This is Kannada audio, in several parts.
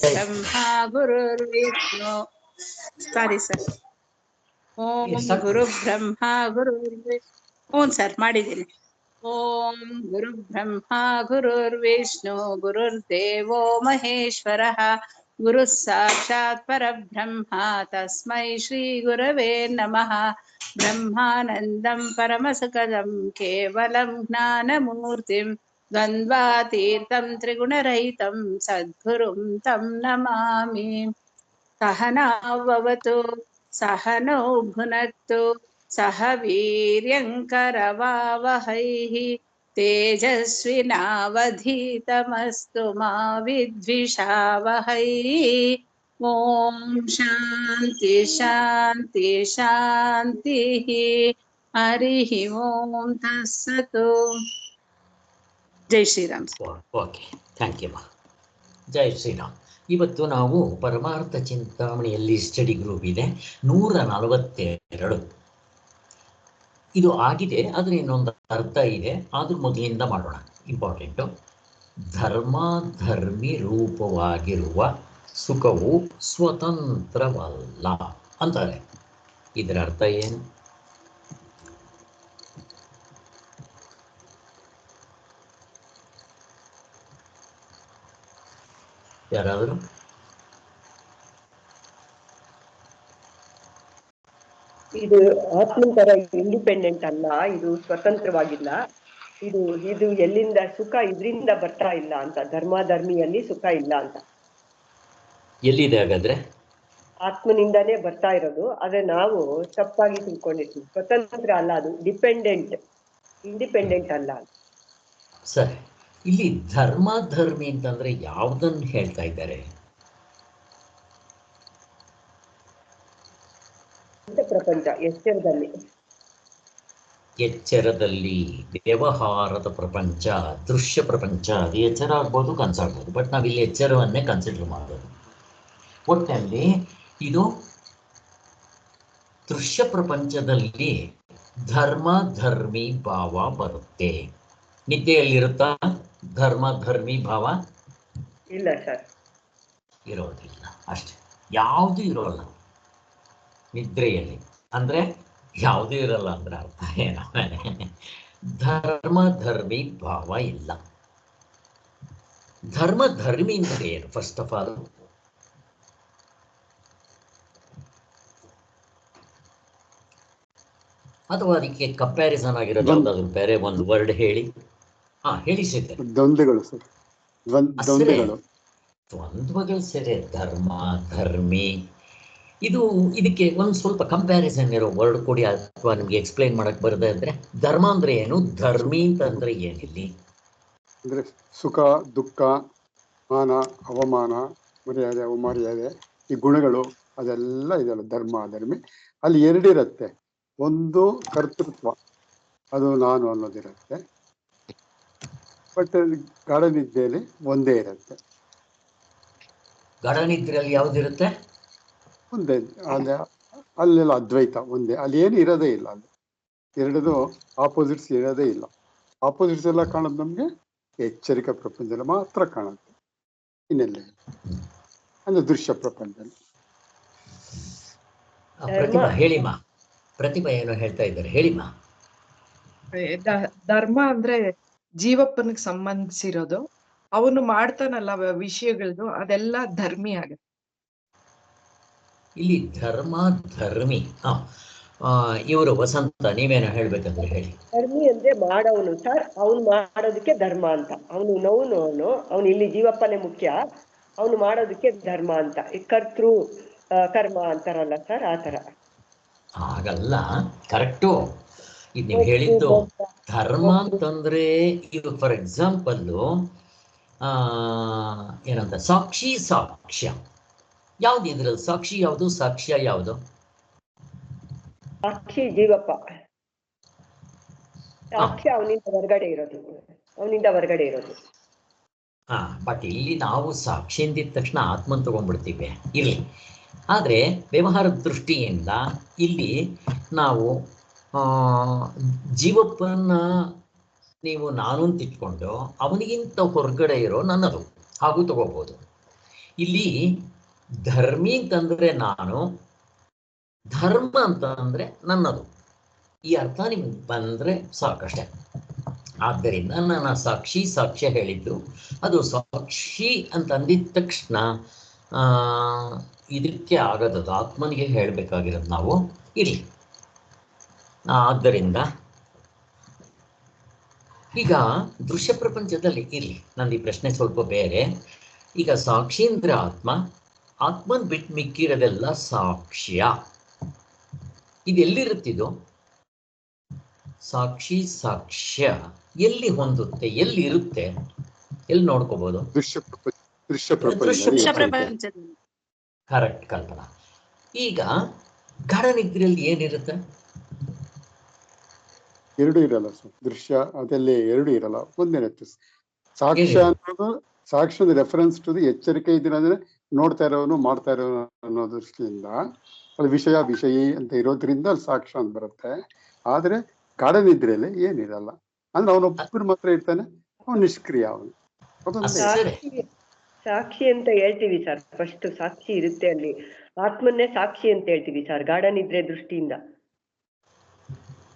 ಬ್ರಹ್ಮ ಗುರುರ್ವಿಷ್ಣು ಸಾರಿ ಸರ್. ಓಂ ಗುರು ಬ್ರಹ್ಮ ಹ್ಞೂ ಸರ್ ಮಾಡಿದ್ದೀನಿ. ಓಂ ಗುರು ಬ್ರಹ್ಮ ಗುರುರ್ವಿಷ್ಣು ಗುರುರ್ದೇವೋ ಮಹೇಶ್ವರ ಗುರು ಸಾಕ್ಷಾತ್ ಪರಬ್ರಹ್ಮ ತಸ್ಮೈ ಶ್ರೀ ಗುರವೇ ನಮಃ. ಬ್ರಹ್ಮಾನಂದಂ ಪರಮಸುಖದಂ ಕೇವಲಂ ಜ್ಞಾನಮೂರ್ತಿಂ ದ್ವಂದ್ವಾತೀರ್ಥಂ ತ್ರಿಗುಣರಹಿತಂ ಸದ್ಗುರುಂ ತಂ ನಮಾಮಿ. ಸಹನಾವವತು ಸಹನೌ ಭುನಕ್ತು ಸಹ ವೀರ್ಯಂಕರವಾವಹೈ ತೇಜಸ್ವಿನಾವಧೀತಮಸ್ತು ಮಾ ವಿದ್ವಿಷಾವಹೈ. ಓಂ ಶಾಂತಿ ಶಾಂತಿ ಶಾಂತಿ. ಹರಿ ಓಂ ತತ್ಸತ್. ಜೈ ಶ್ರೀರಾಮ್. Okay, thank you. ಜೈ ಶ್ರೀರಾಮ್. ಇವತ್ತು ನಾವು ಪರಮಾರ್ಥ ಚಿಂತಾಮಣಿಯಲ್ಲಿ ಸ್ಟಡಿ ಗ್ರೂಪ್ ಇದೆ 142. ಇದು ಆಗಿದೆ, ಆದರೆ ಇನ್ನೊಂದು ಅರ್ಥ ಇದೆ. ಆದರೂ ಮೊದಲಿಂದ ಮಾಡೋಣ, ಇಂಪಾರ್ಟೆಂಟು. ಧರ್ಮಧರ್ಮಿ ರೂಪವಾಗಿರುವ ಸುಖವು ಸ್ವತಂತ್ರವಲ್ಲ ಅಂತಾರೆ. ಇದರ ಅರ್ಥ ಏನು? ಯಾರಾದರೂ? ಇದು ಆತ್ಮನ ತರ ಇಂಡಿಪೆಂಡೆಂಟ್ ಅಲ್ಲ, ಇದು ಸ್ವತಂತ್ರವಾಗಿಲ್ಲ. ಇದು ಇದು ಎಲ್ಲಿಂದ ಸುಖ ಇದರಿಂದ ಬರ್ತಾ ಇಲ್ಲ ಅಂತ, ಧರ್ಮಧರ್ಮಿಯಲ್ಲಿ ಸುಖ ಇಲ್ಲ ಅಂತ. ಎಲ್ಲಿದೆ ಹಾಗಾದ್ರೆ? ಆತ್ಮನಿಂದಾನೇ ಬರ್ತಾ ಇರೋದು. ಆದ್ರೆ ನಾವು ತಪ್ಪಾಗಿ ತಿಳ್ಕೊಂಡಿರ್ತೀವಿ. ಸ್ವತಂತ್ರ ಅಲ್ಲ, ಅದು ಡಿಪೆಂಡೆಂಟ್, ಇಂಡಿಪೆಂಡೆಂಟ್ ಅಲ್ಲ. ಸರಿ, ಇಲ್ಲಿ ಧರ್ಮಧರ್ಮಿ ಅಂತಂದ್ರೆ ಯಾವುದನ್ನು ಹೇಳ್ತಾ ಇದ್ದಾರೆ? ಪ್ರಪಂಚ ಎಚ್ಚರದಲ್ಲಿ, ಎಚ್ಚರದಲ್ಲಿ ವ್ಯವಹಾರದ ಪ್ರಪಂಚ, ದೃಶ್ಯ ಪ್ರಪಂಚ. ಅದು ಎಚ್ಚರ ಆಗ್ಬೋದು, ಕನಸಾಗ್ಬೋದು, ಬಟ್ ನಾವಿಲ್ಲಿ ಎಚ್ಚರವನ್ನೇ ಕನ್ಸಿಡರ್ ಮಾಡೋದು. ಒಟ್ಟಿನಲ್ಲಿ ಇದು ದೃಶ್ಯ ಪ್ರಪಂಚದಲ್ಲಿ ಧರ್ಮ ಧರ್ಮಿ ಭಾವ ಬರುತ್ತೆ. ನಿದ್ದೆಯಲ್ಲಿರುತ್ತಾ ಧರ್ಮ ಧರ್ಮಿ ಭಾವ? ಇಲ್ಲ ಸರ್, ಇರೋದಿಲ್ಲ. ಅಷ್ಟೆ, ಯಾವುದು ಇರೋಲ್ಲ ನಿದ್ರೆಯಲ್ಲಿ. ಅಂದರೆ ಯಾವುದೂ ಇರಲ್ಲ ಅಂದ್ರೆ ಅರ್ಥ ಏನು? ಧರ್ಮ ಧರ್ಮಿ ಭಾವ ಇಲ್ಲ. ಧರ್ಮ ಧರ್ಮಿ ಅಂದರೆ ಏನು? ಫಸ್ಟ್ ಆಫ್ ಆಲ್ ಅಥವಾ ಅದಕ್ಕೆ ಕಂಪ್ಯಾರಿಸನ್ ಆಗಿರೋದು ಯಾವುದಾದ್ರು ಬೇರೆ ಒಂದು ವರ್ಡ್ ಹೇಳಿ. ಹೇಳಿ ಸಿಗ್ತದೆ. ದ್ವಂದ್ವಗಳು ಸರ್, ದ್ವಂದ್ವಗಳು ಸರಿ. ಧರ್ಮ ಧರ್ಮಿ, ಇದಕ್ಕೆ ಒಂದು ಸ್ವಲ್ಪ ಕಂಪ್ಯಾರಿಸನ್ ಇರೋ ವರ್ಡ್ ಕೊಡಿ, ಅಥವಾ ನಿಮ್ಗೆ ಎಕ್ಸ್ಪ್ಲೈನ್ ಮಾಡಕ್ ಬರದೆ ಅಂದ್ರೆ. ಧರ್ಮ ಅಂದ್ರೆ ಏನು, ಧರ್ಮಿ ಅಂತಂದ್ರೆ ಏನಿಲ್ಲಿ? ಅಂದ್ರೆ ಸುಖ ದುಃಖ, ಮಾನ ಅವಮಾನ, ಮರ್ಯಾದೆ ಅವಮರ್ಯಾದೆ, ಈ ಗುಣಗಳು ಅದೆಲ್ಲ ಇದೆಲ್ಲ ಧರ್ಮ ಧರ್ಮಿ. ಅಲ್ಲಿ ಎರಡಿರುತ್ತೆ. ಒಂದು ಕರ್ತೃತ್ವ, ಅದು ನಾನು ಅನ್ನೋದಿರುತ್ತೆ. ಬಟ್ ಗಾಢನಿದ್ದೆಯಲ್ಲಿ ಒಂದೇ ಇರುತ್ತೆ. ಗಾಢನಿದ್ರೆಯಲ್ಲಿ ಯಾವುದಿರುತ್ತೆ? ಒಂದೇ. ಅಲ್ಲೆಲ್ಲ ಅದ್ವೈತ ಒಂದೇ, ಅಲ್ಲಿ ಏನು ಇರೋದೇ ಇಲ್ಲ. ಅಲ್ಲಿ ಎರಡದು ಆಪೋಸಿಟ್ಸ್ ಇರೋದೇ ಇಲ್ಲ. ಆಪೋಸಿಟ್ಸ್ ಎಲ್ಲ ಕಾಣೋದು ನಮ್ಗೆ ಎಚ್ಚರಿಕಾ ಪ್ರಪಂಚದಲ್ಲಿ ಮಾತ್ರ ಕಾಣುತ್ತೆ, ಇನ್ನೆಲ್ಲ ಅಂದ್ರೆ ದೃಶ್ಯ ಪ್ರಪಂಚದಲ್ಲಿ. ಪ್ರತಿಭಾ ಹೇಳಿಮಾ, ಪ್ರತಿಭಾ ಏನೋ ಹೇಳ್ತಾ ಇದ್ದಾರೆ, ಹೇಳಿಮಾ. ಧರ್ಮ ಅಂದ್ರೆ ಜೀವಪ್ಪನಿಗೆ ಸಂಬಂಧಿಸಿರೋದು. ಅವನು ಮಾಡ್ತಾನಲ್ಲ ವಿಷಯಗಳದು, ಅದೆಲ್ಲ ಧರ್ಮಿ ಆಗುತ್ತೆ. ಇಲ್ಲಿ ಧರ್ಮ ಧರ್ಮಿ. ಇವರು ವಸಂತ, ನೀವೇನೋ ಹೇಳ್ಬೇಕಂದ್ರೆ ಹೇಳಿ. ಧರ್ಮಿ ಅಂದ್ರೆ ಮಾಡೋನು ಸರ್, ಅವನು ಮಾಡೋದಕ್ಕೆ ಧರ್ಮ ಅಂತ. ಅವನು ಇಲ್ಲಿ ಜೀವಪ್ಪನೇ ಮುಖ್ಯ, ಅವನು ಮಾಡೋದಕ್ಕೆ ಧರ್ಮ ಅಂತ. ಈ ಕರ್ತೃ ಕರ್ಮ ಅಂತಾರಲ್ಲ ಸರ್, ಆ ತರ. ಹಾಗಲ್ಲ, ಕರೆಕ್ಟು. ಇದು ನೀವು ಹೇಳಿದ್ದು ಧರ್ಮ ಅಂತಂದ್ರೆ, ಇದು ಫಾರ್ ಎಕ್ಸಾಂಪಲ್ಲು ಏನಂತ, ಸಾಕ್ಷಿ ಸಾಕ್ಷ್ಯ ಯಾವ್ದು? ಇದ್ರಲ್ಲಿ ಸಾಕ್ಷಿ ಯಾವುದು, ಸಾಕ್ಷ್ಯ ಯಾವುದು? ಸಾಕ್ಷಿ ಜೀವಪ್ಪ, ಸಾಕ್ಷ್ಯ ಅವನಿಂದ ಹೊರಗಡೆ ಇರೋದು. ಬಟ್ ಇಲ್ಲಿ ನಾವು ಸಾಕ್ಷಿ ಅಂದಿದ ತಕ್ಷಣ ಆತ್ಮನ್ ತಗೊಂಡ್ಬಿಡ್ತೀವಿ, ಇರಲಿ. ಆದರೆ ವ್ಯವಹಾರದ ದೃಷ್ಟಿಯಿಂದ ಇಲ್ಲಿ ನಾವು ಜೀವಪ್ಪನ್ನ ನೀವು ನಾನು ಅಂತ ಇಟ್ಕೊಂಡು ಅವನಿಗಿಂತ ಹೊರಗಡೆ ಇರೋ ನನ್ನದು ಹಾಗೂ ತಗೋಬೋದು. ಇಲ್ಲಿ ಧರ್ಮಿ ಅಂತಂದ್ರೆ ನಾನು, ಧರ್ಮ ಅಂತಂದ್ರೆ ನನ್ನದು. ಈ ಅರ್ಥ ನಿಮ್ಗೆ ಬಂದ್ರೆ ಸಾಕಷ್ಟೆ. ಆದ್ದರಿಂದ ನಾನು ಸಾಕ್ಷಿ ಸಾಕ್ಷ್ಯ ಹೇಳಿದ್ದು, ಅದು ಸಾಕ್ಷಿ ಅಂತ ಅಂದಿದ ತಕ್ಷಣ ಇದಕ್ಕೆ ಆಗೋದದು ಆತ್ಮನಿಗೆ ಹೇಳಬೇಕಾಗಿರೋದು ನಾವು. ಇರಲಿ. ಆದ್ದರಿಂದ ಈಗ ದೃಶ್ಯ ಪ್ರಪಂಚದಲ್ಲಿ ಇರಲಿ, ನಂದು ಈ ಪ್ರಶ್ನೆ ಸ್ವಲ್ಪ ಬೇರೆ. ಈಗ ಸಾಕ್ಷಿ ಅಂದ್ರೆ ಆತ್ಮ, ಆತ್ಮನ್ ಬಿಟ್ಟು ಮಿಕ್ಕಿರೋದೆಲ್ಲ ಸಾಕ್ಷ್ಯ. ಇದೆಲ್ಲಿರುತ್ತಿದ್ದು? ಸಾಕ್ಷಿ ಸಾಕ್ಷ್ಯ ಎಲ್ಲಿ ಹೊಂದುತ್ತೆ, ಎಲ್ಲಿ ಇರುತ್ತೆ, ಎಲ್ಲಿ ನೋಡ್ಕೋಬಹುದು? ದೃಶ್ಯ ಪ್ರಪಂಚದಲ್ಲಿ. ಕರೆಕ್ಟ್ ಕಲ್ಪನಾ. ಈಗ ಗಾಢ ನಿದ್ರೆಯಲ್ಲಿ ಏನಿರುತ್ತೆ? ಎರಡು ಇರಲ್ಲ ಸರ್. ದೃಶ್ಯ ಅದರಲ್ಲಿ ಎರಡು ಇರಲ್ಲ, ಒಂದಿರುತ್ತೆ. ಸಾಕ್ಷ್ಯ ಅನ್ನೋದು, ಸಾಕ್ಷ್ಯದ ರೆಫರೆನ್ಸ್ ಟು ದಿ ಎಚ್ಚರಿಕೆ ಇದ್ರೆ ನೋಡ್ತಾ ಇರೋನು ಮಾಡ್ತಾ ಇರೋನು ಅನ್ನೋ ದೃಷ್ಟಿಯಿಂದ ಅದು ವಿಷಯ ವಿಷಯಿ ಅಂತ ಇರೋದ್ರಿಂದ ಅಲ್ಲಿ ಸಾಕ್ಷ್ಯ ಅಂತ ಬರುತ್ತೆ. ಆದ್ರೆ ಗಾಢ ನಿದ್ರೆಯಲ್ಲಿ ಏನಿರಲ್ಲ, ಅಂದ್ರೆ ಅವನೊಬ್ಬರು ಮಾತ್ರ ಇರ್ತಾನೆ, ಅವನು ನಿಷ್ಕ್ರಿಯ. ಅವನು ಸಾಕ್ಷಿ ಅಂತ ಹೇಳ್ತೀವಿ ಸರ್. ಫಸ್ಟ್ ಸಾಕ್ಷಿ ಇರುತ್ತೆ ಅಲ್ಲಿ, ಆತ್ಮನ್ನೇ ಸಾಕ್ಷಿ ಅಂತ ಹೇಳ್ತೀವಿ ಸರ್ ಗಾಢ ನಿದ್ರೆ ದೃಷ್ಟಿಯಿಂದ.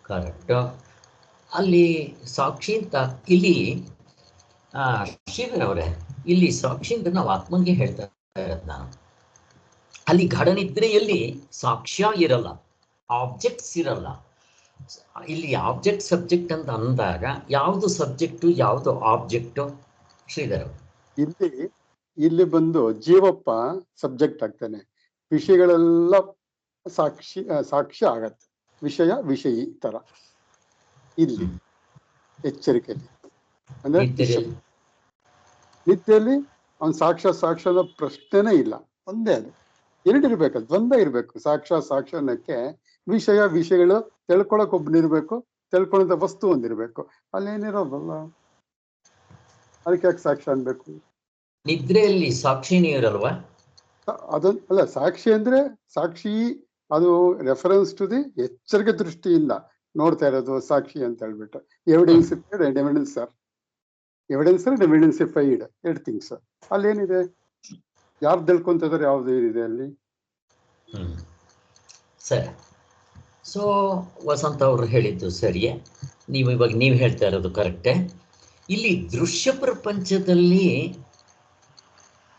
ಕರೆಕ್ಟ್. ಅಲ್ಲಿ ಸಾಕ್ಷಿ ಅಂತ ಇಲ್ಲಿ ಶ್ರೀಧರ್ ಅವರೇ, ಇಲ್ಲಿ ಸಾಕ್ಷಿ ಅಂತ ನಾವು ಆತ್ಮನಿಗೆ ಹೇಳ್ತಾ ಇರೋದು ನಾನು. ಅಲ್ಲಿ ಗಾಢ ನಿದ್ರೆಯಲ್ಲಿ ಸಾಕ್ಷ್ಯ ಇರಲ್ಲ, ಆಬ್ಜೆಕ್ಟ್ಸ್ ಇರಲ್ಲ. ಇಲ್ಲಿ ಆಬ್ಜೆಕ್ಟ್ ಸಬ್ಜೆಕ್ಟ್ ಅಂತ ಅಂದಾಗ ಯಾವುದು ಸಬ್ಜೆಕ್ಟು ಯಾವುದು ಆಬ್ಜೆಕ್ಟು? ಶ್ರೀಧರ್ ಇಲ್ಲಿ ಬಂದು ಜೀವಪ್ಪ ಸಬ್ಜೆಕ್ಟ್ ಆಗ್ತಾನೆ, ವಿಷಯಗಳೆಲ್ಲ ಸಾಕ್ಷ್ಯ ಆಗತ್ತೆ, ವಿಷಯ ವಿಷಯಿ ತರ. ಇಲ್ಲಿ ಎಚ್ಚರಿಕೆಯಲ್ಲಿ ಅಂದ್ರೆ ನಿದ್ದೆಯಲ್ಲಿ ಅವನ್ ಸಾಕ್ಷ್ಯದ ಪ್ರಶ್ನೆನೇ ಇಲ್ಲ, ಒಂದೇ. ಅದು ಎರಡಿರ್ಬೇಕು, ದ್ವಂದ್ವ ಇರ್ಬೇಕು. ಸಾಕ್ಷ್ಯನಕ್ಕೆ ವಿಷಯಗಳು ತಿಳ್ಕೊಳಕ್ ಒಬ್ಬನಿರ್ಬೇಕು, ತಿಳ್ಕೊಳ್ಳೋ ವಸ್ತು ಒಂದಿರ್ಬೇಕು. ಅಲ್ಲೇನಿರೋದಲ್ಲ, ಅದಕ್ಕೆ ಯಾಕೆ ಸಾಕ್ಷ್ಯ ಅನ್ಬೇಕು? ನಿದ್ರೆಯಲ್ಲಿ ಸಾಕ್ಷಿನೇ ಇರಲ್ವಾ? ಅದೊಂದು ಅಲ್ಲ, ಸಾಕ್ಷಿ ಅಂದ್ರೆ ಸಾಕ್ಷಿ ಅದು ರೆಫರೆನ್ಸ್ ಟು ದಿ ಎಚ್ಚರಿಕೆ ದೃಷ್ಟಿಯಿಂದ ನೋಡ್ತಾ ಇರೋದು ಸಾಕ್ಷಿ ಅಂತ ಹೇಳ್ಬಿಟ್ಟು. ಎವಿಡೆನ್ಸಿಫೈಡ್ ಅಂಡ್ ಎವಿಡೆನ್ಸಿಫೈಡ್ ಎರಡು ಥಿಂಗ್ಸ್. ಅಲ್ಲೇನಿದೆ, ಯಾರು ತಿಳ್ಕೊಂತ ಇದಾರೆ, ಯಾವ್ದು ಏನಿದೆ ಅಲ್ಲಿ? ಸರಿ. ಸೊ ವಸಂತ ಅವರು ಹೇಳಿದ್ದು ಸರಿಯೇ, ನೀವು ಹೇಳ್ತಾ ಇರೋದು ಕರೆಕ್ಟೇ. ಇಲ್ಲಿ ದೃಶ್ಯ ಪ್ರಪಂಚದಲ್ಲಿ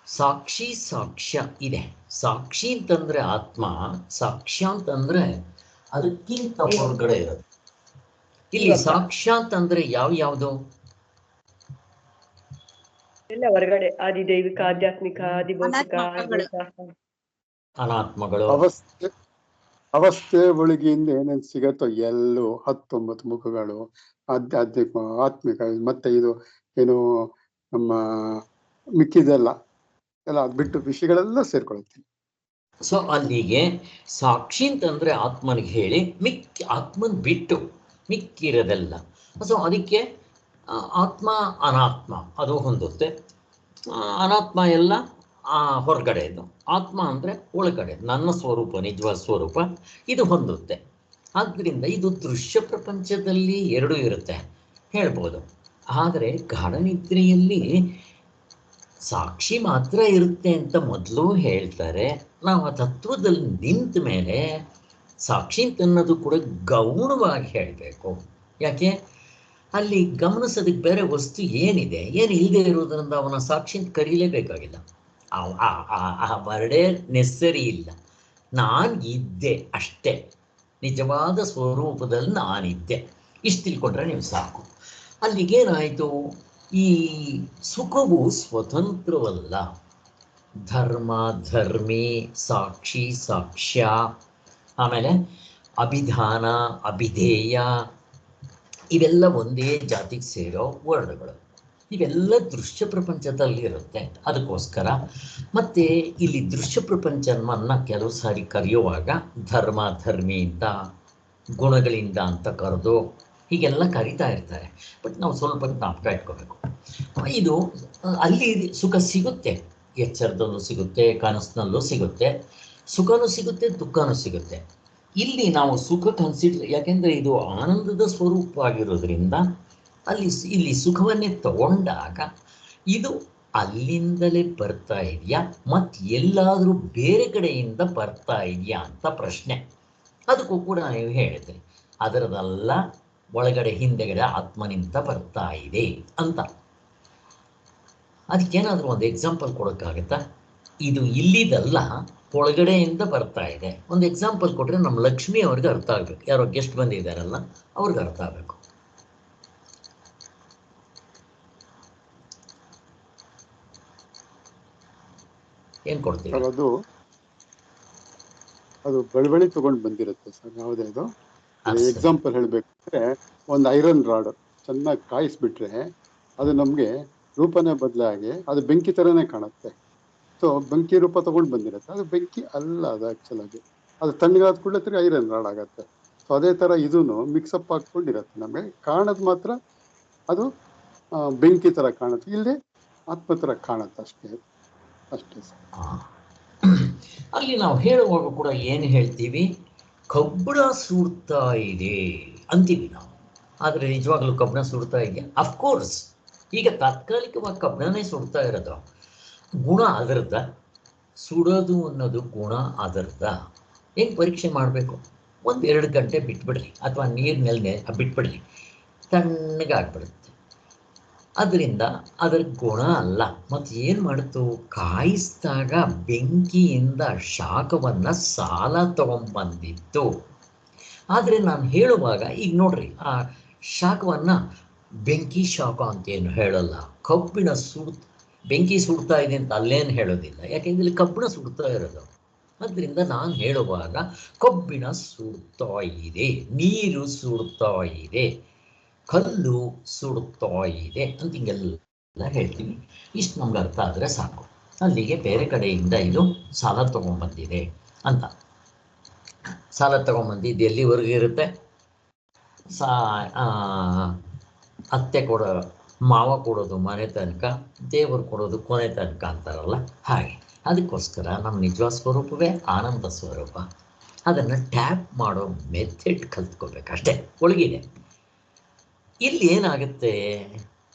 ಸಾಕ್ಷಿ ಸಾಕ್ಷ್ಯ ಇದೆ. ಸಾಕ್ಷಿ ಅಂತಂದ್ರೆ ಆತ್ಮ, ಸಾಕ್ಷ್ಯ ಅಂತಂದ್ರೆ ಅದಕ್ಕಿಂತ ಹೊರಗಡೆ ಇರೋದು. ಇಲ್ಲಿ ಸಾಕ್ಷ್ಯ ಅಂತಂದ್ರೆ ಯಾವ್ದು? ಎಲ್ಲ ಹೊರಗಡೆ, ಆದಿದೈವಿಕ, ಆಧ್ಯಾತ್ಮಿಕ, ಆದಿಭೌತಿಕ, ಅನಾತ್ಮಗಳು. ಅವಸ್ಥೆ ಒಳಗಿಂದ ಏನೇನು ಸಿಗತ್ತೋ ಎಲ್ಲೂ 19 ಮುಖಗಳು, ಆಧ್ಯಾತ್ಮಿಕ, ಆತ್ಮಿಕ, ಮತ್ತೆ ಇದು ಏನು ನಮ್ಮ ಮಿಕ್ಕಿದೆಲ್ಲ ಎಲ್ಲ ಅದ್ ಬಿಟ್ಟು ವಿಷಯಗಳೆಲ್ಲ ಸೇರ್ಕೊಳ್ತೀವಿ. ಸೊ ಅಲ್ಲಿಗೆ ಸಾಕ್ಷಿ ಅಂತಂದ್ರೆ ಆತ್ಮನಿಗೆ ಹೇಳಿ, ಆತ್ಮನ್ ಬಿಟ್ಟು ಮಿಕ್ಕಿರೋದೆಲ್ಲ. ಸೊ ಅದಕ್ಕೆ ಆತ್ಮ ಅನಾತ್ಮ ಅದು ಹೊಂದುತ್ತೆ, ಅನಾತ್ಮ ಎಲ್ಲ ಹೊರಗಡೆದು, ಆತ್ಮ ಅಂದರೆ ಒಳಗಡೆ ನನ್ನ ಸ್ವರೂಪ, ನಿಜವಾದ ಸ್ವರೂಪ ಇದು ಹೊಂದುತ್ತೆ. ಆದ್ದರಿಂದ ಇದು ದೃಶ್ಯ ಪ್ರಪಂಚದಲ್ಲಿ ಎರಡೂ ಇರುತ್ತೆ ಹೇಳ್ಬೋದು. ಆದರೆ ಗಾಢ ನಿದ್ರೆಯಲ್ಲಿ ಸಾಕ್ಷಿ ಮಾತ್ರ ಇರುತ್ತೆ ಅಂತ ಮೊದಲು ಹೇಳ್ತಾರೆ. ನಾವು ಆ ತತ್ವದಲ್ಲಿ ನಿಂತ ಮೇಲೆ ಸಾಕ್ಷಿ ಅಂತನ್ನೋದು ಕೂಡ ಗೌಣವಾಗಿ ಹೇಳಬೇಕು. ಯಾಕೆ? ಅಲ್ಲಿ ಗಮನಿಸೋದಕ್ಕೆ ಬೇರೆ ವಸ್ತು ಏನಿದೆ, ಏನು ಇಲ್ಲದೆ ಇರೋದ್ರಿಂದ ಅವನ ಸಾಕ್ಷಿ ಅಂತ ಕರೀಲೇಬೇಕಾಗಿಲ್ಲ. ಆ ವರ್ಡೇ ನೆಸರಿ ಇಲ್ಲ. ನಾನು ಇದ್ದೆ ಅಷ್ಟೇ, ನಿಜವಾದ ಸ್ವರೂಪದಲ್ಲಿ ನಾನಿದ್ದೆ, ಇಷ್ಟು ತಿಳ್ಕೊಂಡ್ರೆ ನೀವು ಸಾಕು. ಅಲ್ಲಿಗೇನಾಯಿತು? ಈ ಸುಖವು ಸ್ವತಂತ್ರವಲ್ಲ. ಧರ್ಮ, ಧರ್ಮಿ, ಸಾಕ್ಷಿ, ಸಾಕ್ಷ್ಯ, ಆಮೇಲೆ ಅಭಿಧಾನ, ಅಭಿಧೇಯ, ಇವೆಲ್ಲ ಒಂದೇ ಜಾತಿಗೆ ಸೇರೋ ವರ್ಡ್ಗಳು. ಇವೆಲ್ಲ ದೃಶ್ಯ ಪ್ರಪಂಚದಲ್ಲಿ ಇರುತ್ತೆ. ಅದಕ್ಕೋಸ್ಕರ ಮತ್ತೆ ಇಲ್ಲಿ ದೃಶ್ಯ ಪ್ರಪಂಚವನ್ನು ಕೆಲವು ಸಾರಿ ಕರೆಯುವಾಗ ಧರ್ಮ, ಧರ್ಮಿಯಿಂದ, ಗುಣಗಳಿಂದ ಅಂತ ಕರೆದು ಹೀಗೆಲ್ಲ ಕರಿತಾ ಇರ್ತಾರೆ. ಬಟ್ ನಾವು ಸ್ವಲ್ಪ ಜ್ಞಾಪಕ ಇಟ್ಕೋಬೇಕು. ಇದು ಅಲ್ಲಿ ಸುಖ ಸಿಗುತ್ತೆ, ಎಚ್ಚರದಲ್ಲೂ ಸಿಗುತ್ತೆ, ಕನಸಿನಲ್ಲೂ ಸಿಗುತ್ತೆ, ಸುಖನೂ ಸಿಗುತ್ತೆ, ದುಃಖನೂ ಸಿಗುತ್ತೆ. ಇಲ್ಲಿ ನಾವು ಸುಖ ಕನ್ಸಿಡರ್, ಯಾಕೆಂದರೆ ಇದು ಆನಂದದ ಸ್ವರೂಪ ಆಗಿರೋದ್ರಿಂದ ಇಲ್ಲಿ ಸುಖವನ್ನೇ ತಗೊಂಡಾಗ ಇದು ಅಲ್ಲಿಂದಲೇ ಬರ್ತಾ ಇದೆಯಾ ಮತ್ತು ಎಲ್ಲಾದರೂ ಬೇರೆ ಕಡೆಯಿಂದ ಬರ್ತಾ ಇದೆಯಾ ಅಂತ ಪ್ರಶ್ನೆ. ಅದಕ್ಕೂ ಕೂಡ ನೀವು ಹೇಳಿದ್ರಿ ಅದರದೆಲ್ಲ ಒಳಗಡೆ ಹಿಂದೆಗಡೆ ಆತ್ಮನಿಂದ ಬರ್ತಾ ಇದೆ ಅಂತ. ಅದಕ್ಕೇನಾದರೂ ಒಂದು ಎಕ್ಸಾಂಪಲ್ ಕೊಡೋಕ್ಕಾಗತ್ತಾ? ಇದು ಇಲ್ಲಿದಲ್ಲ, ಒಳಗಡೆಯಿಂದ ಬರ್ತಾ ಇದೆ. ಒಂದು ಎಕ್ಸಾಂಪಲ್ ಕೊಟ್ಟರೆ ನಮ್ಮ ಲಕ್ಷ್ಮಿ ಅವ್ರಿಗೆ ಅರ್ಥ ಆಗಬೇಕು. ಯಾರೋ ಗೆಸ್ಟ್ ಬಂದಿದ್ದಾರಲ್ಲ ಅವ್ರಿಗೆ ಅರ್ಥ ಆಗಬೇಕು. ಏನು ಕೊಡ್ತೀವಿ? ಅದು ಬಳಿ ತಗೊಂಡು ಬಂದಿರುತ್ತೆ ಸರ್. ಯಾವುದೇ ಇದು ಎಕ್ಸಾಂಪಲ್ ಹೇಳಬೇಕಂದ್ರೆ, ಒಂದು ಐರನ್ ರಾಡ್ ಚೆನ್ನಾಗಿ ಕಾಯಿಸ್ಬಿಟ್ರೆ ಅದು ನಮಗೆ ರೂಪನೇ ಬದಲಾಗಿ ಅದು ಬೆಂಕಿ ಥರನೇ ಕಾಣುತ್ತೆ. ಸೊ ಬೆಂಕಿ ರೂಪ ತಗೊಂಡು ಬಂದಿರುತ್ತೆ, ಅದು ಬೆಂಕಿ ಅಲ್ಲ. ಅದು ಆ್ಯಕ್ಚುಲಾಗಿ ಅದು ತಣ್ಣಗಾದ ಕೂಡಲೇ ತಿರ್ಗಿ ಐರನ್ ರಾಡ್ ಆಗುತ್ತೆ. ಸೊ ಅದೇ ಥರ ಇದೂ ಮಿಕ್ಸಪ್ ಹಾಕ್ಕೊಂಡಿರುತ್ತೆ. ನಮಗೆ ಕಾಣೋದು ಮಾತ್ರ ಅದು ಬೆಂಕಿ ಥರ ಕಾಣುತ್ತೆ, ಇಲ್ಲಿ ಆತ್ಮ ಥರ ಕಾಣುತ್ತೆ ಅಷ್ಟೇ ಸರ್. ಅಲ್ಲಿ ನಾವು ಹೇಳುವಾಗ ಕೂಡ ಏನು ಹೇಳ್ತೀವಿ? ಕಬ್ಬಣ ಸುಡ್ತಾ ಇದೆ ಅಂತೀವಿ ನಾವು. ಆದರೆ ನಿಜವಾಗ್ಲೂ ಕಬ್ಬಣ ಸುಡ್ತಾ ಇದೆಯಾ? ಅಫ್ಕೋರ್ಸ್ ಈಗ ತಾತ್ಕಾಲಿಕವಾಗಿ ಕಬ್ಬಣನೇ ಸುಡ್ತಾ ಇರೋದು. ಗುಣ ಅದರದ, ಸುಡೋದು ಅನ್ನೋದು ಗುಣ ಅದರದ. ಹೆಂಗೆ ಪರೀಕ್ಷೆ ಮಾಡಬೇಕು? 1-2 ಗಂಟೆ ಬಿಟ್ಬಿಡ್ರಿ, ಅಥವಾ ನೀರಿನಲ್ಲಿ ಬಿಟ್ಬಿಡ್ರಿ, ತಣ್ಣಗಾಗ್ಬಿಡುತ್ತೆ. ಅದರಿಂದ ಅದರ ಗುಣ ಅಲ್ಲ. ಮತ್ತು ಏನು ಮಾಡ್ತು? ಕಾಯಿಸಿದಾಗ ಬೆಂಕಿಯಿಂದ ಶಾಖವನ್ನು ಸಾಲ ತಗೊಂಡ್ಬಂದಿತ್ತು. ಆದರೆ ನಾನು ಹೇಳುವಾಗ ಈಗ ನೋಡ್ರಿ, ಆ ಶಾಖವನ್ನು ಬೆಂಕಿ ಶಾಖ ಅಂತೇನು ಹೇಳಲ್ಲ. ಕಬ್ಬಿಣ ಬೆಂಕಿ ಸುಡ್ತಾ ಇದೆ ಅಂತ ಅಲ್ಲೇನು ಹೇಳೋದಿಲ್ಲ, ಯಾಕೆಂದರೆ ಇಲ್ಲಿ ಕಬ್ಬಿಣ ಸುಡ್ತಾ ಇರೋದು. ಅದರಿಂದ ನಾನು ಹೇಳುವಾಗ ಕಬ್ಬಿಣ ಸುಡ್ತಾ ಇದೆ, ನೀರು ಸುಡ್ತಾ ಇದೆ, ಕಲ್ಲು ಸುಡುತ್ತಾ ಇದೆ ಅಂತ ಹಿಂಗೆಲ್ಲ ಹೇಳ್ತೀವಿ. ಇಷ್ಟು ನಮ್ಗೆ ಅರ್ಥ ಆದರೆ ಸಾಕು. ಅಲ್ಲಿಗೆ ಬೇರೆ ಕಡೆಯಿಂದ ಇದು ಸಾಲ ತೊಗೊಂಬಂದಿದೆ ಅಂತ. ಸಾಲ ತೊಗೊಂಬಂದಿದ್ದು ಎಲ್ಲಿವರೆಗೂ ಇರುತ್ತೆ? ಅತ್ತೆ ಮಾವ ಕೊಡೋದು ಮನೆ ತನಕ, ದೇವರು ಕೊಡೋದು ಕೊನೆ ತನಕ ಅಂತಾರಲ್ಲ ಹಾಗೆ. ಅದಕ್ಕೋಸ್ಕರ ನಮ್ಮ ನಿಜವಾದ ಸ್ವರೂಪವೇ ಆನಂದ ಸ್ವರೂಪ. ಅದನ್ನು ಟ್ಯಾಪ್ ಮಾಡೋ ಮೆಥಡ್ ಕಲ್ತ್ಕೋಬೇಕಷ್ಟೇ. ಒಳಗಿದೆ. ಇಲ್ಲಿ ಏನಾಗುತ್ತೆ?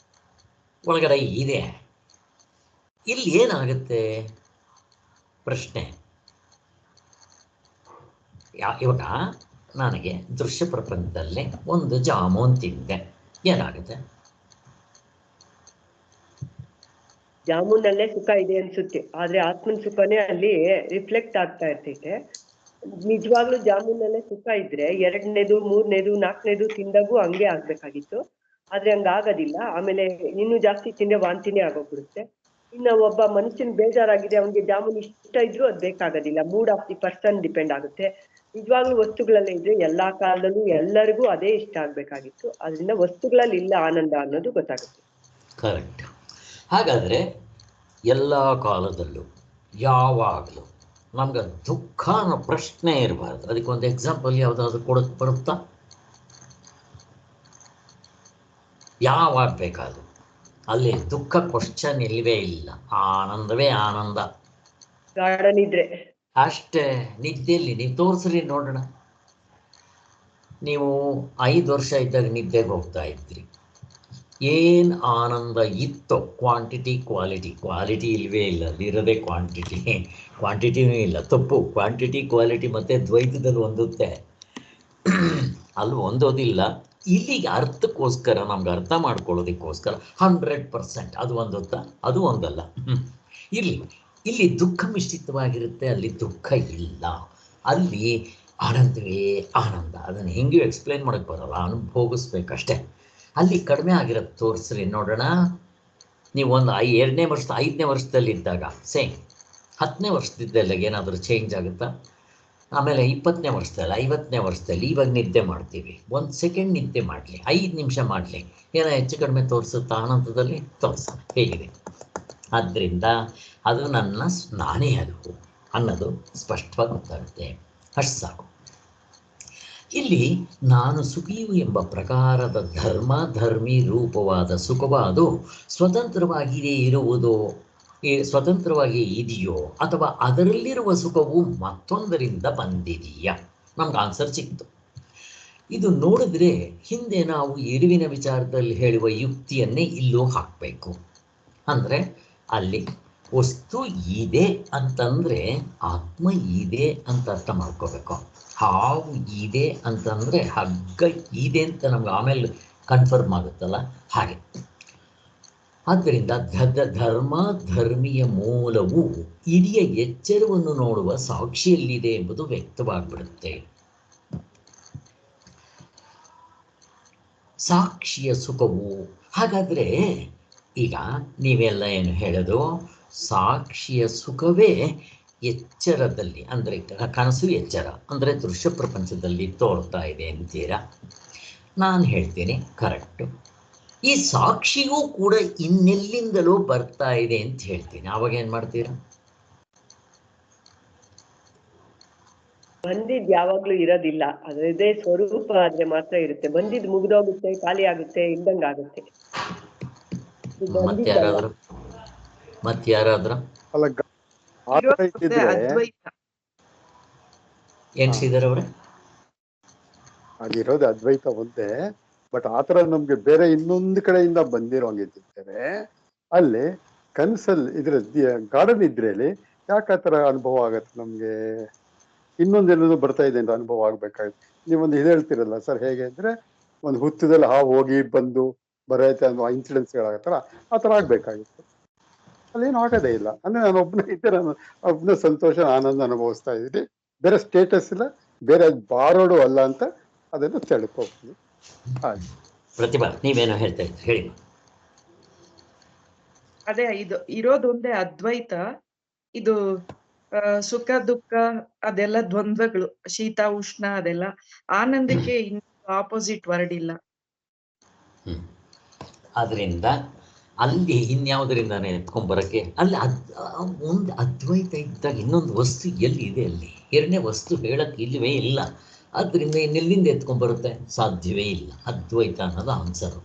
ಒಳಗಡೆ ಇದೆ. ಇಲ್ಲಿ ಏನಾಗುತ್ತೆ ಪ್ರಶ್ನೆ? ಇವಾಗ ನನಗೆ ದೃಶ್ಯ ಪ್ರಪಂಚದಲ್ಲಿ ಒಂದು ಜಾಮೂನ್ ತಿಂದೆ, ಏನಾಗುತ್ತೆ? ಜಾಮೂನಲ್ಲೇ ಸುಖ ಇದೆ ಅನ್ಸುತ್ತೆ, ಆದ್ರೆ ಆತ್ಮನ ಸುಖನೇ ಅಲ್ಲಿ ರಿಫ್ಲೆಕ್ಟ್ ಆಗ್ತಾ ಇರ್ತೈತೆ. ನಿಜವಾಗ್ಲೂ ಜಾಮೂನಲ್ಲೇ ಸುಖ ಇದ್ರೆ 2ನೇದು 3ನೇದು 4ನೇದು ತಿಂದಾಗೂ ಹಂಗೆ ಆಗ್ಬೇಕಾಗಿತ್ತು. ಆದ್ರೆ ಹಂಗಾಗೋದಿಲ್ಲ. ಆಮೇಲೆ ಇನ್ನೂ ಜಾಸ್ತಿ ತಿಂದೆ ವಾಂತಿನೇ ಆಗೋಗ್ಬಿಡುತ್ತೆ. ಇನ್ನು ಒಬ್ಬ ಮನುಷ್ಯನ್ ಬೇಜಾರಾಗಿದೆ, ಅವ್ನಿಗೆ ಜಾಮೂನ್ ಇಷ್ಟ ಇದ್ರೂ ಅದ್ ಬೇಕಾಗೋದಿಲ್ಲ. Mood of the person depend ಆಗುತ್ತೆ. ನಿಜವಾಗ್ಲೂ ವಸ್ತುಗಳಲ್ಲೇ ಇದ್ರೆ ಎಲ್ಲಾ ಕಾಲದಲ್ಲೂ ಎಲ್ಲರಿಗೂ ಅದೇ ಇಷ್ಟ ಆಗ್ಬೇಕಾಗಿತ್ತು. ಅದರಿಂದ ವಸ್ತುಗಳಲ್ಲಿ ಇಲ್ಲ ಆನಂದ ಅನ್ನೋದು ಗೊತ್ತಾಗುತ್ತೆ. ಕರೆಕ್ಟ್. ಹಾಗಾದರೆ ಎಲ್ಲ ಕಾಲದಲ್ಲೂ ಯಾವಾಗಲೂ ನಮ್ಗೆ ದುಃಖ ಅನ್ನೋ ಪ್ರಶ್ನೆ ಇರಬಾರ್ದು. ಅದಕ್ಕೊಂದು ಎಕ್ಸಾಂಪಲ್ ಯಾವುದಾದ್ರು ಕೊಡೋಕ್ಕೆ ಬರುತ್ತಾ? ಯಾವಾಗ ಬೇಕಾದ್ರು ಅಲ್ಲಿ ದುಃಖ ಕ್ವಶನ್ ಇಲ್ಲವೇ ಇಲ್ಲ. ಆನಂದವೇ ಆನಂದ. ಗಾಢ ನಿದ್ರೆ ಅಷ್ಟೇ. ನಿದ್ದೆಯಲ್ಲಿ ನೀವು ತೋರಿಸ್ರಿ ನೋಡೋಣ. ನೀವು 5 ವರ್ಷ ಇದ್ದಾಗ ನಿದ್ದೆಗೆ ಹೋಗ್ತಾ ಇದ್ರಿ, ಏನು ಆನಂದ ಇತ್ತು? ಕ್ವಾಂಟಿಟಿ ಕ್ವಾಲಿಟಿ ಇಲ್ಲವೇ ಇಲ್ಲ. ಅಲ್ಲಿರೋದೇ ಕ್ವಾಂಟಿಟಿನೂ ಇಲ್ಲ. ತಪ್ಪು. ಕ್ವಾಂಟಿಟಿ ಕ್ವಾಲಿಟಿ ಮತ್ತು ದ್ವೈತದಲ್ಲಿ ಹೊಂದುತ್ತೆ, ಅಲ್ಲಿ ಹೊಂದೋದಿಲ್ಲ. ಇಲ್ಲಿಗೆ ಅರ್ಥಕ್ಕೋಸ್ಕರ, ನಮ್ಗೆ ಅರ್ಥ ಮಾಡ್ಕೊಳ್ಳೋದಕ್ಕೋಸ್ಕರ 100% ಅದು ಹೊಂದುತ್ತಾ? ಅದು ಒಂದಲ್ಲ. ಇಲ್ಲಿ ದುಃಖ ಮಿಶ್ರಿತವಾಗಿರುತ್ತೆ, ಅಲ್ಲಿ ದುಃಖ ಇಲ್ಲ. ಅಲ್ಲಿ ಆನಂದವೇ ಆನಂದ. ಅದನ್ನು ಹೆಂಗೂ ಎಕ್ಸ್ಪ್ಲೈನ್ ಮಾಡೋಕ್ಕೆ ಬರೋಲ್ಲ, ಅನುಭೋಗಿಸ್ಬೇಕಷ್ಟೇ. ಅಲ್ಲಿ ಕಡಿಮೆ ಆಗಿರೋದು ತೋರಿಸ್ರಿ ನೋಡೋಣ. ನೀವು ಒಂದು 2ನೇ ವರ್ಷ 5ನೇ ವರ್ಷದಲ್ಲಿದ್ದಾಗ ಸೇಮ್, 10ನೇ ವರ್ಷದಿದ್ದೆಲ್ಲ ಏನಾದರೂ ಚೇಂಜ್ ಆಗುತ್ತಾ? ಆಮೇಲೆ 20ನೇ ವರ್ಷದಲ್ಲಿ, 50ನೇ ವರ್ಷದಲ್ಲಿ ಇವಾಗ ನಿದ್ದೆ ಮಾಡ್ತೀವಿ. 1 ಸೆಕೆಂಡ್ ನಿದ್ದೆ ಮಾಡಲಿ, 5 ನಿಮಿಷ ಮಾಡಲಿ, ಏನೋ ಹೆಚ್ಚು ಕಡಿಮೆ ತೋರಿಸುತ್ತಾ? ಆನಂದದಲ್ಲಿ ತೋರಿಸ ಹೇಗಿದೆ? ಆದ್ದರಿಂದ ಅದು ನಾನೇ ಅದು ಅನ್ನೋದು ಸ್ಪಷ್ಟವಾಗಿ ಗೊತ್ತಾಗುತ್ತೆ. ಅಷ್ಟು ಸಾಕು. ಇಲ್ಲಿ ನಾನು ಸುಖಿಯು ಎಂಬ ಪ್ರಕಾರದ ಧರ್ಮಿ ರೂಪವಾದ ಸುಖವಾದು ಸ್ವತಂತ್ರವಾಗಿ ಇದೆಯೋ ಅಥವಾ ಅದರಲ್ಲಿರುವ ಸುಖವು ಮತ್ತೊಂದರಿಂದ ಬಂದಿದೆಯಾ? ನಮ್ಗೆ ಆನ್ಸರ್ ಸಿಕ್ತು. ಇದು ನೋಡಿದ್ರೆ ಹಿಂದೆ ನಾವು ಇರುವಿನ ವಿಚಾರದಲ್ಲಿ ಹೇಳುವ ಯುಕ್ತಿಯನ್ನೇ ಇಲ್ಲೂ ಹಾಕಬೇಕು. ಅಂದರೆ ಅಲ್ಲಿ ವಸ್ತು ಇದೆ ಅಂತಂದರೆ ಆತ್ಮ ಇದೆ ಅಂತ ಅರ್ಥ ಮಾಡ್ಕೋಬೇಕು. ಹಾವು ಇದೆ ಅಂತಂದರೆ ಹಗ್ಗ ಇದೆ ಅಂತ ನಮ್ಗೆ ಆಮೇಲೆ ಕನ್ಫರ್ಮ್ ಆಗುತ್ತಲ್ಲ, ಹಾಗೆ. ಆದ್ದರಿಂದ ಧರ್ಮ ಧರ್ಮಿಯ ಮೂಲವು ಇಡೀ ಎಚ್ಚರವನ್ನು ನೋಡುವ ಸಾಕ್ಷಿಯಲ್ಲಿದೆ ಎಂಬುದು ವ್ಯಕ್ತವಾಗಿಬಿಡುತ್ತೆ. ಸಾಕ್ಷಿಯ ಸುಖವು, ಹಾಗಾದರೆ ಈಗ ನೀವೆಲ್ಲ ಏನು ಹೇಳೋದು, ಸಾಕ್ಷಿಯ ಸುಖವೇ ಎಚ್ಚರದಲ್ಲಿ, ಅಂದರೆ ಕನಸು ಎಚ್ಚರ ಅಂದರೆ ದೃಶ್ಯ ಪ್ರಪಂಚದಲ್ಲಿ ತೋರ್ತಾ ಇದೆ ಅಂತೀರಾ? ನಾನು ಹೇಳ್ತೀನಿ ಕರೆಕ್ಟು. ಈ ಸಾಕ್ಷಿಯೂ ಕೂಡ ಇನ್ನೆಲ್ಲಿಂದಲೂ ಬರ್ತಾ ಇದೆ ಅಂತ ಹೇಳ್ತೀನಿ. ಆವಾಗ ಏನು ಮಾಡ್ತೀರಾ? ಬಂದಿದ್ ಯಾವಾಗ್ಲೂ ಇರೋದಿಲ್ಲ, ಅದೇ ಸ್ವರೂಪ ಆದ್ರೆ ಮಾತ್ರ ಇರುತ್ತೆ. ಬಂದಿದ್ ಮುಗ್ದೋಗುತ್ತೆ, ಖಾಲಿ ಆಗುತ್ತೆ, ಇಲ್ದಂಗ ಆಗುತ್ತೆ. ಮತ್ತಾರಾದ್ರೂ ಅಲ್ಲ ಆತರ ಇದ್ದಿದ್ರೆ ಅದ್ವೈತ. ಎನ್ಸಿದಾರವ್ರೆ ಅದಿರೋದು ಅದ್ವೈತ ಒಂದೇ. ಬಟ್ ಆತರ ನಮ್ಗೆ ಬೇರೆ ಇನ್ನೊಂದು ಕಡೆಯಿಂದ ಬಂದಿರೋಂಗಿದ್ದರೆ ಅಲ್ಲಿ ಕನ್ಸಲ್ಲಿ ಇದ್ರ ಗಾರ್ಡನ್ ಇದ್ರಲ್ಲಿ ಯಾಕೆ ಆತರ ಅನುಭವ ಆಗತ್ತೆ ನಮ್ಗೆ? ಇನ್ನೊಂದೇನೋ ಬರ್ತಾ ಇದೆ ಅಂತ ಅನುಭವ ಆಗ್ಬೇಕಾಗುತ್ತೆ. ನೀವೊಂದು ಇದು ಹೇಳ್ತಿರಲ್ಲ ಸರ್, ಹೇಗೆ ಅಂದ್ರೆ ಒಂದು ಹುತ್ತದಲ್ಲಿ ಹಾವು ಹೋಗಿ ಬಂದು ಬರತ್ತೆ ಅನ್ನೋ ಇನ್ಸಿಡೆನ್ಸ್ಗಳಾಗತ್ತಲ್ಲ, ಆ ಥರ ಆಗ್ಬೇಕಾಗಿತ್ತು. ಅಲ್ಲೇನು ಆಗೋದೇ ಇಲ್ಲ. ಅಂದ್ರೆ ನಾನು ಒಬ್ಬನೇ ಇದ್ದೆ, ನಾನು ಒಬ್ಬನೇ ಸಂತೋಷ ಆನಂದ ಅನುಭವಿಸ್ತಾ ಇದ್ದೀನಿ. ಬೇರೆ ಸ್ಟೇಟಸ್ ಇಲ್ಲ, ಬೇರೆ ಬಾರೋಡು ಅಲ್ಲ ಅಂತ ಅದನ್ನು ತಿಳ್ಕೊಬೋದು. ಹಾಗೆ ಪ್ರತಿಭಾ, ನೀವೇನೋ ಹೇಳ್ತಾ ಇದ್ದೀರಿ, ಹೇಳಿ. ಅದೇ ಇದು ಇರೋದೊಂದೇ ಅದ್ವೈತ. ಇದು ಸುಖ ದುಃಖ ಅದೆಲ್ಲ ದ್ವಂದ್ವಗಳು, ಶೀತ ಉಷ್ಣ ಅದೆಲ್ಲ. ಆನಂದಕ್ಕೆ ಇನ್ನು ಆಪೋಸಿಟ್ ವರ್ಡ್ ಇಲ್ಲ. ಆದ್ರಿಂದ ಅಲ್ಲಿ ಇನ್ಯಾವುದರಿಂದಾನೆ ಎತ್ಕೊಂಡ್ಬರಕ್ಕೆ, ಅಲ್ಲಿ ಒಂದು ಅದ್ವೈತ ಇದ್ದಾಗ ಇನ್ನೊಂದು ವಸ್ತು ಎಲ್ಲಿ ಇದೆ? ಅಲ್ಲಿ ಎರಡನೇ ವಸ್ತು ಹೇಳಕ್ಕೆ ಇಲ್ಲವೇ ಇಲ್ಲ. ಆದ್ದರಿಂದ ಇನ್ನೆಲ್ಲಿಂದ ಎತ್ಕೊಂಡ್ಬರುತ್ತೆ? ಸಾಧ್ಯವೇ ಇಲ್ಲ. ಅದ್ವೈತ ಅನ್ನೋದು ಆನ್ಸರು.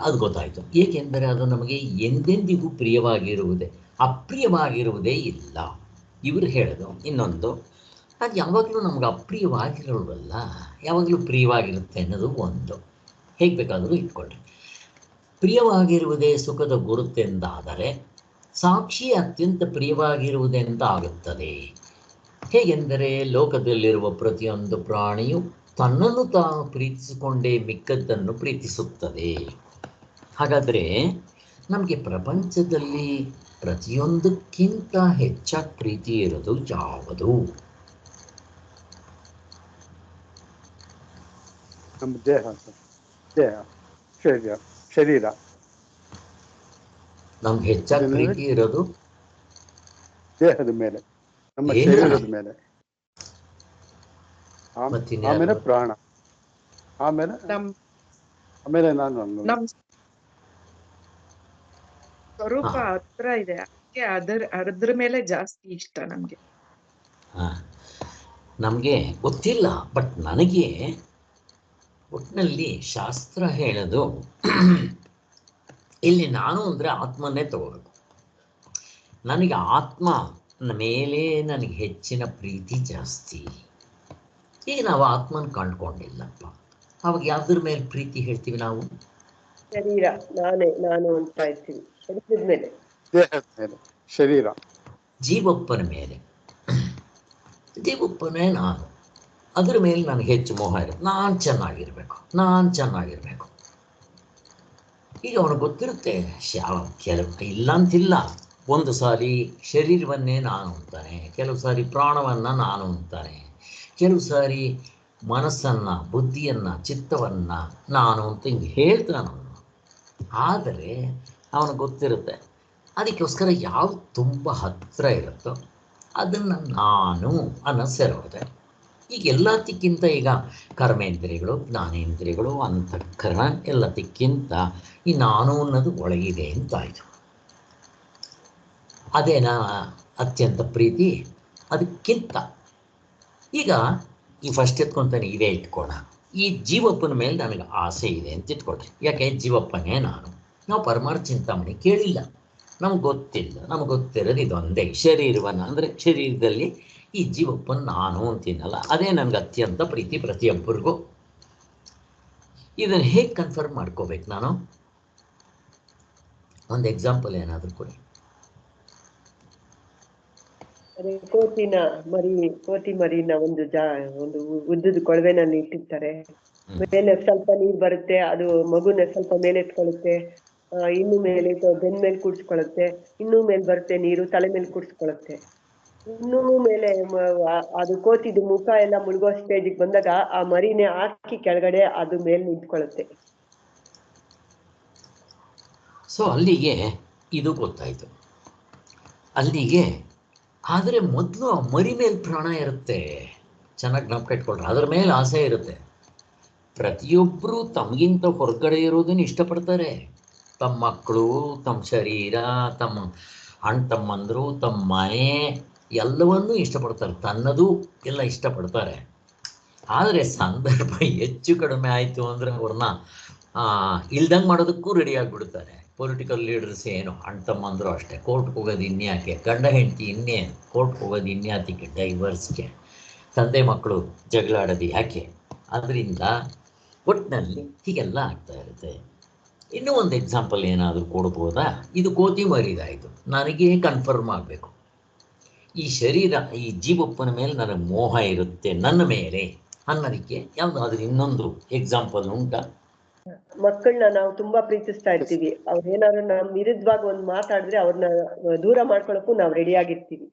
ಅದು ಗೊತ್ತಾಯಿತು. ಏಕೆಂದರೆ ಅದು ನಮಗೆ ಎಂದೆಂದಿಗೂ ಪ್ರಿಯವಾಗಿರುವುದೇ, ಅಪ್ರಿಯವಾಗಿರುವುದೇ ಇಲ್ಲ. ಇವರು ಹೇಳೋದು ಇನ್ನೊಂದು, ಅದು ಯಾವಾಗಲೂ ನಮ್ಗೆ ಅಪ್ರಿಯವಾಗಿರೋಲ್ವಲ್ಲ, ಯಾವಾಗಲೂ ಪ್ರಿಯವಾಗಿರುತ್ತೆ ಅನ್ನೋದು ಒಂದು. ಹೇಗೆ ಬೇಕಾದರೂ ಇಟ್ಕೊಳ್ಳಿ. ಪ್ರಿಯವಾಗಿರುವುದೇ ಸುಖದ ಗುರುತೆಂದಾದರೆ ಸಾಕ್ಷಿ ಅತ್ಯಂತ ಪ್ರಿಯವಾಗಿರುವುದೆಂದಾಗುತ್ತದೆ. ಹೇಗೆಂದರೆ ಲೋಕದಲ್ಲಿರುವ ಪ್ರತಿಯೊಂದು ಪ್ರಾಣಿಯು ತನ್ನನ್ನು ತಾನು ಪ್ರೀತಿಸಿಕೊಂಡೇ ಮಿಕ್ಕದ್ದನ್ನು ಪ್ರೀತಿಸುತ್ತದೆ. ಹಾಗಾದರೆ ನಮಗೆ ಪ್ರಪಂಚದಲ್ಲಿ ಪ್ರತಿಯೊಂದಕ್ಕಿಂತ ಹೆಚ್ಚಾಗಿ ಪ್ರೀತಿ ಇರೋದು ಯಾವುದು? ನಮ್ಮ ದೇಹ, ಶರೀರ. ನಮ್ಗೆ ಹೆಚ್ಚಾಗಿ ಪ್ರೀತಿ ಇರೋದು ದೇಹದ ಮೇಲೆ, ನಮ್ಮ ಶರೀರದ ಮೇಲೆ, ಆಮೇಲೆ ಪ್ರಾಣ, ಆಮೇಲೆ ನಾನು. ನಮ್ ಸ್ವರೂಪ ಹತ್ರ ಇದೆ, ಅದಕ್ಕೆ ಅದ್ರ ಮೇಲೆ ಜಾಸ್ತಿ ಇಷ್ಟ ನಮ್ಗೆ. ನಮಗೆ ಗೊತ್ತಿಲ್ಲ, ಬಟ್ ನನಗೆ ಒಟ್ಟಿನಲ್ಲಿ ಶಾಸ್ತ್ರ ಹೇಳೋದು, ಇಲ್ಲಿ ನಾನು ಅಂದರೆ ಆತ್ಮನ್ನೇ ತಗೋಬೇಕು. ನನಗೆ ಆತ್ಮ ಮೇಲೆ ನನಗೆ ಹೆಚ್ಚಿನ ಪ್ರೀತಿ ಜಾಸ್ತಿ. ಈಗ ನಾವು ಆತ್ಮನ ಕಂಡುಕೊಂಡಿಲ್ಲಪ್ಪ, ಅವಾಗ ಯಾವ್ದ್ರ ಮೇಲೆ ಪ್ರೀತಿ ಹೇಳ್ತೀವಿ ನಾವು? ಶರೀರ, ನಾನು ಅಂತ ಇರ್ತೀವಿ. ಶರೀರದ ಮೇಲೆ, ದೇಹದ ಮೇಲೆ, ಶರೀರ, ಜೀವಪ್ಪನ ಮೇಲೆ. ಜೀವಪ್ಪನೇ ನಾನು, ಅದ್ರ ಮೇಲೆ ನನಗೆ ಹೆಚ್ಚು ಮೋಹ ಇರುತ್ತೆ. ನಾನು ಚೆನ್ನಾಗಿರ್ಬೇಕು. ಈಗ ಅವನಿಗೆ ಗೊತ್ತಿರುತ್ತೆ, ಕೆಲವು ಇಲ್ಲ ಅಂತಿಲ್ಲ. ಒಂದು ಸಾರಿ ಶರೀರವನ್ನೇ ನಾನು ಅಂತಾನೆ, ಕೆಲವು ಸಾರಿ ಪ್ರಾಣವನ್ನು ನಾನು ಅಂತಾನೆ, ಕೆಲವು ಸಾರಿ ಮನಸ್ಸನ್ನು, ಬುದ್ಧಿಯನ್ನು, ಚಿತ್ತವನ್ನು ನಾನು ಅಂತ ಹಿಂಗೆ ಹೇಳ್ತಾನೆ ಅವನು. ಆದರೆ ಅವನಿಗೆ ಗೊತ್ತಿರುತ್ತೆ, ಅದಕ್ಕೋಸ್ಕರ ಯಾವುದು ತುಂಬ ಹತ್ತಿರ ಇರುತ್ತೋ ಅದನ್ನು ನಾನು ಅನ್ನೋ ಸೇರೋದೆ. ಈಗ ಎಲ್ಲದಕ್ಕಿಂತ ಈಗ ಕರ್ಮೇಂದ್ರಿಯಗಳು, ಜ್ಞಾನೇಂದ್ರಿಯಗಳು, ಅಂತಃಕರಣ ಎಲ್ಲದಕ್ಕಿಂತ ಈ ನಾನು ಅನ್ನೋದು ಒಳಗಿದೆ ಅಂತಾಯಿತು. ಅದೇನಾ ಅತ್ಯಂತ ಪ್ರೀತಿ? ಅದಕ್ಕಿಂತ ಈಗ ಈ ಫಸ್ಟ್ ಎತ್ಕೊತಾನೆ ಇದೇ ಇಟ್ಕೋಣ. ಈ ಜೀವಪ್ಪನ ಮೇಲೆ ನನಗೆ ಆಸೆ ಇದೆ ಅಂತ ಇಟ್ಕೊಳ್ರಿ. ಯಾಕೆ? ಜೀವಪ್ಪನೇ ನಾನು. ನಾವು ಪರಮಾರ್ಥ ಚಿಂತಾಮಣಿ ಕೇಳಿಲ್ಲ, ನಮ್ಗೆ ಗೊತ್ತಿಲ್ಲ. ನಮ್ಗೆ ಗೊತ್ತಿರೋದು ಇದೊಂದೇ, ಶರೀರವನ್ನು, ಅಂದರೆ ಶರೀರದಲ್ಲಿ ಈ ಜೀವಪ್ಪನ ನಾನು ಅಂತೀನಲ್ಲ, ಅದೇ ನನಗೆ ಅತ್ಯಂತ ಪ್ರೀತಿ ಪ್ರತಿಯೊಬ್ಬರಿಗೂ. ಇದನ್ನು ಹೇಗೆ ಕನ್ಫರ್ಮ್ ಮಾಡ್ಕೋಬೇಕು ನಾನು? ಒಂದು ಎಕ್ಸಾಂಪಲ್ ಏನಾದರೂ ಕೊಡಿ. ಅದೇ ಕೋತಿ ಮರಿನ ಒಂದು ಉದ್ದದ ಕೊಳವೆನಲ್ಲಿ ಇಟ್ಟಿರ್ತಾರೆ. ಮೇಲೆ ಸ್ವಲ್ಪ ನೀರ್ ಬರುತ್ತೆ, ಅದು ಮಗುನ ಸ್ವಲ್ಪ ಮೇಲೆ ಎತ್ಕೊಳ್ಳುತ್ತೆ, ಇನ್ನು ಮೇಲೆ ಬೆನ್ ಮೇಲೆ ಕೂಡ್ಸ್ಕೊಳುತ್ತೆ, ಇನ್ನೂ ಮೇಲೆ ಬರುತ್ತೆ ನೀರು, ತಲೆ ಮೇಲೆ ಕೂಡ್ಸ್ಕೊಳುತ್ತೆ. ಇನ್ನೂ ಮೇಲೆ ಅದು ಕೋತಿದು ಮುಖ ಎಲ್ಲ ಮುಳುಗೋ ಸ್ಟೇಜಿಗೆ ಬಂದಾಗ ಆ ಮರಿನೇ ಹಾಕಿ ಕೆಳಗಡೆ ಅದು ಮೇಲೆ ನಿಂತ್ಕೊಳ್ಳುತ್ತೆ. ಸೊ ಅಲ್ಲಿಗೆ ಇದು ಗೊತ್ತಾಯ್ತು. ಅಲ್ಲಿಗೆ ಆದರೆ ಮೊದಲು ಆ ಮರಿ ಮೇಲೆ ಪ್ರಾಣ ಇರುತ್ತೆ. ಚೆನ್ನಾಗಿ ಜ್ಞಾಪಕ ಇಟ್ಕೊಳ್ರಿ, ಅದ್ರ ಮೇಲೆ ಆಸೆ ಇರುತ್ತೆ. ಪ್ರತಿಯೊಬ್ಬರು ತಮಗಿಂತ ಹೊರಗಡೆ ಇರೋದನ್ನ ಇಷ್ಟಪಡ್ತಾರೆ. ತಮ್ಮ ಮಕ್ಕಳು, ತಮ್ಮ ಶರೀರ, ತಮ್ಮ ಅಣ್ಣ ತಮ್ಮಂದರು, ತಮ್ಮ ಮನೆ ಎಲ್ಲವನ್ನೂ ಇಷ್ಟಪಡ್ತಾರೆ. ತನ್ನದು ಎಲ್ಲ ಇಷ್ಟಪಡ್ತಾರೆ. ಆದರೆ ಸಂದರ್ಭ ಹೆಚ್ಚು ಕಡಿಮೆ ಆಯಿತು ಅಂದರೆ ಅವ್ರನ್ನ ಇಲ್ದಂಗೆ ಮಾಡೋದಕ್ಕೂ ರೆಡಿ ಆಗಿಬಿಡ್ತಾರೆ. ಪೊಲಿಟಿಕಲ್ ಲೀಡರ್ಸ್ ಏನು, ಅಣ್ಣ ತಮ್ಮಂದರು ಅಷ್ಟೇ. ಕೋರ್ಟ್ಗೆ ಹೋಗೋದು ಇನ್ಯಾಕೆ, ಗಂಡ ಹೆಂಡತಿ ಇನ್ನೇನು, ಕೋರ್ಟ್ಗೆ ಹೋಗೋದು ಇನ್ಯಾತಿಗೆ, ಡೈವರ್ಸ್ಗೆ, ತಂದೆ ಮಕ್ಕಳು ಜಗಳಾಡೋದು ಯಾಕೆ. ಅದರಿಂದ ಒಟ್ಟಿನಲ್ಲಿ ಹೀಗೆಲ್ಲ ಆಗ್ತಾ ಇರುತ್ತೆ. ಇನ್ನೂ ಒಂದು ಎಕ್ಸಾಂಪಲ್ ಏನಾದರೂ ಕೊಡ್ಬೋದಾ? ಇದು ಕೋತಿ ಮರಿದಾಯಿತು. ನನಗೇ ಕನ್ಫರ್ಮ್ ಆಗಬೇಕು, ಈ ಶರೀರ, ಈ ಜೀವಪ್ಪನ ಮೇಲೆ ನನಗೆ ಮೋಹ ಇರುತ್ತೆ ನನ್ನ ಮೇಲೆ ಅನ್ನೋದಕ್ಕೆ ಯಾವುದಾದ್ರೂ ಇನ್ನೊಂದು ಎಕ್ಸಾಂಪಲ್ ಉಂಟಾ? ಮಕ್ಕಳನ್ನ ನಾವು ತುಂಬಾ ಪ್ರೀತಿಸ್ತಾ ಇರ್ತೀವಿ. ಅವ್ರು ಏನಾದ್ರು ನಮ್ ವಿರುದ್ಧವಾಗಿ ಒಂದ್ ಮಾತಾಡಿದ್ರೆ ಅವ್ರನ್ನ ದೂರ ಮಾಡ್ಕೊಳಕ್ಕೂ ನಾವು ರೆಡಿ ಆಗಿರ್ತೀವಿ.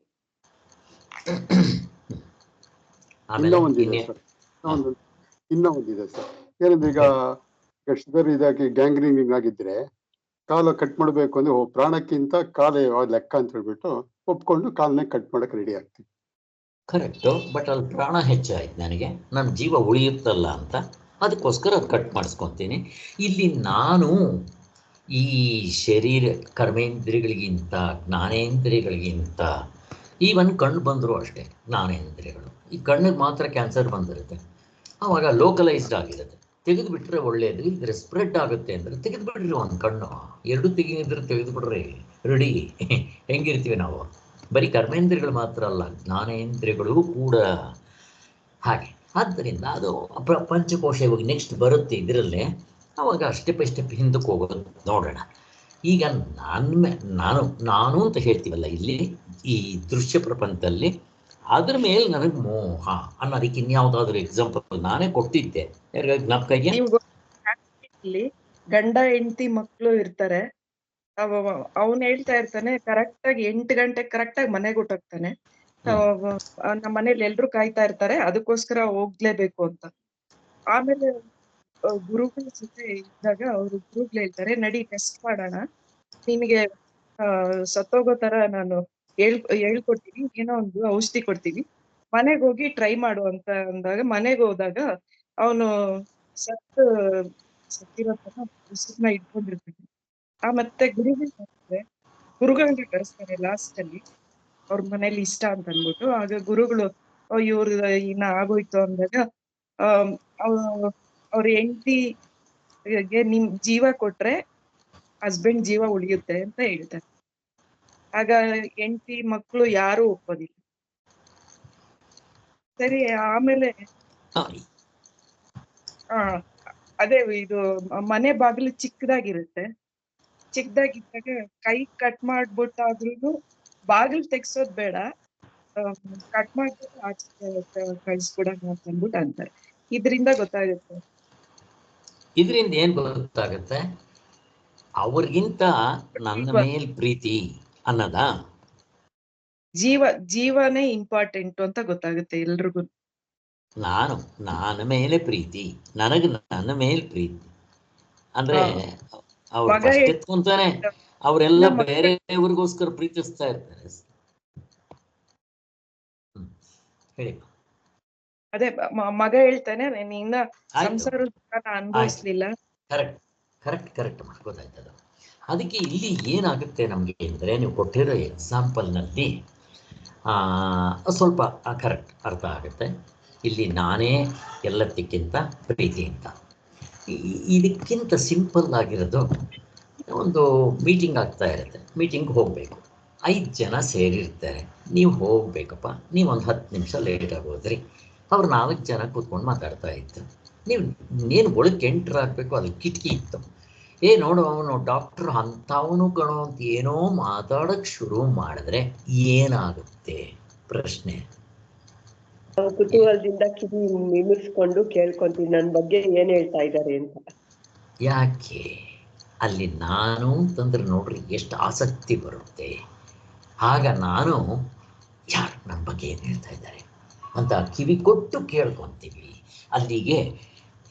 ಇನ್ನೂ ಒಂದಿದೆ ಸರ್. ಏನಂದ್ರೆ ಈಗ ಶುಗರ್ ಇದಾಗಿ ಗ್ಯಾಂಗ್ರೀನಿಂಗ್ ಆಗಿದ್ರೆ ಕಾಲ ಕಟ್ ಮಾಡಬೇಕು ಅಂದ್ರೆ ಪ್ರಾಣಕ್ಕಿಂತ ಕಾಲೇ ಲೆಕ್ಕ ಅಂತ ಹೇಳ್ಬಿಟ್ಟು ಒಪ್ಕೊಂಡು ಕಾಲನ್ನೇ ಕಟ್ ಮಾಡಕ್ ರೆಡಿ ಆಗ್ತೀವಿ. ಕರೆಕ್ಟು. ಬಟ್ ಅಲ್ಲಿ ಪ್ರಾಣ ಹೆಚ್ಚಾಯ್ತು, ನನಗೆ ನನ್ನ ಜೀವ ಉಳಿಯುತ್ತಲ್ಲ ಅಂತ, ಅದಕ್ಕೋಸ್ಕರ ಅದು ಕಟ್ ಮಾಡಿಸ್ಕೊತೀನಿ. ಇಲ್ಲಿ ನಾನು ಈ ಶರೀರ ಕರ್ಮೇಂದ್ರಿಯಗಳಿಗಿಂತ ಜ್ಞಾನೇಂದ್ರಿಯಗಳಿಗಿಂತ ಈವನ್ ಕಣ್ಣು ಬಂದರೂ ಅಷ್ಟೇ ಜ್ಞಾನೇಂದ್ರಿಯಗಳು. ಈ ಕಣ್ಣಿಗೆ ಮಾತ್ರ ಕ್ಯಾನ್ಸರ್ ಬಂದಿರುತ್ತೆ, ಆವಾಗ ಲೋಕಲೈಸ್ಡ್ ಆಗಿರುತ್ತೆ. ತೆಗೆದುಬಿಟ್ರೆ ಒಳ್ಳೆಯದು. ಇದ್ರೆ ಸ್ಪ್ರೆಡ್ ಆಗುತ್ತೆ ಅಂದರೆ ತೆಗೆದುಬಿಡ್ರಿ ಒಂದು ಕಣ್ಣು, ಎರಡು ತೆಗೆದಿದ್ರೆ ತೆಗೆದುಬಿಡ್ರಿ, ರೆಡಿ. ಹೆಂಗಿರ್ತೀವಿ ನಾವು? ಬರೀ ಕರ್ಮೇಂದ್ರಿಯಗಳು ಮಾತ್ರ ಅಲ್ಲ, ಜ್ಞಾನೇಂದ್ರಿಯಗಳು ಕೂಡ ಹಾಗೆ. ಆದ್ದರಿಂದ ಅದು ಪಂಚಕೋಶ ಇವಾಗ ನೆಕ್ಸ್ಟ್ ಬರುತ್ತೆ ಇದರಲ್ಲೇ, ಆವಾಗ ಸ್ಟೆಪ್ ಬೈ ಸ್ಟೆಪ್ ಹಿಂದಕ್ಕೆ ಹೋಗೋದು ನೋಡೋಣ. ಈಗ ನಾನು ಅಂತ ಹೇಳ್ತೀವಲ್ಲ ಇಲ್ಲಿ ಈ ದೃಶ್ಯ ಪ್ರಪಂಚದಲ್ಲಿ, ಅದ್ರ ಮೇಲೆ ನನಗೆ ಮೋಹ ಅನ್ನೋದಕ್ಕೆ ಇನ್ಯಾವುದಾದ್ರೂ ಎಕ್ಸಾಂಪಲ್ ನಾನೇ ಕೊಟ್ಟಿದ್ದೆ, ಯಾರಿಗಾಗಿ ಜ್ಞಾಪಕ ಇದೆಯಾ? ಇಲ್ಲಿ ಗಂಡ ಹೆಂಡತಿ ಮಕ್ಕಳು ಇರ್ತಾರೆ. ಅವನ್ ಹೇಳ್ತಾ ಇರ್ತಾನೆ ಕರೆಕ್ಟಾಗಿ 8 ಗಂಟೆಗೆ ಕರೆಕ್ಟಾಗಿ ಮನೆಗೆ ಹೊಟ್ಟೋಗ್ತಾನೆ. ನಮ್ಮ ಮನೇಲಿ ಎಲ್ರು ಕಾಯ್ತಾ ಇರ್ತಾರೆ, ಅದಕ್ಕೋಸ್ಕರ ಹೋಗ್ಲೇಬೇಕು ಅಂತ. ಆಮೇಲೆ ಗುರುಗಳ ಜೊತೆ ಇದ್ದಾಗ ಅವರು ಗುರುಗಳು ಹೇಳ್ತಾರೆ, ನಡಿ ಟೆಸ್ಟ್ ಮಾಡೋಣ, ನಿನಗೆ ಸತ್ತೋಗೋ ತರ ನಾನು ಹೇಳ್ಕೊಡ್ತೀನಿ, ಏನೋ ಒಂದು ಔಷಧಿ ಕೊಡ್ತೀವಿ, ಮನೆಗೆ ಹೋಗಿ ಟ್ರೈ ಮಾಡು ಅಂತ ಅಂದಾಗ ಮನೆಗೆ ಹೋದಾಗ ಅವನು ಸತ್ತಿರೋ ತರ ಉಸಿರನ್ನ ಇಟ್ಕೊಂಡಿರ್ತಾನೆ. ಮತ್ತೆ ಗುರುಗಳನ್ನ ಕರೆಸ್ತಾರೆ ಲಾಸ್ಟ್ ಅಲ್ಲಿ, ಅವ್ರ ಮನೇಲಿ ಇಷ್ಟ ಅಂತ ಅಂದ್ಬಿಟ್ಟು. ಆಗ ಗುರುಗಳು ಇವ್ರ ಇನ್ನ ಆಗೋಯ್ತು ಅಂದಾಗ ಅವ್ರ ಹೆಂಡತಿಗೆ ನಿಮ್ ಜೀವ ಕೊಟ್ರೆ ಹಸ್ಬೆಂಡ್ ಜೀವ ಉಳಿಯುತ್ತೆ ಅಂತ ಹೇಳ್ತಾರೆ. ಆಗ ಹೆಂಡತಿ ಮಕ್ಕಳು ಯಾರು ಒಪ್ಪೋದಿಲ್ಲ. ಸರಿ, ಆಮೇಲೆ ಅದೇ ಇದು ಮನೆ ಬಾಗಿಲು ಚಿಕ್ಕದಾಗಿರುತ್ತೆ. ಚಿಕ್ಕದಾಗಿದ್ದಾಗ ಕೈ ಕಟ್ ಮಾಡ್ಬಿಟ್ಟಾದ್ರೂ ಬಾಗಿಲು ತೆಗ್ಸೋದ್ ಬೇಡ, ಕಟ್ ಮಾಡ್ಬಿಟ್ಟು ಆಚೆ ಕಳ್ಸ್ಬಿಡೋಣ ಅಂತ ಅಂದ್ಬಿಟ್ಟು ಅಂತಾರೆ. ಇದರಿಂದ ಗೊತ್ತಾಗುತ್ತೆ. ಇದರಿಂದ ಏನ್ ಗೊತ್ತಾಗುತ್ತೆ? ಅವ್ರಿಗಿಂತ ನನ್ನ ಮೇಲ್ ಪ್ರೀತಿ ಅನ್ನದ ಜೀವನೇ ಇಂಪಾರ್ಟೆಂಟ್ ಅಂತ ಗೊತ್ತಾಗುತ್ತೆ ಎಲ್ರಿಗೂ. ನನ್ನ ಮೇಲೆ ಪ್ರೀತಿ, ನನ್ನ ಮೇಲ್ ಪ್ರೀತಿ ಅಂದ್ರೆ ಅವ್ರು ಫಸ್ಟ್ ಎತ್ಕೊಂತಾನೆ, ಅವರೆಲ್ಲ ಬೇರೆಯವ್ರಿಗೋಸ್ಕರ ಪ್ರೀತಿಸ್ತಾ ಇರ್ತಾರೆ. ಹೇಳಿ. ಅದೇ ಮಗ ಹೇಳ್ತಾನೆ, ನಿನ್ನ ಸಂಸಾರದ ಅನುಭವಿಸ್ಲಿಲ್ಲ. ಕರೆಕ್ಟ್ ಗೊತ್ತಾಯ್ತದ. ಅದಕ್ಕೆ ಇಲ್ಲಿ ಏನಾಗುತ್ತೆ ನಮಗೆ ಅಂದರೆ, ನೀವು ಕೊಟ್ಟಿರೋ ಎಕ್ಸಾಂಪಲ್ನಲ್ಲಿ ಸ್ವಲ್ಪ ಕರೆಕ್ಟ್ ಅರ್ಥ ಆಗುತ್ತೆ. ಇಲ್ಲಿ ನಾನೇ ಎಲ್ಲದಕ್ಕಿಂತ ಪ್ರೀತಿ ಅಂತ. ಇದಕ್ಕಿಂತ ಸಿಂಪಲ್ ಆಗಿರೋದು, ಒಂದು ಮೀಟಿಂಗ್ ಆಗ್ತಾ ಇರುತ್ತೆ, ಮೀಟಿಂಗ್ ಹೋಗಬೇಕು, 5 ಜನ ಸೇರಿರ್ತಾರೆ, ನೀವು ಹೋಗ್ಬೇಕಪ್ಪ, ನೀವು ಒಂದು 10 ನಿಮಿಷ ಲೇಟಾಗಿ ಹೋದ್ರಿ, ಅವ್ರು 4 ಜನ ಕೂತ್ಕೊಂಡು ಮಾತಾಡ್ತಾ ಇತ್ತು, ನೀನು ಒಳಗೆ ಎಂಟ್ರ್ ಆಗಬೇಕು, ಅದು ಕಿಟಕಿ ಇತ್ತು, ನೋಡು ಅವನು ಡಾಕ್ಟ್ರು ಅಂಥವನು ಕಣೋ ಅಂತ ಏನೋ ಮಾತಾಡೋಕ್ಕೆ ಶುರು ಮಾಡಿದ್ರೆ ಏನಾಗುತ್ತೆ? ಪ್ರಶ್ನೆ. ನಾವು ಕುತೂಹಲದಿಂದ ಕಿವಿ ನಿಮಿರ್ಸ್ಕೊಂಡು ಕೇಳ್ಕೊಂತೀವಿ ನನ್ನ ಬಗ್ಗೆ ಏನ್ ಹೇಳ್ತಾ ಇದ್ದಾರೆ ಅಂತ. ಯಾಕೆ ಅಲ್ಲಿ ನಾನು ಅಂತಂದ್ರೆ ನೋಡ್ರಿ ಎಷ್ಟು ಆಸಕ್ತಿ ಬರುತ್ತೆ. ಆಗ ನಾನು ಯಾರು ನನ್ನ ಬಗ್ಗೆ ಏನು ಹೇಳ್ತಾ ಇದ್ದಾರೆ ಅಂತ ಕಿವಿ ಕೊಟ್ಟು ಕೇಳ್ಕೊತೀವಿ. ಅಲ್ಲಿಗೆ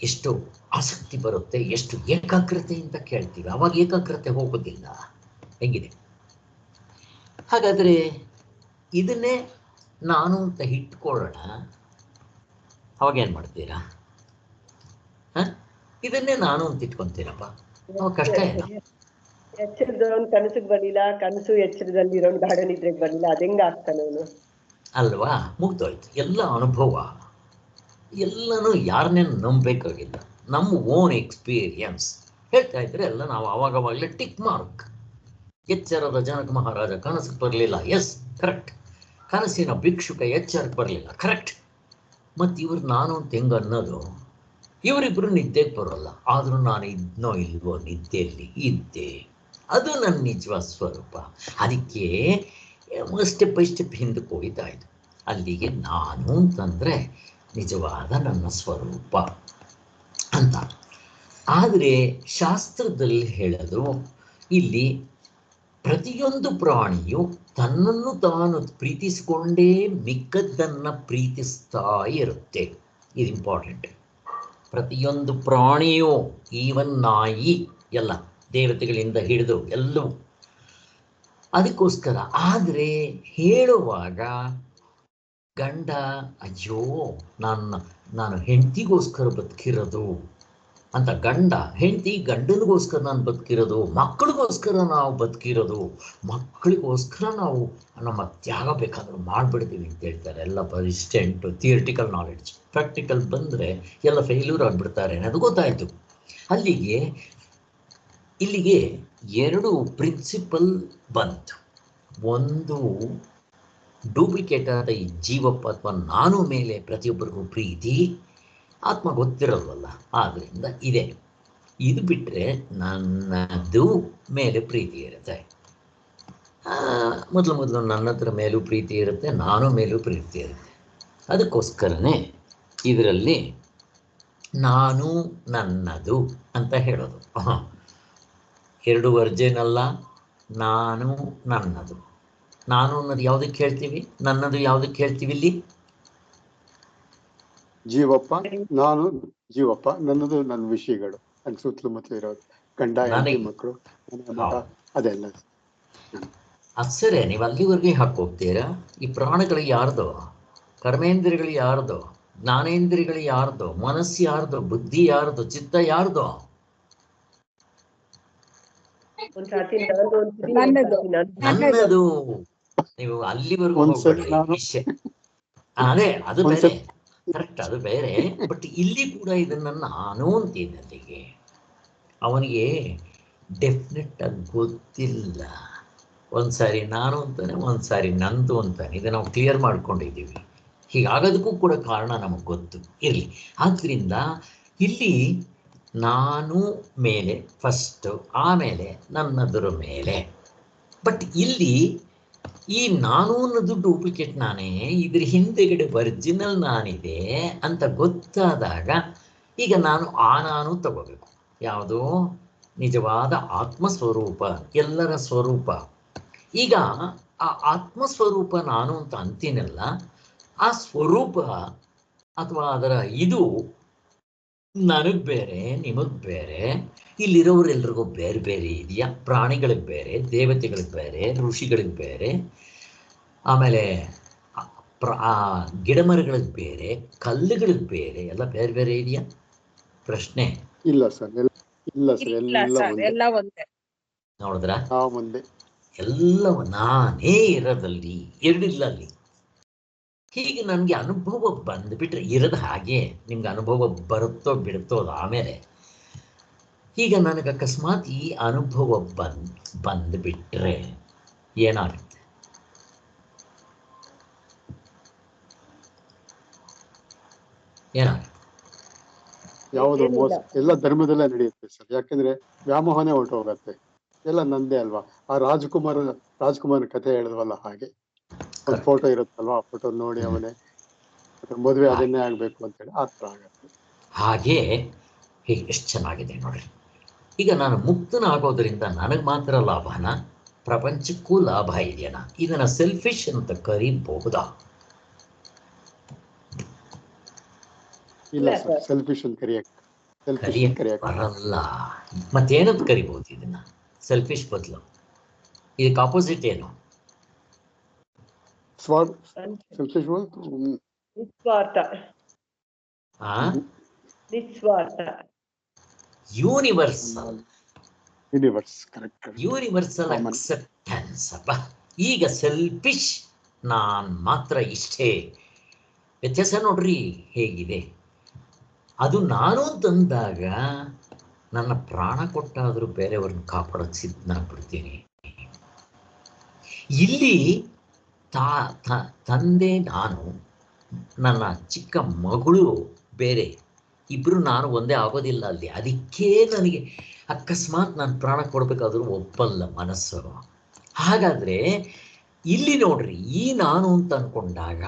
ಎಷ್ಟು ಆಸಕ್ತಿ ಬರುತ್ತೆ, ಎಷ್ಟು ಏಕಾಗ್ರತೆಯಿಂದ ಕೇಳ್ತೀವಿ. ಅವಾಗ ಏಕಾಗ್ರತೆ ಹೋಗೋದಿಲ್ಲ. ಹೆಂಗಿದೆ? ಹಾಗಾದರೆ ಇದನ್ನೇ ನಾನು ಅಂತ ಇಟ್ಕೊಳ್ಳೋಣ. ಅವಾಗೇನು ಮಾಡ್ತೀರಾ? ಇದನ್ನೇ ನಾನು ಅಂತ ಇಟ್ಕೊಂತೀರಪ್ಪ, ಅವಾಗ ಕಷ್ಟ ಏನು? ಎಚ್ಚರದವನ್ ಕನಸಿಗೆ ಬರ್ಲಿಲ್ಲ, ಕನಸು ಎಚ್ಚರದಲ್ಲಿರೋನ್ ಗಾಢ ನಿದ್ರೆಗೆ ಬರ್ಲಿಲ್ಲ, ಅದೆಂಗ ಆಗ್ತಾನೆ ಅವನು ಅಲ್ವಾ? ಮುಗ್ದೋಯ್ತು. ಎಲ್ಲ ಅನುಭವ, ಎಲ್ಲನೂ ಯಾರನ್ನೇನು ನಂಬಬೇಕಾಗಿಲ್ಲ. ನಮ್ಮ ಓನ್ ಎಕ್ಸ್ಪೀರಿಯನ್ಸ್ ಹೇಳ್ತಾ ಇದ್ರೆ ಎಲ್ಲ ನಾವು ಆವಾಗವಾಗಲೇ ಟಿಕ್ ಮಾರ್ಕ್. ಎಚ್ಚರದ ಜನಕ ಮಹಾರಾಜ ಕನಸಿಗೆ ಬರಲಿಲ್ಲ, ಎಸ್ ಕರೆಕ್ಟ್. ಕನಸಿನ ಭಿಕ್ಷುಕ ಎಚ್ಚರಕ್ಕೆ ಬರಲಿಲ್ಲ, ಕರೆಕ್ಟ್. ಮತ್ತು ಇವ್ರು ನಾನು ಅಂತ ಹೆಂಗೆ ಅನ್ನೋದು? ಇವರಿಬ್ಬರು ನಿದ್ದೆಗೆ ಬರೋಲ್ಲ, ಆದರೂ ನಾನು ಇದ್ನೋ ಇಲ್ವೋ ನಿದ್ದೆಯಲ್ಲಿ ಇದ್ದೆ. ಅದು ನನ್ನ ನಿಜವಾದ ಸ್ವರೂಪ. ಅದಕ್ಕೆ ಸ್ಟೆಪ್ ಬೈ ಸ್ಟೆಪ್ ಹಿಂದಕ್ಕೆ ಹೋಗ್ತಾ ಇದ್ದು. ಅಲ್ಲಿಗೆ ನಾನು ಅಂತಂದರೆ ನಿಜವಾದ ನನ್ನ ಸ್ವರೂಪ ಅಂತ. ಆದರೆ ಶಾಸ್ತ್ರದಲ್ಲಿ ಹೇಳೋದು ಇಲ್ಲಿ ಪ್ರತಿಯೊಂದು ಪ್ರಾಣಿಯು ತನ್ನನ್ನು ತಾನು ಪ್ರೀತಿಸಿಕೊಂಡೇ ಮಿಕ್ಕದ್ದನ್ನು ಪ್ರೀತಿಸ್ತಾ ಇರುತ್ತೆ. ಇದು ಇಂಪಾರ್ಟೆಂಟ್. ಪ್ರತಿಯೊಂದು ಪ್ರಾಣಿಯು, ಈವನ್ ನಾಯಿ, ಎಲ್ಲ ದೇವತೆಗಳಿಂದ ಹಿಡಿದು ಎಲ್ಲವೂ ಅದಕ್ಕೋಸ್ಕರ. ಆದರೆ ಹೇಳುವಾಗ ಗಂಡ ಅಯ್ಯೋ ನಾನು ಹೆಂಡತಿಗೋಸ್ಕರ ಬದುಕಿರೋದು ಅಂತ, ಗಂಡ ಹೆಂಡತಿ ಗಂಡನಿಗೋಸ್ಕರ ನಾನು ಬದುಕಿರೋದು, ಮಕ್ಕಳಿಗೋಸ್ಕರ ನಾವು ಬದುಕಿರೋದು, ಮಕ್ಕಳಿಗೋಸ್ಕರ ನಾವು ನಮ್ಮ ತ್ಯಾಗ ಬೇಕಾದ್ರೂ ಮಾಡಿಬಿಡ್ತೀವಿ ಅಂತ ಹೇಳ್ತಾರೆ. ಎಲ್ಲ ಪರಿಸ್ಟೆಂಟು ಥಿಯರಿಟಿಕಲ್ ನಾಲೆಡ್ಜ್. ಪ್ರಾಕ್ಟಿಕಲ್ ಬಂದರೆ ಎಲ್ಲ ಫೇಲ್ಯೂರ್ ಆಗಿಬಿಡ್ತಾರೆ ಅನ್ನೋದು ಗೊತ್ತಾಯಿತು. ಇಲ್ಲಿಗೆ ಎರಡು ಪ್ರಿನ್ಸಿಪಲ್ ಬಂತು. ಒಂದು ಡೂಪ್ಲಿಕೇಟ್ ಆದ ಈ ಜೀವಪ್ಪ ಅಥವಾ ನಾನು ಮೇಲೆ ಪ್ರತಿಯೊಬ್ಬರಿಗೂ ಪ್ರೀತಿ, ಆತ್ಮ ಗೊತ್ತಿರಲ್ವಲ್ಲ, ಆದ್ದರಿಂದ ಇದೆ. ಇದು ಬಿಟ್ಟರೆ ನನ್ನದು ಮೇಲೆ ಪ್ರೀತಿ ಇರುತ್ತೆ. ಮೊದಲು ನನ್ನ ಹತ್ರ ಮೇಲೂ ಪ್ರೀತಿ ಇರುತ್ತೆ, ನಾನು ಮೇಲೂ ಪ್ರೀತಿ ಇರುತ್ತೆ. ಅದಕ್ಕೋಸ್ಕರನೇ ಇದರಲ್ಲಿ ನಾನು ನನ್ನದು ಅಂತ ಹೇಳೋದು. ಎರಡು ವರ್ಜನ್ ಅಲ್ಲ, ನಾನು ನನ್ನದು. ನಾನು ಅನ್ನೋದು ಯಾವುದಕ್ಕೆ ಹೇಳ್ತೀವಿ, ನನ್ನದು ಯಾವುದಕ್ಕೆ ಹೇಳ್ತೀವಿ? ಇಲ್ಲಿ ಜೀವಪ್ಪ, ನಾನು ಜೀವಪ್ಪ, ನನ್ನದು ನನ್ನ ವಿಷಯಗಳು, ನನ್ನ ಸುತ್ತಮುತ್ತಲು ಇರೋದು ಗಂಡ, ಹೆಂಡತಿ, ಮಕ್ಕಳು, ಅದೆಲ್ಲ. ಸರಿ, ನೀವು ಅಲ್ಲಿವರೆಗೆ ಹಾಕೋಗ್ತೀರಾ. ಈ ಪ್ರಾಣಗಳು ಯಾರ್ದೋ, ಕರ್ಮೇಂದ್ರಿಯಗಳು ಯಾರ್ದೋ, ಜ್ಞಾನೇಂದ್ರಿಯಗಳು ಯಾರ್ದೋ, ಮನಸ್ಸು ಯಾರ್ದೋ, ಬುದ್ಧಿ ಯಾರ್ದೋ, ಚಿತ್ತ ಯಾರ್ದೋ? ನನ್ನದು. ನೀವು ಅಲ್ಲಿವರೆಗೂ ಹೋಗ್ಬೇಡಿ ವಿಷಯ. ಅದೇ, ಅದು ಬೇರೆ, ಕರೆಕ್ಟ್, ಅದು ಬೇರೆ. ಬಟ್ ಇಲ್ಲಿ ಕೂಡ ಇದನ್ನ ನಾನು ಅಂತೀನಿ. ಅಲ್ಲಿಗೆ ಅವನಿಗೆ ಡೆಫಿನೆಟ್ ಆಗಿ ಗೊತ್ತಿಲ್ಲ. ಒಂದ್ಸಾರಿ ನಾನು ಅಂತಾನೆ, ಒಂದ್ಸಾರಿ ನಂದು ಅಂತಾನೆ. ಇದು ನಾವು ಕ್ಲಿಯರ್ ಮಾಡ್ಕೊಂಡಿದ್ದೀವಿ. ಹೀಗಾಗೋದಕ್ಕೂ ಕೂಡ ಕಾರಣ ನಮಗೆ ಗೊತ್ತು. ಇರಲಿ. ಆದ್ದರಿಂದ ಇಲ್ಲಿ ನಾನು ಮೇಲೆ ಫಸ್ಟು, ಆಮೇಲೆ ನನ್ನದರ ಮೇಲೆ. ಬಟ್ ಇಲ್ಲಿ ಈ ನಾನು ಅನ್ನೋದು ಡೂಪ್ಲಿಕೇಟ್ ನಾನೇ, ಇದ್ರ ಹಿಂದೆಗಡೆ ಒರಿಜಿನಲ್ ನಾನಿದೆ ಅಂತ ಗೊತ್ತಾದಾಗ ಈಗ ನಾನು ತಗೋಬೇಕು. ಯಾವುದು? ನಿಜವಾದ ಆತ್ಮಸ್ವರೂಪ, ಎಲ್ಲರ ಸ್ವರೂಪ. ಈಗ ಆ ಆತ್ಮಸ್ವರೂಪ ನಾನು ಅಂತ ಅಂತೀನಲ್ಲ, ಆ ಸ್ವರೂಪ ಅಥವಾ ಅದರ ಇದು ನನಗೆ ಬೇರೆ, ನಿಮಗೆ ಬೇರೆ, ಇಲ್ಲಿರೋರೆಲ್ರಿಗೂ ಬೇರೆ ಬೇರೆ ಇದೆಯಾ. ಪ್ರಾಣಿಗಳಿಗೆ ಬೇರೆ, ದೇವತೆಗಳಿಗೆ ಬೇರೆ, ಋಷಿಗಳಿಗೆ ಬೇರೆ, ಆಮೇಲೆ ಗಿಡಮರಗಳಿಗೆ ಬೇರೆ, ಕಲ್ಲುಗಳಿಗೆ ಬೇರೆ, ಎಲ್ಲ ಬೇರೆ ಬೇರೆ ಇದೆಯಾ? ಪ್ರಶ್ನೆ. ಇಲ್ಲ ಸರ್, ಎಲ್ಲ ಒಂದೇ. ನೋಡಿದ್ರ? ಒಂದೇ. ಎಲ್ಲವೂ ನಾನೇ ಇರೋದಲ್ಲಿ, ಎರಡಿಲ್ಲ ಅಲ್ಲಿ. ಹೀಗೆ ನನಗೆ ಅನುಭವ ಬಂದುಬಿಟ್ರೆ ಇರೋದು ಹಾಗೆ. ನಿಮ್ಗೆ ಅನುಭವ ಬರುತ್ತೋ ಬಿಡುತ್ತೋ ಅದು ಆಮೇಲೆ. ಈಗ ನನಗೆ ಅಕಸ್ಮಾತ್ ಈ ಅನುಭವ ಬಂದುಬಿಟ್ರೆ ಏನಾಗುತ್ತೆ? ಯಾವುದು ಮೋಸ? ಎಲ್ಲ ಧರ್ಮದಲ್ಲೇ ನಡೆಯುತ್ತೆ ಸರ್. ಯಾಕಂದ್ರೆ ವ್ಯಾಮೋಹನೇ ಹೊರಟೋಗತ್ತೆ. ಎಲ್ಲ ನಂದೇ ಅಲ್ವಾ. ಆ ರಾಜ್ಕುಮಾರ್ ಕಥೆ ಹೇಳಿದ್ವಲ್ಲ ಹಾಗೆ. ಒಂದು ಫೋಟೋ ಇರುತ್ತಲ್ವಾ, ಆ ಫೋಟೋ ನೋಡಿ ಅವನೇ ಮದುವೆ ಅದನ್ನೇ ಆಗ್ಬೇಕು ಅಂತೇಳಿ ಆ ಥರ ಆಗತ್ತೆ. ಹಾಗೆ ಹೀಗೆ ಎಷ್ಟು ಚೆನ್ನಾಗಿದೆ ನೋಡ್ರಿ. ಈಗ ನಾನು ಮುಕ್ತನಾಗೋದ್ರಿಂದ ನನಗೆ ಮಾತ್ರ ಲಾಭನ, ಪ್ರಪಂಚಕ್ಕೂ ಲಾಭ ಇದೆಯಾ? ಇದನ್ನ ಸೆಲ್ಫಿಶ್ ಅಂತ ಕರೀಬಹುದಾ? ಇಲ್ಲ ಸರ್, ಸೆಲ್ಫಿಶ್ ಅಂತ ಕರಿಯಕ್ಕೆ ಬರಲ್ಲ. ಮತ್ತೇನಂತ ಕರಿಬಹುದು ಇದನ್ನ? ಸೆಲ್ಫಿಶ್ ಬದಲು ಇದಕ್ಕೆ ಆಪೋಸಿಟ್ ಏನು? ನಿಸ್ವಾರ್ಥ. ನಿಸ್ವಾರ್ಥ. ಯೂನಿವರ್ಸಲ್. ಕರೆಕ್ಟ್. Universal acceptance. ಅಪ್ಪ, ಈಗ ಸೆಲ್ಫಿಶ್ ನಾನ್ ಮಾತ್ರ ಇಷ್ಟೇ. ವ್ಯತ್ಯಾಸ ನೋಡ್ರಿ ಹೇಗಿದೆ. ಅದು ನಾನು ತಂದಾಗ ನನ್ನ ಪ್ರಾಣ ಕೊಟ್ಟಾದರೂ ಬೇರೆಯವ್ರನ್ನ ಕಾಪಾಡೋಕೆ ಸಿದ್ಧನಾಗ್ಬಿಡ್ತೀನಿ. ಇಲ್ಲಿ ತಂದೆ ನಾನು, ನನ್ನ ಚಿಕ್ಕ ಮಗಳು ಬೇರೆ, ಇಬ್ಬರು ನಾನು ಒಂದೇ ಆಗೋದಿಲ್ಲ ಅಲ್ಲಿ. ಅದಕ್ಕೆ ನನಗೆ ಅಕಸ್ಮಾತ್ ನಾನು ಪ್ರಾಣ ಕೊಡಬೇಕಾದ್ರೂ ಒಪ್ಪಲ್ಲ ಮನಸ್ಸು. ಹಾಗಾದರೆ ಇಲ್ಲಿ ನೋಡ್ರಿ, ಈ ನಾನು ಅಂತ ಅಂದ್ಕೊಂಡಾಗ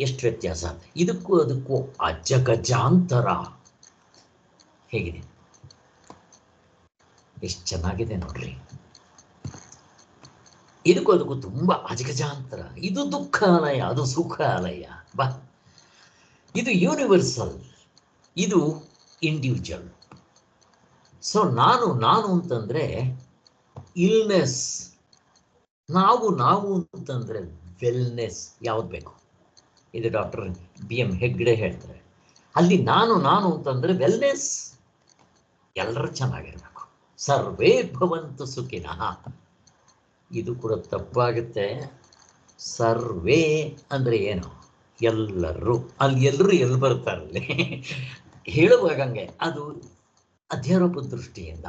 ಎಷ್ಟು ವ್ಯತ್ಯಾಸ. ಇದಕ್ಕೂ ಅದಕ್ಕೂ ಅಜಗಜಾಂತರ. ಹೇಗಿದೆ? ಎಷ್ಟು ಚೆನ್ನಾಗಿದೆ ನೋಡ್ರಿ. ಇದಕ್ಕೂ ಅದಕ್ಕೂ ತುಂಬ ಅಜಗಜಾಂತರ. ಇದು ದುಃಖಾಲಯ, ಅದು ಸುಖಾಲಯ. ಬಾ, ಇದು ಯೂನಿವರ್ಸಲ್, ಇದು ಇಂಡಿವಿಜುವಲ್. ಸೊ ನಾನು ಅಂತಂದ್ರೆ ಇಲ್ನೆಸ್, ನಾವು ಅಂತಂದ್ರೆ ವೆಲ್ನೆಸ್. ಯಾವ್ದು ಬೇಕು? ಇದು ಡಾಕ್ಟರ್ BM ಹೆಗ್ಡೆ ಹೇಳ್ತಾರೆ. ಅಲ್ಲಿ ನಾನು ಅಂತಂದ್ರೆ ವೆಲ್ನೆಸ್, ಎಲ್ಲರೂ ಚೆನ್ನಾಗಿರ್ಬೇಕು. ಸರ್ವೇ ಭವಂತು ಸುಖಿನಃ. ಇದು ಕೂಡ ತಪ್ಪಾಗುತ್ತೆ. ಸರ್ವೇ ಅಂದ್ರೆ ಏನು? ಎಲ್ಲರೂ. ಅಲ್ಲಿ ಎಲ್ಲರೂ ಎಲ್ಲಿ ಬರ್ತಾರಲ್ಲಿ ಹೇಳುವಾಗ ಹಂಗೆ ಅದು ಅಧ್ಯಾರೋಪ ದೃಷ್ಟಿಯಿಂದ.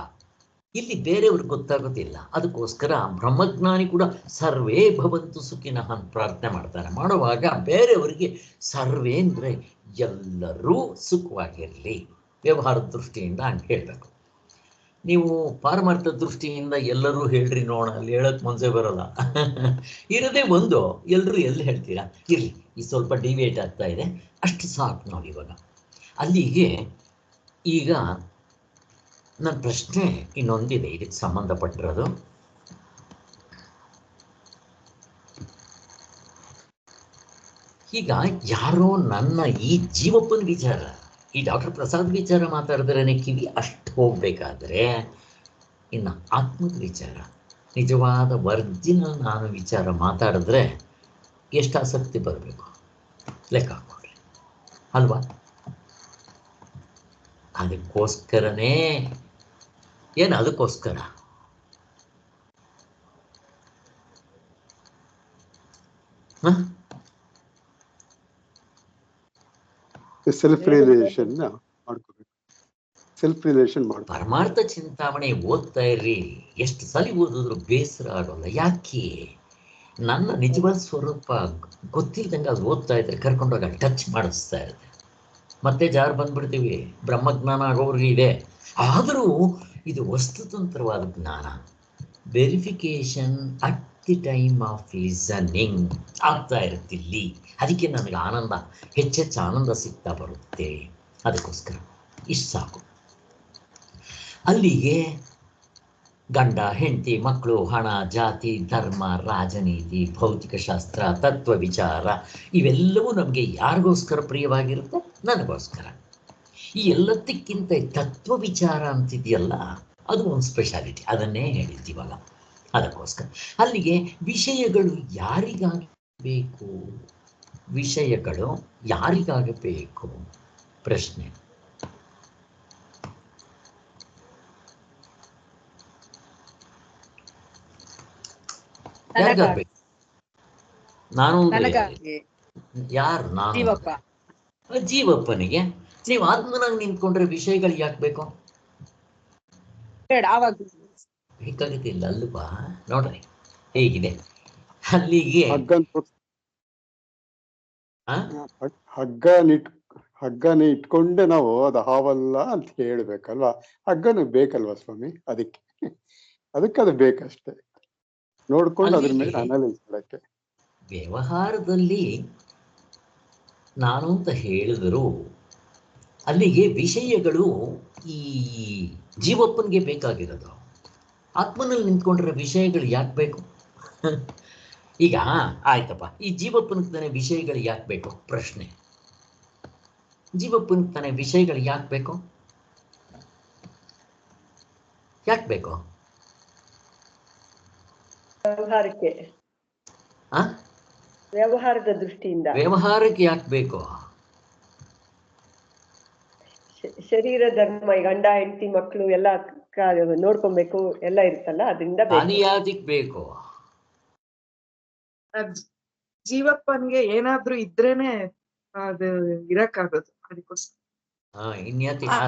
ಇಲ್ಲಿ ಬೇರೆಯವ್ರಿಗೆ ಗೊತ್ತಾಗೋದಿಲ್ಲ. ಅದಕ್ಕೋಸ್ಕರ ಬ್ರಹ್ಮಜ್ಞಾನಿ ಕೂಡ ಸರ್ವೇ ಭವಂತು ಸುಖಿನಃ ಅಂತ ಪ್ರಾರ್ಥನೆ ಮಾಡ್ತಾರೆ. ಮಾಡುವಾಗ ಬೇರೆಯವರಿಗೆ ಸರ್ವೇ ಅಂದರೆ ಎಲ್ಲರೂ ಸುಖವಾಗಿರಲಿ, ವ್ಯವಹಾರದ ದೃಷ್ಟಿಯಿಂದ ಹಂಗೆ ಹೇಳಬೇಕು. ನೀವು ಪಾರಮಾರ್ಥ ದೃಷ್ಟಿಯಿಂದ ಎಲ್ಲರೂ ಹೇಳ್ರಿ ನೋಡ, ಅಲ್ಲಿ ಹೇಳಕ್ ಮನಸ್ಸೇ ಬರೋಲ್ಲ. ಇರೋದೇ ಒಂದು, ಎಲ್ಲರೂ ಎಲ್ಲಿ ಹೇಳ್ತೀರಾ? ಇರಲಿ, ಈ ಸ್ವಲ್ಪ ಡಿವೇಟ್ ಆಗ್ತಾ ಇದೆ, ಅಷ್ಟು ಸಾಕು ನೋಡಿ. ಇವಾಗ ಅಲ್ಲಿಗೆ ಈಗ ನನ್ನ ಪ್ರಶ್ನೆ ಇನ್ನೊಂದಿದೆ ಇದಕ್ಕೆ ಸಂಬಂಧಪಟ್ಟಿರೋದು. ಈಗ ಯಾರೋ ನನ್ನ ಈ ಜೀವಪ್ಪನ ವಿಚಾರ, ಈ ಡಾಕ್ಟರ್ ಪ್ರಸಾದ್ ವಿಚಾರ ಮಾತಾಡಿದ್ರೇ ಕಿವಿ ಅಷ್ಟು ಹೋಗ್ಬೇಕಾದ್ರೆ, ಇನ್ನು ಆತ್ಮದ ವಿಚಾರ, ನಿಜವಾದ ಒರಿಜಿನಲ್ ನಾನು ವಿಚಾರ ಮಾತಾಡಿದ್ರೆ ಎಷ್ಟು ಆಸಕ್ತಿ ಬರಬೇಕು ಲೆಕ್ಕ ಹಾಕ್ಕೊಡ್ರಿ ಅಲ್ವಾ? ಅದಕ್ಕೋಸ್ಕರನೇ ಏನು? ಅದಕ್ಕೋಸ್ಕರ ಸೆಲ್ಫ್ ರಿಲೇಷನ್ ಮಾಡ್ಕೋಬೇಕು. ಸೆಲ್ಫ್ ರಿಲೇಷನ್ ಮಾಡ್ಬೇಕು. ಪರಮಾರ್ಥ ಚಿಂತಾಮಣಿ ಓದ್ತಾ ಇರ್ರಿ. ಎಷ್ಟು ಸಲ ಓದಿದ್ರು ಬೇಸರ ಆಗೋಲ್ಲ. ಯಾಕೆ? ನನ್ನ ನಿಜವಾದ ಸ್ವರೂಪ ಗೊತ್ತಿಲ್ದಂಗೆ ಅದು ಓದ್ತಾ ಇದ್ರೆ ಕರ್ಕೊಂಡೋಗ ಟಚ್ ಮಾಡಿಸ್ತಾ ಇರುತ್ತೆ. ಮತ್ತೆ ಜಾರು ಬಂದ್ಬಿಡ್ತೀವಿ. ಬ್ರಹ್ಮಜ್ಞಾನ ಆಗೋವ್ರಿಗೆ ಇದೆ. ಆದರೂ ಇದು ವಸ್ತುತಂತ್ರವಾದ ಜ್ಞಾನ. Verification at the time of listening ಆಗ್ತಾ ಇರುತ್ತಿಲ್ಲಿ. ಅದಕ್ಕೆ ನನಗೆ ಆನಂದ, ಹೆಚ್ಚೆಚ್ಚು ಆನಂದ ಸಿಗ್ತಾ ಬರುತ್ತೆ. ಅದಕ್ಕೋಸ್ಕರ ಇಷ್ಟು ಸಾಕು. ಅಲ್ಲಿಗೆ ಗಂಡ, ಹೆಂಡತಿ, ಮಕ್ಕಳು, ಹಣ, ಜಾತಿ, ಧರ್ಮ, ರಾಜನೀತಿ, ಭೌತಿಕ ಶಾಸ್ತ್ರ, ತತ್ವ ವಿಚಾರ ಇವೆಲ್ಲವೂ ನಮಗೆ ಯಾರಿಗೋಸ್ಕರ ಪ್ರಿಯವಾಗಿರುತ್ತೆ? ನನಗೋಸ್ಕರ. ಈ ಎಲ್ಲದಕ್ಕಿಂತ ತತ್ವ ವಿಚಾರ ಅಂತಿದೆಯಲ್ಲ, ಅದು ಒಂದು ಸ್ಪೆಷಾಲಿಟಿ. ಅದನ್ನೇ ಹೇಳಿದ್ದೀವಲ್ಲ, ಅದಕ್ಕೋಸ್ಕರ. ಅಲ್ಲಿಗೆ ವಿಷಯಗಳು ಯಾರಿಗಾಗಿ ಬೇಕು? ವಿಷಯಗಳು ಯಾರಿಗಾಗಬೇಕು? ಪ್ರಶ್ನೆ. ಯಾರಿಗಾಗಬೇಕು? ನಾನು ಯಾರು? ನಾನು ಜೀವಪ್ಪನಿಗೆ. ನೀವು ಆತ್ಮನಾಗಿ ನಿಂತ್ಕೊಂಡ್ರೆ ವಿಷಯಗಳು ಯಾಕೆ ಬೇಕು? ಬೇಕಾಗುತ್ತಿಲ್ಲ ಅಲ್ವಾ? ನೋಡ್ರಿ ಹೇಗಿದೆ. ಅಲ್ಲಿಗೆ ಹಗ್ಗನ ಇಟ್ಕೊಂಡೆ ನಾವು ಅದು ಹಾವಲ್ಲ ಅಂತ ಹೇಳ್ಬೇಕಲ್ವಾ? ಹಗ್ಗನು ಬೇಕಲ್ವಾ ಸ್ವಾಮಿ? ಅದಕ್ಕೆ ಅದು ಬೇಕಷ್ಟೇ. ನೋಡ್ಕೊಂಡು ಅದ್ರ ಮೇಲೆ ಅನಲೈಸ್ ಮಾಡಕ್ಕೆ. ವ್ಯವಹಾರದಲ್ಲಿ ನಾನು ಅಂತ ಹೇಳಿದರೂ ಅಲ್ಲಿಗೆ ವಿಷಯಗಳು ಈ ಜೀವಪ್ಪನಿಗೆ ಬೇಕಾಗಿರೋದು. ಆತ್ಮನಲ್ಲಿ ನಿಂತ್ಕೊಂಡ್ರೆ ವಿಷಯಗಳು ಯಾಕೆ ಬೇಕು? ಈಗ ಆಯ್ತಪ್ಪ, ಈ ಜೀವಪ್ಪನಿಗೆ ತಾನೇ ವಿಷಯಗಳು ಯಾಕೆ ಬೇಕು? ಪ್ರಶ್ನೆ. ಜೀವಪ್ಪನಿಗೆ ತಾನೇ ವಿಷಯಗಳು ಯಾಕೆ ಬೇಕು? ಯಾಕೆ ಬೇಕು? ವ್ಯವಹಾರಕ್ಕೆ, ಆ ವ್ಯವಹಾರದ ದೃಷ್ಟಿಯಿಂದ. ವ್ಯವಹಾರಕ್ಕೆ ಯಾಕೆ ಬೇಕು? ಶರೀರ ಧರ್ಮ, ಗಂಡ ಹೆಂಡತಿ ಮಕ್ಕಳು ಎಲ್ಲ ನೋಡ್ಕೊಬೇಕು ಎಲ್ಲ ಇರುತ್ತಲ್ಲ, ಅದರಿಂದ ಅನಿಯಾದಿಕ್ ಬೇಕು. ಜೀವಪ್ಪನ್ಗೆ ಏನಾದ್ರೂ ಇದ್ರೇನೆ ಅದು ಇರಕ್ಕಾಗೋದು. ಅದಕ್ಕೋಸ್ಕರ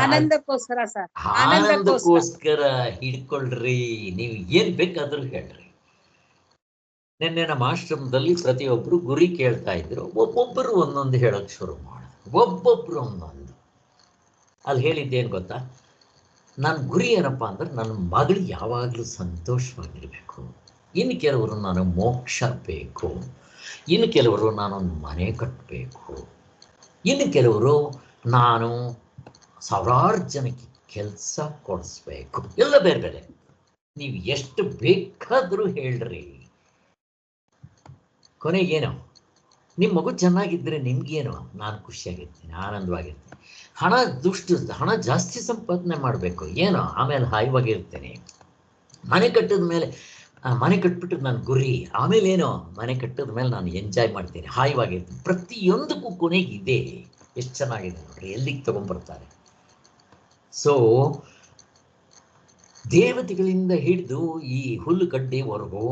ಆನಂದಕ್ಕೋಸ್ಕರ ಸರ್, ಆನಂದಕ್ಕೋಸ್ಕರ ಹಿಡ್ಕೊಳ್ರಿ. ನೀವು ಏನ್ ಬೇಕಾದ್ರೂ ಹೇಳ್ರಿ. ನಿನ್ನೆ ನಮ್ಮ ಆಶ್ರಮದಲ್ಲಿ ಪ್ರತಿಯೊಬ್ರು ಗುರಿ ಕೇಳ್ತಾ ಇದ್ರು. ಒಬ್ಬೊಬ್ಬರು ಒಂದೊಂದು ಹೇಳಕ್ ಶುರು ಮಾಡಿದ್ರು, ಒಬ್ಬೊಬ್ರು ಒಂದೊಂದು. ಅಲ್ಲಿ ಹೇಳಿದ್ದೇನು ಗೊತ್ತಾ? ನನ್ನ ಗುರಿ ಏನಪ್ಪಾ ಅಂದ್ರೆ ನನ್ನ ಮಗಳು ಯಾವಾಗಲೂ ಸಂತೋಷವಾಗಿರ್ಬೇಕು. ಇನ್ನು ಕೆಲವರು ನಾನು ಮೋಕ್ಷ ಬೇಕು, ಇನ್ನು ಕೆಲವರು ನಾನೊಂದು ಮನೆ ಕಟ್ಟಬೇಕು, ಇನ್ನು ಕೆಲವರು ನಾನು ಸಾವಿರಾರು ಜನಕ್ಕೆ ಕೆಲಸ ಕೊಡಿಸ್ಬೇಕು. ಎಲ್ಲ ಬೇರೆ ಬೇರೆ. ನೀವು ಎಷ್ಟು ಬೇಕಾದರೂ ಹೇಳ್ರಿ. ಕೊನೆಗೇನೋ ನಿಮ್ಮ ಮಗು ಚೆನ್ನಾಗಿದ್ದರೆ ನಿಮ್ಗೇನೋ, ನಾನು ಖುಷಿಯಾಗಿರ್ತೀನಿ, ಆನಂದವಾಗಿರ್ತೀನಿ. ಹಣ ಜಾಸ್ತಿ ಸಂಪಾದನೆ ಮಾಡಬೇಕು ಏನೋ, ಆಮೇಲೆ ಹಾಯವಾಗಿರ್ತೇನೆ. ಮನೆ ಕಟ್ಟಿದ ಮೇಲೆ ಮನೆ ಕಟ್ಬಿಟ್ಟು ನನ್ನ ಗುರಿ, ಆಮೇಲೆ ಏನೋ ಮನೆ ಕಟ್ಟಿದ ಮೇಲೆ ನಾನು ಎಂಜಾಯ್ ಮಾಡ್ತೀನಿ, ಹಾಯವಾಗಿರ್ತೀನಿ. ಪ್ರತಿಯೊಂದಕ್ಕೂ ಕೊನೆಗೆ ಇದೆ. ಎಷ್ಟು ಚೆನ್ನಾಗಿದೆ ನೋಡ್ರಿ, ಎಲ್ಲಿಗೆ ತಗೊಂಡ್ಬರ್ತಾರೆ. ಸೊ ದೇವತೆಗಳಿಂದ ಹಿಡಿದು ಈ ಹುಲ್ಲುಗಡ್ಡೆವರೆಗೂ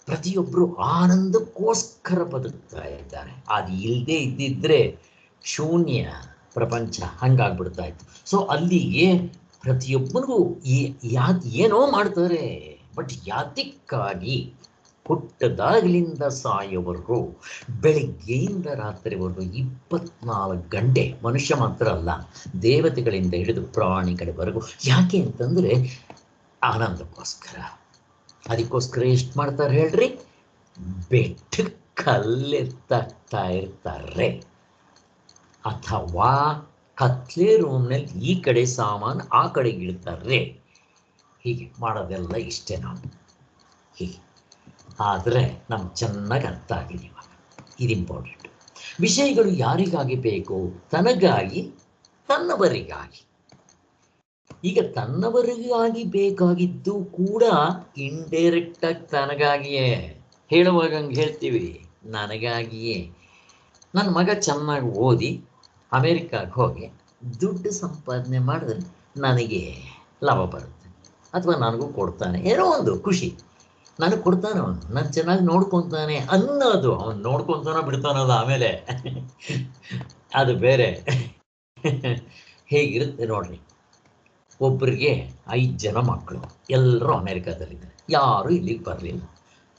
ಪ್ರತಿಯೊಬ್ಬರು ಆನಂದಕ್ಕೋಸ್ಕರ ಬದುಕ್ತಾ ಇದ್ದಾರೆ. ಅದು ಇಲ್ಲದೆ ಇದ್ದಿದ್ರೆ ಶೂನ್ಯ ಪ್ರಪಂಚ ಹಂಗಾಗ್ಬಿಡ್ತಾ ಇತ್ತು. ಸೊ ಅಲ್ಲಿಗೆ ಪ್ರತಿಯೊಬ್ಬನಿಗೂ ಏನೋ ಮಾಡ್ತಾರೆ, ಬಟ್ ಯಾತಕ್ಕಾಗಿ? ಹುಟ್ಟದಾಗಲಿಂದ ಸಾಯೋವರೆಗೂ, ಬೆಳಿಗ್ಗೆಯಿಂದ ರಾತ್ರಿವರೆಗೂ 24 ಗಂಟೆ. ಮನುಷ್ಯ ಮಾತ್ರ ಅಲ್ಲ, ದೇವತೆಗಳಿಂದ ಹಿಡಿದು ಪ್ರಾಣಿಗಳವರೆಗೂ. ಯಾಕೆ ಅಂತಂದರೆ ಆನಂದಕ್ಕೋಸ್ಕರ. ಅದಕ್ಕೋಸ್ಕರ ಎಷ್ಟು ಮಾಡ್ತಾರೆ ಹೇಳ್ರಿ? ಬೆಟ್ಟ ಕಲ್ಲೆತ್ತಾಗ್ತಾ ಇರ್ತಾರೆ, ಅಥವಾ ಕತ್ಲೆ ರೂಮ್ನಲ್ಲಿ ಈ ಕಡೆ ಸಾಮಾನು ಆ ಕಡೆಗೆ ಇಡ್ತಾರೆ. ಹೀಗೆ ಮಾಡೋದೆಲ್ಲ ಇಷ್ಟೇ ನಾವು. ಹೀಗೆ ಆದರೆ ನಮ್ಗೆ ಚೆನ್ನಾಗಿ ಅರ್ಥ ಆಗಿದೆ ಇವಾಗ. ಇದು ಇಂಪಾರ್ಟೆಂಟ್. ವಿಷಯಗಳು ಯಾರಿಗಾಗಿ ಬೇಕು? ತನಗಾಗಿ, ತನ್ನವರಿಗಾಗಿ. ಈಗ ತನ್ನವರಿಗಾಗಿ ಬೇಕಾಗಿದ್ದು ಕೂಡ ಇಂಡೈರೆಕ್ಟಾಗಿ ತನಗಾಗಿಯೇ. ಹೇಳುವಾಗ ಹಂಗೆ ಹೇಳ್ತೀವಿ, ನನಗಾಗಿಯೇ. ನನ್ನ ಮಗ ಚೆನ್ನಾಗಿ ಓದಿ ಅಮೇರಿಕಾಗೆ ಹೋಗಿ ದುಡ್ಡು ಸಂಪಾದನೆ ಮಾಡಿದ್ರೆ ನನಗೆ ಲಾಭ ಬರುತ್ತೆ, ಅಥವಾ ನನಗೂ ಕೊಡ್ತಾನೆ, ಏನೋ ಒಂದು ಖುಷಿ. ನನಗೆ ಕೊಡ್ತಾನೆ, ಅವನು ನಾನು ಚೆನ್ನಾಗಿ ನೋಡ್ಕೊತಾನೆ ಅನ್ನೋದು. ಅವನು ನೋಡ್ಕೊತಾನೋ ಬಿಡ್ತಾನೋದು ಆಮೇಲೆ ಅದು ಬೇರೆ. ಹೇಗಿರುತ್ತೆ ನೋಡ್ರಿ. ಒಬ್ಬರಿಗೆ 5 ಜನ ಮಕ್ಕಳು, ಎಲ್ಲರೂ ಅಮೇರಿಕಾದಲ್ಲಿದ್ದಾರೆ. ಯಾರೂ ಇಲ್ಲಿಗೆ ಬರಲಿಲ್ಲ.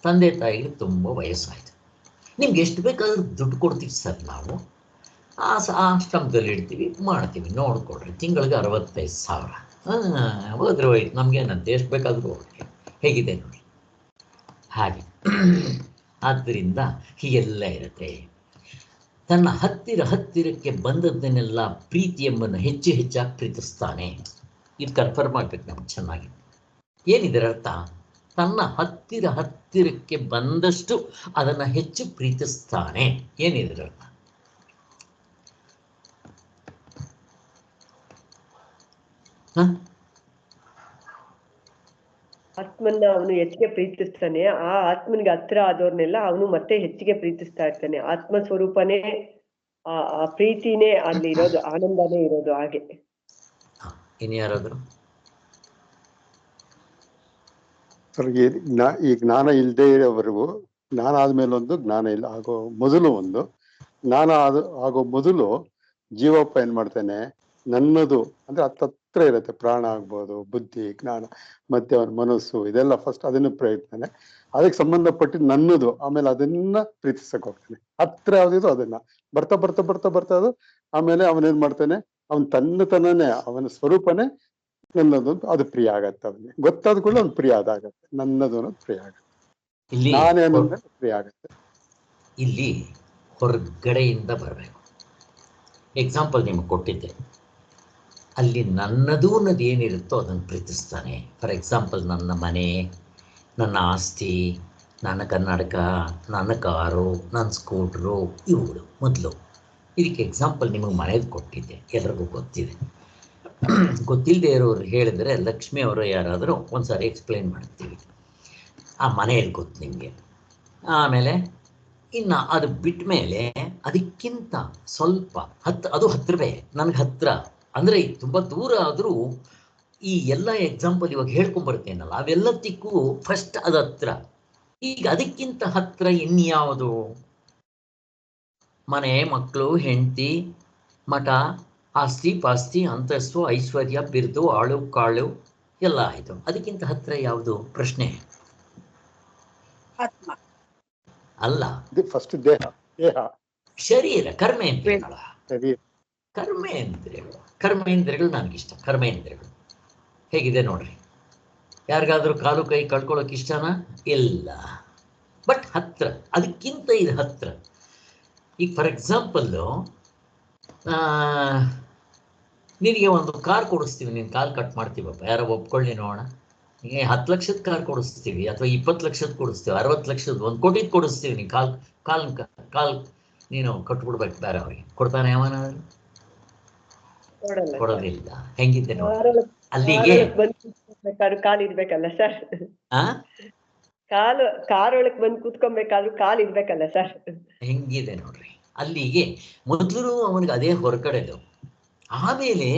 ತಂದೆ ತಾಯಿಗೆ ತುಂಬ ವಯಸ್ಸಾಯಿತು. ನಿಮ್ಗೆ ಎಷ್ಟು ಬೇಕಾದ್ರೂ ದುಡ್ಡು ಕೊಡ್ತೀವಿ ಸರ್, ನಾವು ಆಶ್ರಮದಲ್ಲಿ ಇಡ್ತೀವಿ, ಮಾಡ್ತೀವಿ, ನೋಡ್ಕೊಡ್ರಿ. ತಿಂಗಳಿಗೆ 65,000. ಹೋದ್ರೆ ಹೋಯ್ತು, ನಮಗೇನಂತೆ, ಎಷ್ಟು ಬೇಕಾದರೂ ಹೋಗಿ. ಹೇಗಿದೆ ನೋಡಿ ಹಾಗೆ. ಆದ್ದರಿಂದ ಹೀಗೆಲ್ಲ ಇರುತ್ತೆ. ತನ್ನ ಹತ್ತಿರಕ್ಕೆ ಬಂದದ್ದನ್ನೆಲ್ಲ ಪ್ರೀತಿ ಎಂಬನ್ನು ಹೆಚ್ಚು ಹೆಚ್ಚಾಗಿ ಪ್ರೀತಿಸ್ತಾನೆ. ಇದು ಕನ್ಫರ್ಮ್ ಆಗ್ಬೇಕು ನಮ್ಗೆ ಚೆನ್ನಾಗಿ. ಏನಿದರ ಅರ್ಥ? ತನ್ನ ಹತ್ತಿರಕ್ಕೆ ಬಂದಷ್ಟು ಅದನ್ನು ಹೆಚ್ಚು ಪ್ರೀತಿಸ್ತಾನೆ. ಏನಿದರ ಅರ್ಥ? ಆತ್ಮನ್ನ ಅವನು ಹೆಚ್ಚಿಗೆ ಪ್ರೀತಿಸ್ತಾನೆ. ಆ ಆತ್ಮನಿಗೆ ಹತ್ರ ಆದವ್ರನ್ನೆಲ್ಲ ಅವನು ಮತ್ತೆ ಹೆಚ್ಚಿಗೆ ಪ್ರೀತಿಸ್ತಾ ಇರ್ತಾನೆ. ಆತ್ಮ ಸ್ವರೂಪನೇ, ಆ ಪ್ರೀತಿನೇ ಅಲ್ಲಿ ಇರೋದು, ಆನಂದನೇ ಇರೋದು. ಹಾಗೆ ಇನ್ಯಾರಾದ್ರು? ಈ ಜ್ಞಾನ ಇಲ್ಲದೆ ಇರೋವರೆಗೂ, ಜ್ಞಾನ ಆದ್ಮೇಲೆ ಒಂದು, ಜ್ಞಾನ ಇಲ್ಲ ಆಗೋ ಮೊದಲು ಒಂದು, ಜ್ಞಾನ ಆಗೋ ಮೊದಲು ಜೀವಪ್ಪ ಏನ್ ಮಾಡ್ತಾನೆ, ನನ್ನದು ಅಂದ್ರೆ ಹತ್ತತ್ರ ಇರುತ್ತೆ. ಪ್ರಾಣ ಆಗ್ಬೋದು, ಬುದ್ಧಿ, ಜ್ಞಾನ, ಮತ್ತೆ ಅವನ ಮನಸ್ಸು, ಇದೆಲ್ಲ ಫಸ್ಟ್ ಅದನ್ನು ಪ್ರಯತ್ನ. ಅದಕ್ಕೆ ಸಂಬಂಧಪಟ್ಟಿದ್ದು ನನ್ನದು. ಆಮೇಲೆ ಅದನ್ನ ಪ್ರೀತಿಸಕ್ ಹೋಗ್ತಾನೆ. ಹತ್ರ ಯಾವ್ದಿದು ಅದನ್ನ ಬರ್ತಾ ಅದು. ಆಮೇಲೆ ಅವನೇನ್ ಮಾಡ್ತಾನೆ, ಅವನ್ ತನ್ನತನನೇ, ಅವನ ಸ್ವರೂಪನೇ ನನ್ನದು. ಅದು ಪ್ರಿಯ ಆಗತ್ತೆ. ಅವನಿಗೆ ಗೊತ್ತಾದ ಕೂಡ ಅವ್ನು ಪ್ರಿಯ ಅದಾಗತ್ತೆ. ನನ್ನದು ಅನ್ನೋದು ಪ್ರಿಯ ಆಗತ್ತೆ. ನಾನೇ ಅನ್ನೋದು ಪ್ರಿಯ ಆಗತ್ತೆ. ಇಲ್ಲಿ ಹೊರಗಡೆಯಿಂದ ಬರಬೇಕು. ಎಕ್ಸಾಂಪಲ್ ನಿಮಗೆ ಕೊಟ್ಟಿದ್ದೆ, ಅಲ್ಲಿ ನನ್ನದು ಅನ್ನೋದು ಏನಿರುತ್ತೋ ಅದನ್ನು ಪ್ರೀತಿಸ್ತಾನೆ. ಫಾರ್ ಎಕ್ಸಾಂಪಲ್ ನನ್ನ ಮನೆ, ನನ್ನ ಆಸ್ತಿ, ನನ್ನ ಕನ್ನಡಕ, ನನ್ನ ಕಾರು, ನನ್ನ ಸ್ಕೂಟ್ರು, ಇವುಗಳು ಮೊದಲು. ಇದಕ್ಕೆ ಎಕ್ಸಾಂಪಲ್ ನಿಮಗೆ ಮನೇದು ಕೊಟ್ಟಿದ್ದೆ, ಎಲ್ಲರಿಗೂ ಗೊತ್ತಿದೆ. ಗೊತ್ತಿಲ್ಲದೆ ಇರೋರು ಹೇಳಿದರೆ ಲಕ್ಷ್ಮಿ ಅವರು ಯಾರಾದರೂ ಒಂದು ಸಾರಿ ಎಕ್ಸ್ಪ್ಲೈನ್ ಮಾಡ್ತೀವಿ. ಆ ಮನೆಯಲ್ಲಿ ಗೊತ್ತು ನಿಮಗೆ. ಆಮೇಲೆ ಇನ್ನು ಅದು ಬಿಟ್ಟ ಮೇಲೆ ಅದಕ್ಕಿಂತ ಸ್ವಲ್ಪ ಅದು ಹತ್ತಿರವೇ, ನನಗೆ ಹತ್ತಿರ ಅಂದರೆ ತುಂಬ ದೂರ ಆದರೂ ಈ ಎಲ್ಲ ಎಕ್ಸಾಂಪಲ್ ಇವಾಗ ಹೇಳ್ಕೊಂಬರ್ತೇನಲ್ಲ ಅವೆಲ್ಲದಕ್ಕೂ ಫಸ್ಟ್ ಅದು ಹತ್ತಿರ. ಈಗ ಅದಕ್ಕಿಂತ ಹತ್ತಿರ ಇನ್ಯಾವುದು? ಮನೆ, ಮಕ್ಕಳು, ಹೆಂಡತಿ, ಮಠ, ಆಸ್ತಿ ಪಾಸ್ತಿ, ಅಂತಸ್ತು, ಐಶ್ವರ್ಯ, ಬಿರುದು, ಆಳು ಕಾಳು ಎಲ್ಲ ಆಯಿತು. ಅದಕ್ಕಿಂತ ಹತ್ತಿರ ಯಾವುದು? ಪ್ರಶ್ನೆ ಆತ್ಮ ಅಲ್ಲ, ಫಸ್ಟ್ ದೇಹ, ದೇಹ ಶರೀರ, ಕರ್ಮೇಂದ್ರಿಯಗಳ. ಶರೀರ. ಕರ್ಮೇಂದ್ರಿಯಗಳು ನನಗಿಷ್ಟ. ಕರ್ಮೇಂದ್ರಿಯಗಳು ಹೇಗಿದೆ ನೋಡ್ರಿ. ಯಾರಿಗಾದ್ರೂ ಕಾಲು ಕೈ ಕಳ್ಕೊಳ್ಳೋಕೆ ಇಷ್ಟನಾ? ಇಲ್ಲ. ಬಟ್ ಹತ್ರ, ಅದಕ್ಕಿಂತ ಇದು ಹತ್ರ. ಈಗ ಫಾರ್ ಎಕ್ಸಾಂಪಲ್ಲು ನಿನಗೆ ಒಂದು ಕಾರ್ ಕೊಡಿಸ್ತೀವಿ, ನೀನು ಕಾಲು ಕಟ್ ಮಾಡ್ತೀವಪ್ಪ, ಯಾರೋ ಒಪ್ಕೊಳ್ಳಿ ನೋಡೋಣ. ಈಗ 10 ಲಕ್ಷದ ಕಾರ್ ಕೊಡಿಸ್ತೀವಿ, ಅಥವಾ 20 ಲಕ್ಷದ ಕೊಡಿಸ್ತೀವಿ, 60 ಲಕ್ಷದ, 1 ಕೋಟಿದು ಕೊಡಿಸ್ತೀವಿ. ನೀನು ಕಾಲ್ ನೀನು ಕಟ್ಬಿಡ್ಬೇಕು ಬೇರೆ ಅವ್ರಿಗೆ. ಕೊಡ್ತಾನೆ ಯಾವನಾದ್ರು? ಕೊಡೋದಿಲ್ಲ. ಹೆಂಗಿದ್ದೆ ನೋಡಿ ಅಲ್ಲಿಗೆ. ಕಾಲು ಇರ್ಬೇಕಲ್ಲ ಸರ್. ಕಾರೊಳಗೆ ಬಂದು ಕೂತ್ಕೊಬೇಕಾದ್ರೂ ಕಾಲು ಇರ್ಬೇಕಲ್ಲ ಸರ್. ಹೆಂಗಿದೆ ನೋಡ್ರಿ ಅಲ್ಲಿಗೆ. ಮೊದಲು ಅವನಿಗೆ ಅದೇ ಹೊರಗಡೆದು, ಆಮೇಲೆ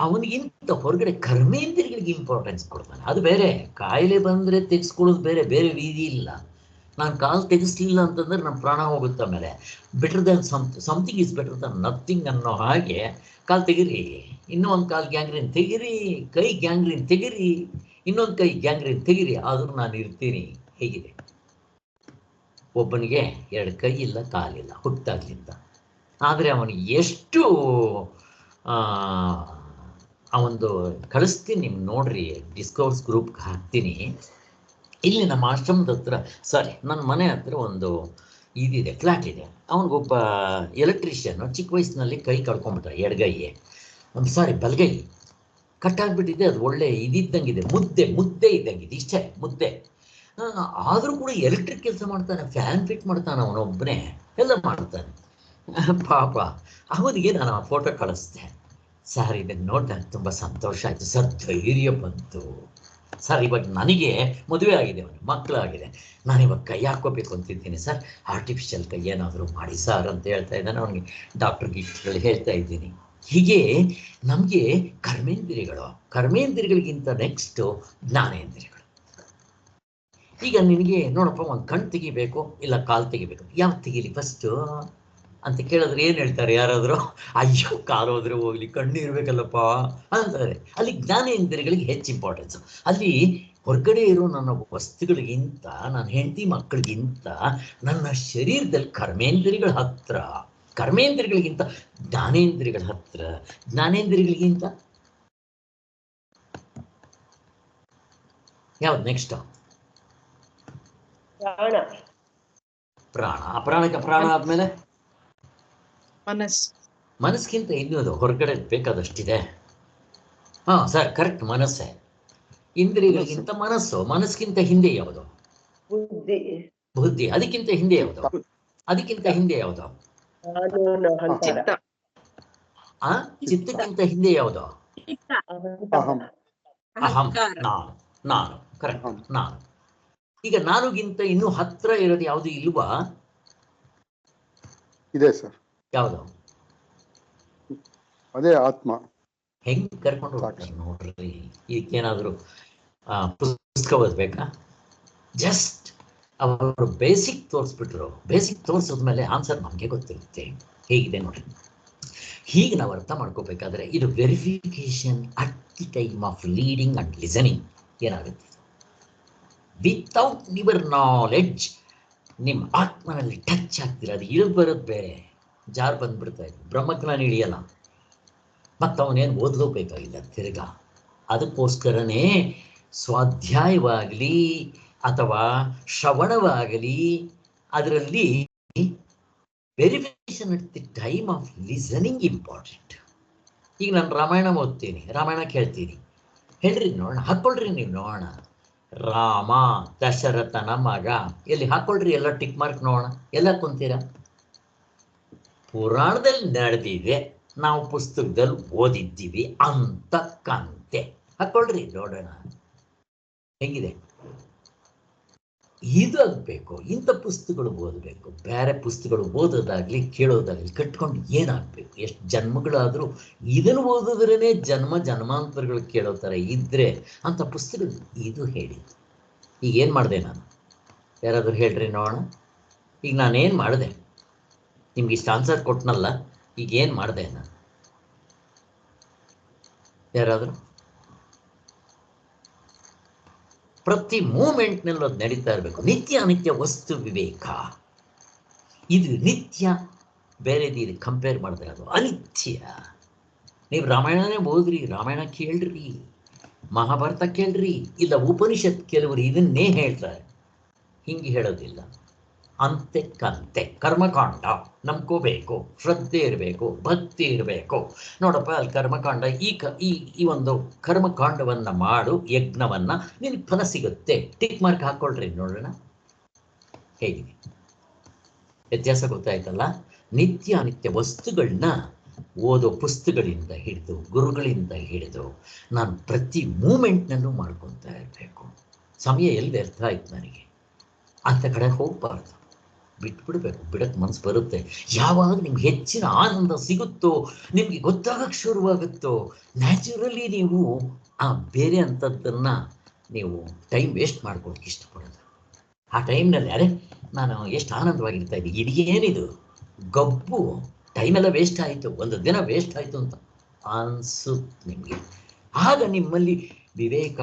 ಅವನಿಗಿಂತ ಹೊರಗಡೆ ಕರ್ಮೇಂದ್ರಿಯಗಳಿಗೆ ಇಂಪಾರ್ಟೆನ್ಸ್ ಕೊಡ್ತಾನೆ. ಅದು ಬೇರೆ. ಕಾಯಿಲೆ ಬಂದರೆ ತೆಗೆಸ್ಕೊಳ್ಳೋದು ಬೇರೆ, ಬೇರೆ ವಿಧಿ ಇಲ್ಲ. ನಾನು ಕಾಲು ತೆಗೆಸ್ಲಿಲ್ಲ ಅಂತಂದ್ರೆ ನಮ್ಮ ಪ್ರಾಣ ಹೋಗುತ್ತೆ. ಆಮೇಲೆ better than something is better than nothing ಅನ್ನೋ ಹಾಗೆ ಕಾಲು ತೆಗಿರಿ, ಇನ್ನೂ ಒಂದು ಕಾಲು ಗ್ಯಾಂಗ್ರೀನ್ ತೆಗಿರಿ, ಕೈ ಗ್ಯಾಂಗ್ರೀನ್ ತೆಗಿರಿ, ಇನ್ನೊಂದು ಕೈ ಗ್ಯಾಂಗ್ರೀನ್ ತೆಗಿರಿ, ಆದರೂ ನಾನು ಇರ್ತೀನಿ. ಹೇಗಿದೆ? ಒಬ್ಬನಿಗೆ 2 ಕೈ ಇಲ್ಲ, ಕಾಲಿಲ್ಲ ಹುಟ್ಟಾಗ್ಲಿಂದ. ಆದರೆ ಅವನಿಗೆ ಎಷ್ಟು ಅವೊಂದು ಕಳಿಸ್ತೀನಿ ನಿಮ್ಗೆ ನೋಡ್ರಿ, ಡಿಸ್ಕವರ್ಸ್ ಗ್ರೂಪ್ಗೆ ಹಾಕ್ತೀನಿ. ಇಲ್ಲಿ ನಮ್ಮ ಆಶ್ರಮದ ಹತ್ರ, ಸಾರಿ ನನ್ನ ಮನೆ ಹತ್ರ ಒಂದು ಇದಿದೆ, ಫ್ಲ್ಯಾಟ್ ಇದೆ. ಅವನಿಗೊಬ್ಬ ಎಲೆಕ್ಟ್ರಿಷಿಯನ್ನು ಚಿಕ್ಕ ವಯಸ್ಸಿನಲ್ಲಿ ಕೈ ಕಳ್ಕೊಂಡ್ಬಿಟ್ರೆ, ಎಡಗೈಯೇ, ಸಾರಿ ಬಲಗೈ ಕಟ್ಟಾಗ್ಬಿಟ್ಟಿದೆ. ಅದು ಒಳ್ಳೆ ಇದಿದ್ದಂಗಿದೆ, ಮುದ್ದೆ ಇದ್ದಂಗಿದೆ, ಇಷ್ಟೇ ಮುದ್ದೆ. ಆದರೂ ಕೂಡ ಎಲೆಕ್ಟ್ರಿಕ್ ಕೆಲಸ ಮಾಡ್ತಾನೆ, ಫ್ಯಾನ್ ಫಿಟ್ ಮಾಡ್ತಾನೆ, ಅವನೊಬ್ಬನೇ ಎಲ್ಲ ಮಾಡ್ತಾನೆ ಪಾಪ. ಅವನಿಗೆ ನಾನು ಆ ಫೋಟೋ ಕಳಿಸ್ದೆ. ಸರ್ ಇದನ್ನು ನೋಡಿದಾಗ ತುಂಬ ಸಂತೋಷ ಆಯಿತು ಸರ್, ಧೈರ್ಯ ಬಂತು ಸರ್. ಇವಾಗ ನನಗೆ ಮದುವೆ ಆಗಿದೆ, ಅವನು ಮಕ್ಕಳಾಗಿದೆ, ನಾನಿವಾಗ ಕೈ ಹಾಕ್ಕೋಬೇಕು ಅಂತಿದ್ದೀನಿ ಸರ್, ಆರ್ಟಿಫಿಷಿಯಲ್ ಕೈ ಏನಾದರೂ ಮಾಡಿ ಸರ್ ಅಂತ ಹೇಳ್ತಾ ಇದ್ದಾನೆ. ಅವನಿಗೆ ಡಾಕ್ಟರ್ ಗಿಫ್ಟ್ಗಳು ಹೇಳ್ತಾ ಇದ್ದೀನಿ. ಹೀಗೆ ನಮಗೆ ಕರ್ಮೇಂದ್ರಿಯಗಳಿಗಿಂತ ನೆಕ್ಸ್ಟು ಜ್ಞಾನೇಂದ್ರಿಯಗಳು. ಈಗ ನಿನಗೆ ನೋಡಪ್ಪ, ಒಂದು ಕಣ್ಣು ತೆಗಿಬೇಕು ಇಲ್ಲ ಕಾಲು ತೆಗಿಬೇಕು, ಯಾವ್ದು ತೆಗೀಲಿ ಫಸ್ಟು ಅಂತ ಕೇಳಿದ್ರೆ ಏನು ಹೇಳ್ತಾರೆ ಯಾರಾದರೂ? ಅಯ್ಯೋ ಕಾಲು ಹೋದ್ರೆ ಹೋಗ್ಲಿ, ಕಣ್ಣು ಇರಬೇಕಲ್ಲಪ್ಪ ಅಂತಾರೆ. ಅಲ್ಲಿ ಜ್ಞಾನೇಂದ್ರಿಯಗಳಿಗೆ ಹೆಚ್ಚು ಇಂಪಾರ್ಟೆನ್ಸು. ಅಲ್ಲಿ ಹೊರಗಡೆ ಇರೋ ನನ್ನ ವಸ್ತುಗಳಿಗಿಂತ, ನನ್ನ ಹೆಂಡತಿ ಮಕ್ಕಳಿಗಿಂತ ನನ್ನ ಶರೀರದಲ್ಲಿ ಕರ್ಮೇಂದ್ರಿಯಗಳ ಹತ್ರ, ಕರ್ಮೇಂದ್ರಿಯಗಳಿಗಿಂತ ಜ್ಞಾನೇಂದ್ರಿಯಗಳ ಹತ್ರ, ಜ್ಞಾನೇಂದ್ರಿಯಗಳಿಗಿಂತ ಯಾವ್ದು ನೆಕ್ಸ್ಟ್? ಪ್ರಾಣ. ಅಪ್ರಾಣಕ್ಕೆ ಪ್ರಾಣ ಆದ್ಮೇಲೆ ಮನಸ್ಸಿಗಿಂತ ಇನ್ನೊಂದು ಹೊರಗಡೆ ಬೇಕಾದಷ್ಟಿದೆ. ಸರ್ ಕರೆಕ್ಟ್, ಮನಸ್ಸೇ. ಇಂದ್ರಿಯಗಳಿಗಿಂತ ಮನಸ್ಸು, ಮನಸ್ಸಿಗಿಂತ ಹಿಂದೆ ಯಾವುದು? ಬುದ್ಧಿ. ಅದಕ್ಕಿಂತ ಹಿಂದೆ ಯಾವುದು? ಚಿತ್ತಕ್ಕಿಂತ ಹಿಂದೆ ಯಾವುದು? ಅಹಂ, ನಾನು. ಕರೆಕ್ಟ್, ನಾನು. ಈಗ ನಾನುಗಿಂತ ಇನ್ನೂ ಹತ್ರ ಇರೋದು ಯಾವುದು ಇಲ್ವಾ? ಇದೆ ಸರ್. ಯಾವುದು? ಅದೇ ಆತ್ಮ. ಹೆಂಗ್ ಕರ್ಕೊಂಡು ಹೋಗ್ತಾರೆ ನೋಡ್ರಿ. ಇದಕ್ಕೇನಾದ್ರು ಪುಸ್ತಕ ಓದ್ಬೇಕಾ? ಜಸ್ಟ್ ಅವರು ಬೇಸಿಕ್ ತೋರಿಸ್ಬಿಟ್ರು. ಬೇಸಿಕ್ ತೋರಿಸಿದ್ಮೇಲೆ ಆನ್ಸರ್ ನಮಗೆ ಗೊತ್ತಿರುತ್ತೆ. ಹೇಗಿದೆ ನೋಡ್ರಿ. ಹೀಗೆ ನಾವು ಅರ್ಥ ಮಾಡ್ಕೋಬೇಕಾದ್ರೆ ಇದು verification at the time of leading and listening. ಏನಾಗುತ್ತೆ? ವಿತೌಟ್ ಯುವರ್ ನಾಲೆಡ್ಜ್ ನಿಮ್ಮ ಆತ್ಮನಲ್ಲಿ ಟಚ್ ಆಗ್ತಿಲ್ಲ. ಅದು ಇಳಿದು ಬರೋದು ಬೇರೆ, ಜಾರ್ ಬಂದ್ಬಿಡ್ತಾ ಇದೆ. ಬ್ರಹ್ಮಜ್ಞಾನ ಇಳಿಯಲ್ಲ, ಮತ್ತು ಅವನೇನು ಓದಲೂಬೇಕಾಗಿಲ್ಲ ತಿರ್ಗಾ. ಅದಕ್ಕೋಸ್ಕರನೇ ಸ್ವಾಧ್ಯಾಯವಾಗಲಿ ಅಥವಾ ಶ್ರವಣವಾಗಲಿ ಅದರಲ್ಲಿ verification at the time of listening important. ಈಗ ನಾನು ರಾಮಾಯಣ ಓದ್ತೀನಿ, ರಾಮಾಯಣ ಕೇಳ್ತೀನಿ, ಹೇಳ್ರಿ ನೋಡೋಣ, ಹಾಕ್ಕೊಳ್ರಿ ನೀವು ನೋಡೋಣ. ರಾಮ ದಶರಥನ ಮಗ, ಎಲ್ಲಿ ಹಾಕ್ಕೊಳ್ರಿ, ಎಲ್ಲ ಟಿಕ್ ಮಾರ್ಕ್ ನೋಡೋಣ. ಎಲ್ಲ ಕುಂತೀರಾ? ಪುರಾಣದಲ್ಲಿ ನಡೆದಿದೆ, ನಾವು ಪುಸ್ತಕದಲ್ಲಿ ಓದಿದ್ದೀವಿ ಅಂತ ಕಂತೆ. ಹಾಕ್ಕೊಳ್ರಿ ನೋಡೋಣ ಹೆಂಗಿದೆ. ಇದು ಆಗ್ಬೇಕು, ಇಂಥ ಪುಸ್ತಕಗಳು ಓದಬೇಕು. ಬೇರೆ ಪುಸ್ತಕಗಳು ಓದೋದಾಗ್ಲಿ ಕೇಳೋದಾಗ್ಲಿ ಕಟ್ಕೊಂಡು ಏನಾಗಬೇಕು? ಎಷ್ಟು ಜನ್ಮಗಳಾದರೂ ಇದನ್ನು ಓದಿದ್ರೇ ಜನ್ಮಾಂತರಗಳು ಕೇಳೋ ಥರ ಇದ್ದರೆ ಅಂಥ ಪುಸ್ತಕ ಇದು ಹೇಳಿ. ಈಗ ಏನು ಮಾಡಿದೆ ನಾನು? ಯಾರಾದರೂ ಹೇಳ್ರಿ ನೋಡೋಣ. ಈಗ ನಾನೇನು ಮಾಡಿದೆ? ನಿಮ್ಗೆ ಇಷ್ಟು ಆನ್ಸರ್ ಕೊಟ್ಟನಲ್ಲ, ಈಗ ಏನು ಮಾಡಿದೆ ನಾನು? ಯಾರಾದರೂ? ಪ್ರತಿ ಮೂಮೆಂಟ್ನಲ್ಲೂ ಅದು ನಡೀತಾ ಇರಬೇಕು. ನಿತ್ಯ ಅನಿತ್ಯ ವಸ್ತು ವಿವೇಕ, ಇದು ನಿತ್ಯ, ಬೇರೆದು ಇದು ಕಂಪೇರ್ ಮಾಡಿದ್ರೆ ಅದು ಅನಿತ್ಯ. ನೀವು ರಾಮಾಯಣನೇ ಓದ್ರಿ, ರಾಮಾಯಣ ಕೇಳ್ರಿ, ಮಹಾಭಾರತ ಕೇಳ್ರಿ, ಇಲ್ಲ ಉಪನಿಷತ್ ಕೆಲವರು ಇದನ್ನೇ ಹೇಳ್ತಾರೆ, ಹಿಂಗೆ ಹೇಳೋದಿಲ್ಲ. ಅಂತೆ ಕಂತೆ ಕರ್ಮಕಾಂಡ ನಂಬ್ಕೋಬೇಕು, ಶ್ರದ್ಧೆ ಇರಬೇಕು, ಭಕ್ತಿ ಇರಬೇಕು. ನೋಡಪ್ಪ ಅಲ್ಲಿ ಕರ್ಮಕಾಂಡ, ಈ ಒಂದು ಕರ್ಮಕಾಂಡವನ್ನು ಮಾಡು, ಯಜ್ಞವನ್ನು, ನಿನಗೆ ಫಲ ಸಿಗುತ್ತೆ. ಟಿಕ್ ಮಾರ್ಕ್ ಹಾಕ್ಕೊಳ್ರಿ ನೋಡೋಣ ಹೇಗಿದೆ. ವ್ಯತ್ಯಾಸ ಗೊತ್ತಾಯ್ತಲ್ಲ? ನಿತ್ಯ ಅನಿತ್ಯ ವಸ್ತುಗಳನ್ನ ಓದೋ ಪುಸ್ತಕಗಳಿಂದ ಹಿಡಿದು, ಗುರುಗಳಿಂದ ಹಿಡಿದು, ನಾನು ಪ್ರತಿ ಮೂಮೆಂಟ್ನಲ್ಲೂ ಮಾಡ್ಕೊತಾ ಇರಬೇಕು. ಸಮಯ ಎಲ್ಲಿ ವ್ಯರ್ಥ ಆಯ್ತು ನನಗೆ ಅಂತ ಕಡೆ ಹೋಗಬಾರ್ದು, ಬಿಟ್ಬಿಡ್ಬೇಕು. ಬಿಡಕ್ಕೆ ಮನಸ್ಸು ಬರುತ್ತೆ. ಯಾವಾಗ ನಿಮ್ಗೆ ಹೆಚ್ಚಿನ ಆನಂದ ಸಿಗುತ್ತೋ, ನಿಮಗೆ ಗೊತ್ತಾಗಕ್ಕೆ ಶುರುವಾಗುತ್ತೋ, ನ್ಯಾಚುರಲಿ ನೀವು ಆ ಬೇರೆ ಅಂಥದ್ದನ್ನು ನೀವು ಟೈಮ್ ವೇಸ್ಟ್ ಮಾಡ್ಕೊಳಕ್ಕೆ ಇಷ್ಟಪಡೋದು. ಆ ಟೈಮ್ನಲ್ಲಿ ಅರೆ ನಾನು ಎಷ್ಟು ಆನಂದವಾಗಿರ್ತಾ ಇದ್ದೀನಿ, ಇದೇನಿದು ಗಬ್ಬು, ಟೈಮೆಲ್ಲ ವೇಸ್ಟ್ ಆಯಿತು, ಒಂದು ದಿನ ವೇಸ್ಟ್ ಆಯಿತು ಅಂತ ಅನಿಸುತ್ತೆ ನಿಮಗೆ. ಆಗ ನಿಮ್ಮಲ್ಲಿ ವಿವೇಕ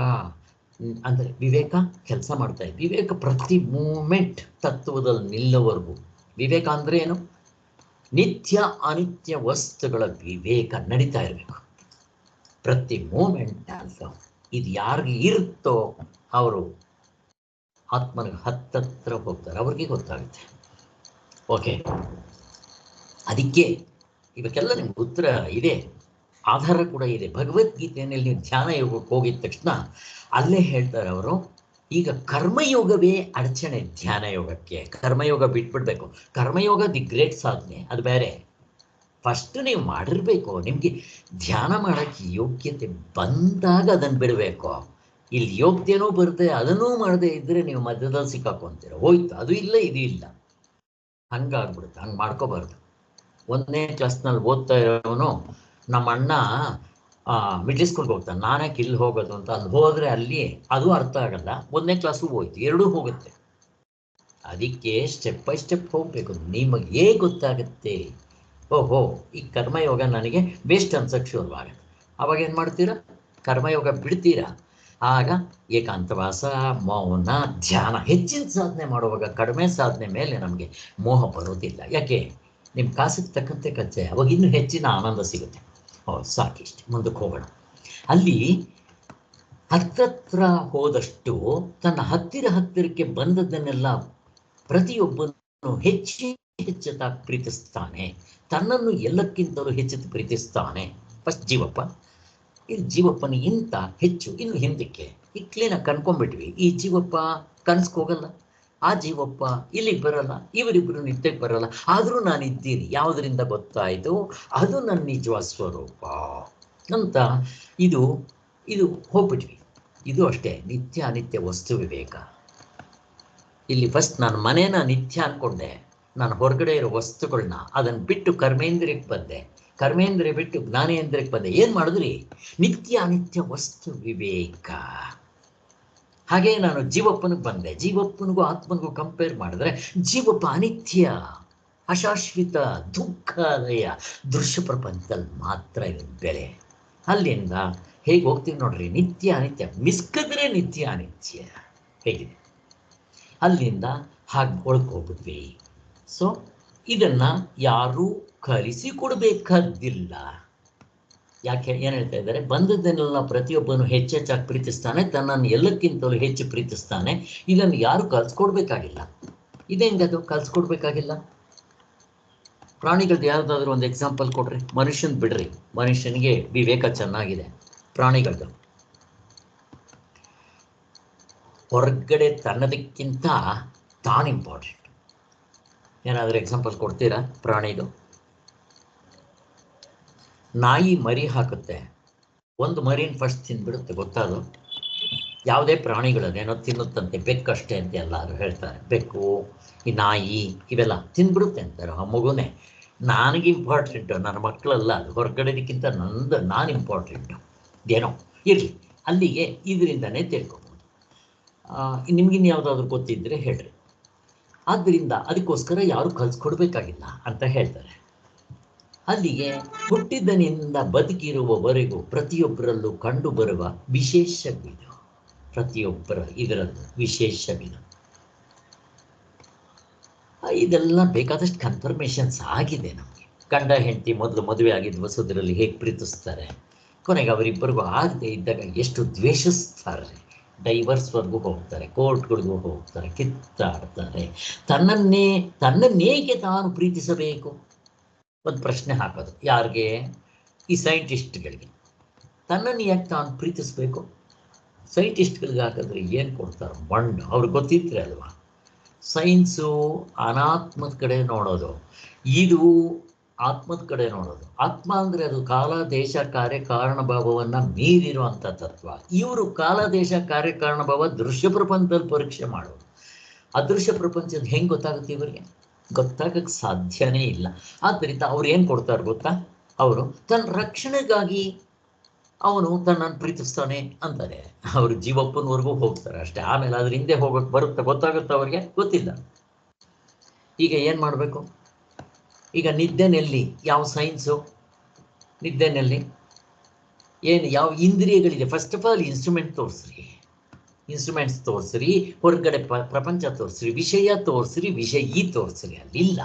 ಅಂದರೆ ವಿವೇಕ ಕೆಲಸ ಮಾಡ್ತಾ ಇದೆ. ವಿವೇಕ ಪ್ರತಿ ಮೂಮೆಂಟ್ ತತ್ವದಲ್ಲಿ ನಿಲ್ಲೋವರೆಗೂ. ವಿವೇಕ ಅಂದರೆ ಏನು? ನಿತ್ಯ ಅನಿತ್ಯ ವಸ್ತುಗಳ ವಿವೇಕ ನಡೀತಾ ಇರಬೇಕು ಪ್ರತಿ ಮೂಮೆಂಟ್. ಇದು ಯಾರಿಗೆ ಇರುತ್ತೋ ಅವರು ಆತ್ಮನಿಗೆ ಹತ್ತತ್ರ ಹೋಗ್ತಾರೆ, ಅವ್ರಿಗೆ ಗೊತ್ತಾಗುತ್ತೆ. ಓಕೆ, ಅದಕ್ಕೆ ಇವಕ್ಕೆಲ್ಲ ನಿಮ್ಗೆ ಉತ್ತರ ಇದೆ, ಆಧಾರ ಕೂಡ ಇದೆ. ಭಗವದ್ಗೀತೆಯಲ್ಲಿ ನೀವು ಧ್ಯಾನ ಯೋಗಕ್ಕೆ ಹೋಗಿದ ತಕ್ಷಣ ಅಲ್ಲೇ ಹೇಳ್ತಾರೆ ಅವರು, ಈಗ ಕರ್ಮಯೋಗವೇ ಅಡಚಣೆ ಧ್ಯಾನ ಯೋಗಕ್ಕೆ. ಕರ್ಮಯೋಗ ಬಿಟ್ಬಿಡ್ಬೇಕು. ಕರ್ಮಯೋಗ ದಿ ಗ್ರೇಟ್ ಸಾಧನೆ, ಅದು ಬೇರೆ. ಫಸ್ಟ್ ನೀವು ಮಾಡಿರ್ಬೇಕು. ನಿಮಗೆ ಧ್ಯಾನ ಮಾಡೋಕ್ಕೆ ಯೋಗ್ಯತೆ ಬಂದಾಗ ಅದನ್ನು ಬಿಡಬೇಕು. ಇಲ್ಲಿ ಯೋಗ್ಯತೆನೂ ಬರುತ್ತೆ, ಅದನ್ನೂ ಮಾಡದೆ ಇದ್ದರೆ ನೀವು ಮಧ್ಯದಲ್ಲಿ ಸಿಕ್ಕಾಕೊಂತೀರ, ಹೋಯ್ತು. ಅದು ಇಲ್ಲ, ಇದು ಇಲ್ಲ, ಹಂಗಾಗ್ಬಿಡುತ್ತೆ. ಹಂಗೆ ಮಾಡ್ಕೋಬಾರ್ದು. 1ನೇ ಕ್ಲಾಸ್ನಲ್ಲಿ ಓದ್ತಾ ಇರೋನು ನಮ್ಮ ಅಣ್ಣ ಮಿಡ್ಲ್ ಸ್ಕೂಲ್ಗೆ ಹೋಗ್ತಾನೆ, ನಾನೇ ಇಲ್ಲಿ ಹೋಗೋದು ಅಂತ. ಅಲ್ಲಿ ಹೋದರೆ ಅಲ್ಲಿ ಅದು ಅರ್ಥ ಆಗಲ್ಲ, 1ನೇ ಕ್ಲಾಸು ಹೋಯ್ತು, ಎರಡೂ ಹೋಗುತ್ತೆ. ಅದಕ್ಕೆ ಸ್ಟೆಪ್ ಬೈ ಸ್ಟೆಪ್ ಹೋಗಬೇಕು. ನಿಮಗೆ ಹೇಗೆ ಗೊತ್ತಾಗುತ್ತೆ, ಓಹೋ ಈ ಕರ್ಮಯೋಗ ನನಗೆ ವೇಸ್ಟ್ ಅನ್ಸಕ್ಕೆ ಶುರುವಾಗುತ್ತೆ. ಅವಾಗ ಏನು ಮಾಡ್ತೀರಾ? ಕರ್ಮಯೋಗ ಬಿಡ್ತೀರಾ. ಆಗ ಏಕಾಂತವಾಸ, ಮೌನ, ಧ್ಯಾನ, ಹೆಚ್ಚಿನ ಸಾಧನೆ ಮಾಡುವಾಗ ಕಡಿಮೆ ಸಾಧನೆ ಮೇಲೆ ನಮಗೆ ಮೋಹ ಬರೋದಿಲ್ಲ. ಯಾಕೆ? ನಿಮ್ಮ ಕಾಸಿಗೆ ತಕ್ಕಂತೆ ಕಚ್ಚೆ, ಅವಾಗ ಇನ್ನೂ ಹೆಚ್ಚಿನ ಆನಂದ ಸಿಗುತ್ತೆ. ಸಾಕಿಷ್ಟು ಮುಂದಕ್ಕೆ ಹೋಗೋಣ. ಅಲ್ಲಿ ಹತ್ತತ್ರ ಹೋದಷ್ಟು ತನ್ನ ಹತ್ತಿರಕ್ಕೆ ಬಂದದ್ದನ್ನೆಲ್ಲ ಪ್ರತಿಯೊಬ್ಬನು ಹೆಚ್ಚೆಚ್ಚಾಗಿ ಪ್ರೀತಿಸ್ತಾನೆ, ತನ್ನನ್ನು ಎಲ್ಲಕ್ಕಿಂತಲೂ ಹೆಚ್ಚು ಪ್ರೀತಿಸ್ತಾನೆ. ಫಸ್ಟ್ ಜೀವಪ್ಪ, ಇದು ಜೀವಪ್ಪನಿಗಿಂತ ಹೆಚ್ಚು ಇನ್ನು ಹಿಂದಕ್ಕೆ ಈ ಕ್ಲೀನಾಗಿ ಕನ್ಕೊಂಡ್ಬಿಟ್ವಿ. ಈ ಜೀವಪ್ಪ ಕನ್ಸ್ಗೆ ಹೋಗಲ್ಲ, ಆ ಜೀವಪ್ಪ ಇಲ್ಲಿಗೆ ಬರಲ್ಲ, ಇವರಿಬ್ಬರು ನಿದ್ದೆಗೆ ಬರಲ್ಲ, ಆದರೂ ನಾನು ಇದ್ದೀನಿ. ಯಾವುದರಿಂದ ಗೊತ್ತಾಯಿತು? ಅದು ನನ್ನ ನಿಜವಾದ ಸ್ವರೂಪ ಅಂತ ಇದು ಹೋಗ್ಬಿಟ್ವಿ. ಇದು ಅಷ್ಟೇ ನಿತ್ಯ ಅನಿತ್ಯ ವಸ್ತು ವಿವೇಕ. ಇಲ್ಲಿ ಫಸ್ಟ್ ನಾನು ಮನೇನ ನಿತ್ಯ ಅಂದ್ಕೊಂಡೆ, ನಾನು ಹೊರಗಡೆ ಇರೋ ವಸ್ತುಗಳನ್ನ ಅದನ್ನು ಬಿಟ್ಟು ಕರ್ಮೇಂದ್ರಿಯಕ್ಕೆ ಬಂದೆ, ಕರ್ಮೇಂದ್ರಿಯ ಬಿಟ್ಟು ಜ್ಞಾನೇಂದ್ರಿಯಕ್ಕೆ ಬಂದೆ. ಏನು ಮಾಡಿದ್ರಿ? ನಿತ್ಯ ಅನಿತ್ಯ ವಸ್ತು ವಿವೇಕ. ಹಾಗೆ ನಾನು ಜೀವಪ್ಪನಿಗೆ ಬಂದೆ. ಜೀವಪ್ಪನಿಗೂ ಆತ್ಮನಿಗೂ ಕಂಪೇರ್ ಮಾಡಿದ್ರೆ ಜೀವಪ್ಪ ಅನಿತ್ಯ, ಅಶಾಶ್ವಿತ, ದುಃಖಾಲಯ, ದೃಶ್ಯ ಪ್ರಪಂಚದಲ್ಲಿ ಮಾತ್ರ ಇರೋ ಬೆಲೆ. ಅಲ್ಲಿಂದ ಹೇಗೆ ಹೋಗ್ತೀವಿ ನೋಡ್ರಿ, ನಿತ್ಯ ಅನಿತ್ಯ ಮಿಸ್ಕಿದ್ರೆ ನಿತ್ಯ ಅನಿತ್ಯ ಹೇಗಿದೆ. ಅಲ್ಲಿಂದ ಹಾಗೆ ಹೋಗ್ಬಿಟ್ವಿ. ಸೊ ಇದನ್ನು ಯಾರೂ ಕಲಿಸಿಕೊಡ್ಬೇಕಾದ್ದಿಲ್ಲ. ಯಾಕೆ ಏನು ಹೇಳ್ತಾ ಇದ್ದಾರೆ? ಬಂದದ್ದನ್ನೆಲ್ಲ ಪ್ರತಿಯೊಬ್ಬನು ಹೆಚ್ಚೆಚ್ಚಾಗಿ ಪ್ರೀತಿಸ್ತಾನೆ, ತನ್ನನ್ನು ಎಲ್ಲಕ್ಕಿಂತಲೂ ಹೆಚ್ಚು ಪ್ರೀತಿಸ್ತಾನೆ. ಇದನ್ನು ಯಾರು ಕಲಿಸ್ಕೊಡ್ಬೇಕಾಗಿಲ್ಲ. ಇದು ಹೆಂಗದು? ಕಲಿಸ್ಕೊಡ್ಬೇಕಾಗಿಲ್ಲ. ಪ್ರಾಣಿಗಳ್ದು ಯಾವ್ದಾದ್ರು ಒಂದು ಎಕ್ಸಾಂಪಲ್ ಕೊಡ್ರಿ. ಮನುಷ್ಯನ್ ಬಿಡ್ರಿ, ಮನುಷ್ಯನಿಗೆ ವಿವೇಕ ಚೆನ್ನಾಗಿದೆ. ಪ್ರಾಣಿಗಳ್ದು ಹೊರಗಡೆ ತನ್ನದಕ್ಕಿಂತ ತಾನು ಇಂಪಾರ್ಟೆಂಟ್. ಏನಾದರೂ ಎಕ್ಸಾಂಪಲ್ ಕೊಡ್ತೀರಾ ಪ್ರಾಣಿದು? ನಾಯಿ ಮರಿ ಹಾಕುತ್ತೆ, ಒಂದು ಮರಿನ ಫಸ್ಟ್ ತಿಂದ್ಬಿಡುತ್ತೆ, ಗೊತ್ತಾದು? ಯಾವುದೇ ಪ್ರಾಣಿಗಳನ್ನೇನೋ ತಿನ್ನುತ್ತಂತೆ, ಬೆಕ್ಕಷ್ಟೇ ಅಂತ ಎಲ್ಲರೂ ಹೇಳ್ತಾರೆ. ಬೆಕ್ಕು, ಈ ನಾಯಿ ಇವೆಲ್ಲ ತಿಂದ್ಬಿಡುತ್ತೆ ಅಂತಾರೆ. ಆ ಮಗುನೇ ನನಗೆ ಇಂಪಾರ್ಟೆಂಟು, ನನ್ನ ಮಕ್ಕಳಲ್ಲ, ಅದು ಹೊರಗಡೆದಕ್ಕಿಂತ ನಾನು ಇಂಪಾರ್ಟೆಂಟು. ಏನೋ ಇರಲಿ, ಅಲ್ಲಿಗೆ ಇದರಿಂದನೇ ತಿಳ್ಕೊಬೋದು. ನಿಮ್ಗಿನ್ನು ಯಾವುದಾದ್ರೂ ಗೊತ್ತಿದ್ದರೆ ಹೇಳ್ರಿ. ಆದ್ದರಿಂದ ಅದಕ್ಕೋಸ್ಕರ ಯಾರು ಕಲಿಸ್ಕೊಡ್ಬೇಕಾಗಿಲ್ಲ ಅಂತ ಹೇಳ್ತಾರೆ. ಅಲ್ಲಿಗೆ ಹುಟ್ಟಿದ್ದನಿಂದ ಬದುಕಿರುವವರೆಗೂ ಪ್ರತಿಯೊಬ್ಬರಲ್ಲೂ ಕಂಡು ಬರುವ ವಿಶೇಷವಿದು. ಪ್ರತಿಯೊಬ್ಬರ ಇದರಲ್ಲೂ ವಿಶೇಷವಿದು. ಇದೆಲ್ಲ ಬೇಕಾದಷ್ಟು ಕನ್ಫರ್ಮೇಷನ್ಸ್ ಆಗಿದೆ ನಮಗೆ. ಗಂಡ ಹೆಂಡತಿ ಮೊದಲು ಮದುವೆ ಆಗಿದ್ದ ವಸುದರಲ್ಲಿ ಹೇಗೆ ಪ್ರೀತಿಸ್ತಾರೆ, ಕೊನೆಗೆ ಅವರಿಬ್ಬರಿಗೂ ಆಗದೆ ಇದ್ದಾಗ ಎಷ್ಟು ದ್ವೇಷಿಸ್ತಾರೆ, ಡೈವರ್ಸ್ವರೆಗೂ ಹೋಗ್ತಾರೆ, ಕೋರ್ಟ್ಗಳಿಗೂ ಹೋಗ್ತಾರೆ, ಕಿತ್ತಾಡ್ತಾರೆ. ತನ್ನನ್ನೇಗೆ ತಾನು ಪ್ರೀತಿಸಬೇಕು ಒಂದು ಪ್ರಶ್ನೆ ಹಾಕೋದು. ಯಾರಿಗೆ? ಈ ಸೈಂಟಿಸ್ಟ್ಗಳಿಗೆ. ತನ್ನನ್ನು ಯಾಕೆ ತಾನು ಪ್ರೀತಿಸಬೇಕು? ಸೈಂಟಿಸ್ಟ್ಗಳಿಗೆ ಹಾಕಿದ್ರೆ ಏನು ಕೊಡ್ತಾರೆ? ಮಣ್ಣು. ಅವ್ರಿಗೆ ಗೊತ್ತಿದ್ರೆ ಅಲ್ವಾ. ಸೈನ್ಸು ಅನಾತ್ಮದ ಕಡೆ ನೋಡೋದು, ಇದು ಆತ್ಮದ ಕಡೆ ನೋಡೋದು. ಆತ್ಮ ಅಂದರೆ ಅದು ಕಾಲ ದೇಶ ಕಾರ್ಯ ಕಾರಣಭಾವವನ್ನು ಮೀರಿರುವಂಥ ತತ್ವ. ಇವರು ಕಾಲ ದೇಶ ಕಾರ್ಯ ಕಾರಣಭಾವ ದೃಶ್ಯ ಪ್ರಪಂಚದಲ್ಲಿ ಪರೀಕ್ಷೆ ಮಾಡೋದು. ಅದೃಶ್ಯ ಪ್ರಪಂಚದ ಹೆಂಗೆ ಗೊತ್ತಾಗುತ್ತೆ ಇವರಿಗೆ? ಗೊತ್ತಾಗಕ್ಕೆ ಸಾಧ್ಯನೇ ಇಲ್ಲ. ಆದ್ದರಿಂದ ಅವ್ರು ಏನು ಕೊಡ್ತಾರೆ ಗೊತ್ತಾ? ಅವರು ತನ್ನ ರಕ್ಷಣೆಗಾಗಿ ಅವನು ತನ್ನನ್ನು ಪ್ರೀತಿಸ್ತಾನೆ ಅಂತಾರೆ. ಅವರು ಜೀವಪ್ಪನವರೆಗೂ ಹೋಗ್ತಾರೆ ಅಷ್ಟೇ. ಆಮೇಲೆ ಅದ್ರ ಹಿಂದೆ ಹೋಗೋಕ್ಕೆ ಬರುತ್ತೆ, ಗೊತ್ತಾಗುತ್ತೆ ಅವ್ರಿಗೆ? ಗೊತ್ತಿಲ್ಲ. ಈಗ ಏನು ಮಾಡಬೇಕು? ಈಗ ನಿದ್ದೆನಲ್ಲಿ ಯಾವ ಸೈನ್ಸು? ನಿದ್ದೆನಲ್ಲಿ ಏನು ಯಾವ ಇಂದ್ರಿಯಗಳಿದೆ? ಫಸ್ಟ್ ಆಫ್ ಆಲ್ ಇನ್ಸ್ಟ್ರೂಮೆಂಟ್ಸ್ ತೋರಿಸ್ರಿ, ಹೊರಗಡೆ ಪ್ರಪಂಚ ತೋರಿಸ್ರಿ, ವಿಷಯ ತೋರಿಸ್ರಿ, ವಿಷಯಿ ತೋರಿಸ್ರಿ. ಅಲ್ಲಿಲ್ಲ.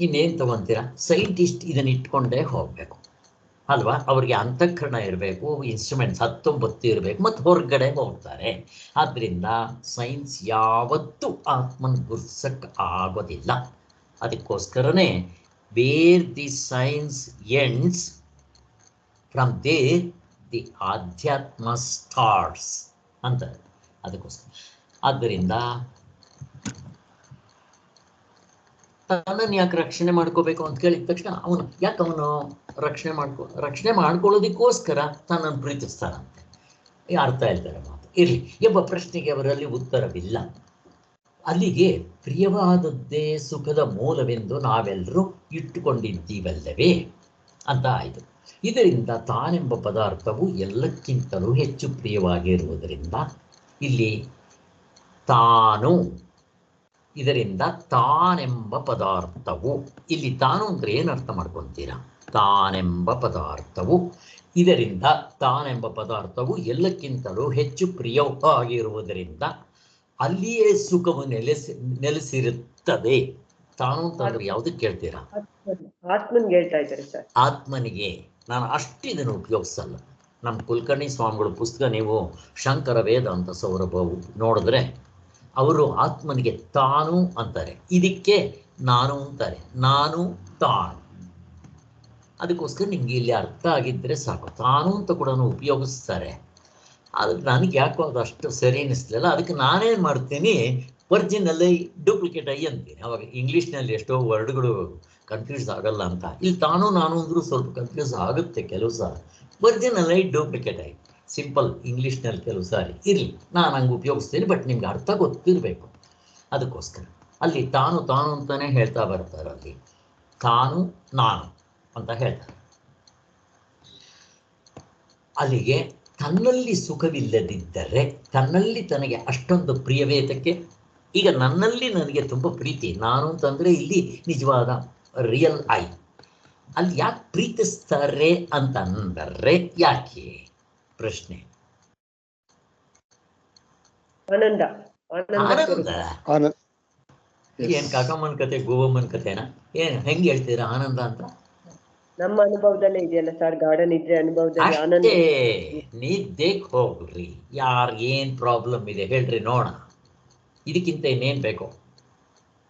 ಇನ್ನೇನು ತಗೊಂತೀರಾ? ಸೈಂಟಿಸ್ಟ್ ಇದನ್ನ ಇಟ್ಕೊಂಡೇ ಹೋಗಬೇಕು ಅಲ್ವಾ? ಅವ್ರಿಗೆ ಅಂತಃಕರಣ ಇರಬೇಕು, ಇನ್ಸ್ಟ್ರೂಮೆಂಟ್ಸ್ 19 ಇರಬೇಕು, ಮತ್ತು ಹೊರಗಡೆ ಹೋಗ್ತಾರೆ. ಆದ್ದರಿಂದ ಸೈನ್ಸ್ ಯಾವತ್ತೂ ಆತ್ಮನ ಗುರ್ಸಕ್ಕೆ ಆಗೋದಿಲ್ಲ. ಅದಕ್ಕೋಸ್ಕರನೇ where the science ends, from there the ಆಧ್ಯಾತ್ಮ ಸ್ಟಾರ್ಟ್ಸ್ ಅಂತಾರೆ. ಅದಕ್ಕೋಸ್ಕರ ಆದ್ದರಿಂದ ತನ್ನನ್ನು ಯಾಕೆ ರಕ್ಷಣೆ ಮಾಡ್ಕೋಬೇಕು ಅಂತ ಕೇಳಿದ ತಕ್ಷಣ ಅವನು ಯಾಕೆ ರಕ್ಷಣೆ ಮಾಡ್ಕೊಳ್ಳೋದಕ್ಕೋಸ್ಕರ ತನ್ನನ್ನು ಪ್ರೀತಿಸ್ತಾನಂತೆ. ಅರ್ಥ ಹೇಳ್ತಾರೆ ಮಾತು. ಇರಲಿ ಎಂಬ ಪ್ರಶ್ನೆಗೆ ಅವರಲ್ಲಿ ಉತ್ತರವಿಲ್ಲ. ಅಲ್ಲಿಗೆ ಪ್ರಿಯವಾದದ್ದೇ ಸುಖದ ಮೂಲವೆಂದು ನಾವೆಲ್ಲರೂ ಇಟ್ಟುಕೊಂಡಿದ್ದೀವಲ್ಲವೇ ಅಂತ ಆಯಿತು. ಇದರಿಂದ ತಾನೆಂಬ ಪದಾರ್ಥವು ಎಲ್ಲಕ್ಕಿಂತಲೂ ಹೆಚ್ಚು ಪ್ರಿಯವಾಗಿರುವುದರಿಂದ ಇಲ್ಲಿ ತಾನು, ಇದರಿಂದ ತಾನೆಂಬ ಪದಾರ್ಥವು, ಇಲ್ಲಿ ತಾನು ಅಂದರೆ ಏನು ಅರ್ಥ ಮಾಡ್ಕೊತೀರಾ? ತಾನೆಂಬ ಪದಾರ್ಥವು, ಇದರಿಂದ ತಾನೆಂಬ ಪದಾರ್ಥವು ಎಲ್ಲಕ್ಕಿಂತಲೂ ಹೆಚ್ಚು ಪ್ರಿಯವಾಗಿರುವುದರಿಂದ ಅಲ್ಲಿಯೇ ಸುಖವು ನೆಲೆಸಿರುತ್ತದೆ. ತಾನು ಅಂತಂದ್ರೆ ಯಾವುದಕ್ಕೆ ಕೇಳ್ತೀರಾ? ಆತ್ಮನಿಗೆ ಹೇಳ್ತಾ ಇದ್ದಾರೆ ಸರ್. ಆತ್ಮನಿಗೆ. ನಾನು ಅಷ್ಟು ಇದನ್ನು ಉಪಯೋಗಿಸಲ್ಲ. ನಮ್ಮ ಕುಲಕರ್ಣಿ ಸ್ವಾಮಿಗಳು ಪುಸ್ತಕ ನೀವು ಶಂಕರ ವೇದಾಂತ ಸೌರಭವು ನೋಡಿದ್ರೆ ಅವರು ಆತ್ಮನಿಗೆ ತಾನು ಅಂತಾರೆ, ಇದಕ್ಕೆ ನಾನು ಅಂತಾರೆ. ನಾನು ತಾನು. ಅದಕ್ಕೋಸ್ಕರ ನಿಮ್ಗೆ ಇಲ್ಲಿ ಅರ್ಥ ಆಗಿದ್ದರೆ ಸಾಕು. ತಾನು ಅಂತ ಕೂಡ ಉಪಯೋಗಿಸ್ತಾರೆ. ಅದಕ್ಕೆ ನನಗೆ ಯಾಕೋ ಅದು ಅಷ್ಟು ಸರಿ ಅನ್ನಿಸ್ಲಿಲ್ಲ. ಅದಕ್ಕೆ ನಾನೇನು ಮಾಡ್ತೀನಿ, ಒರಿಜಿನಲ್ ಐ ಡೂಪ್ಲಿಕೇಟ್ ಐ ಅಂತೀನಿ. ಅವಾಗ ಇಂಗ್ಲೀಷ್ನಲ್ಲಿ ಎಷ್ಟೋ ವರ್ಡ್ಗಳು ಕನ್ಫ್ಯೂಸ್ ಆಗಲ್ಲ ಅಂತ. ಇಲ್ಲಿ ತಾನು ನಾನು ಅಂದರೂ ಸ್ವಲ್ಪ ಕನ್ಫ್ಯೂಸ್ ಆಗುತ್ತೆ ಕೆಲವು ಸಾರಿ. ಒರಿಜಿನಲ್ ಐ ಡೂಪ್ಲಿಕೇಟ್ ಐ ಸಿಂಪಲ್ ಇಂಗ್ಲೀಷ್ನಲ್ಲಿ ಕೆಲವು ಸಾರಿ ಇರಲಿ, ನಾನು ಹಂಗೆ ಉಪಯೋಗಿಸ್ತೀನಿ. ಬಟ್ ನಿಮ್ಗೆ ಅರ್ಥ ಗೊತ್ತಿರಬೇಕು. ಅದಕ್ಕೋಸ್ಕರ ಅಲ್ಲಿ ತಾನು ಅಂತಲೇ ಹೇಳ್ತಾ ಬರ್ತಾರೆ. ಅಲ್ಲಿ ತಾನು ನಾನು ಅಂತ ಹೇಳ್ತಾರೆ. ಅಲ್ಲಿಗೆ ತನ್ನಲ್ಲಿ ಸುಖವಿಲ್ಲದಿದ್ದರೆ ತನ್ನಲ್ಲಿ ತನಗೆ ಅಷ್ಟೊಂದು ಪ್ರಿಯವೇತಕ್ಕೆ. ಈಗ ನನ್ನಲ್ಲಿ ನನಗೆ ತುಂಬ ಪ್ರೀತಿ, ನಾನು ಅಂತಂದರೆ ಇಲ್ಲಿ ನಿಜವಾದ ರಿಯಲ್ ಐ. ಅಲ್ಲಿ ಯಾಕೆ ಪ್ರೀತಿಸ್ತಾರೆ ಅಂತಂದರೆ ಯಾಕೆ ಪ್ರಶ್ನೆ? ಆನಂದ. ಏನ್ ಕಾಕಮ್ಮನ ಕತೆ ಗೋವಮ್ಮನ ಕತೆನಾ? ಏನ್ ಹೆಂಗೆ ಹೇಳ್ತೀರಾ ಆನಂದ ಅಂತ? ನಮ್ಮ ಅನುಭವದಲ್ಲೇ ಇದೆಯಲ್ಲ ಸರ್, ಗಾರ್ಡನ್ ಇದ್ರೆ ಅನುಭವದಲ್ಲಿ ಆನಂದ. ನಿದ್ದೆಗೆ ಹೋಗ್ರಿ. ಏನ್ ಪ್ರಾಬ್ಲಮ್ ಇದೆ ಹೇಳ್ರಿ ನೋಡ. ಇದಕ್ಕಿಂತ ಇನ್ನೇನ್ ಬೇಕು?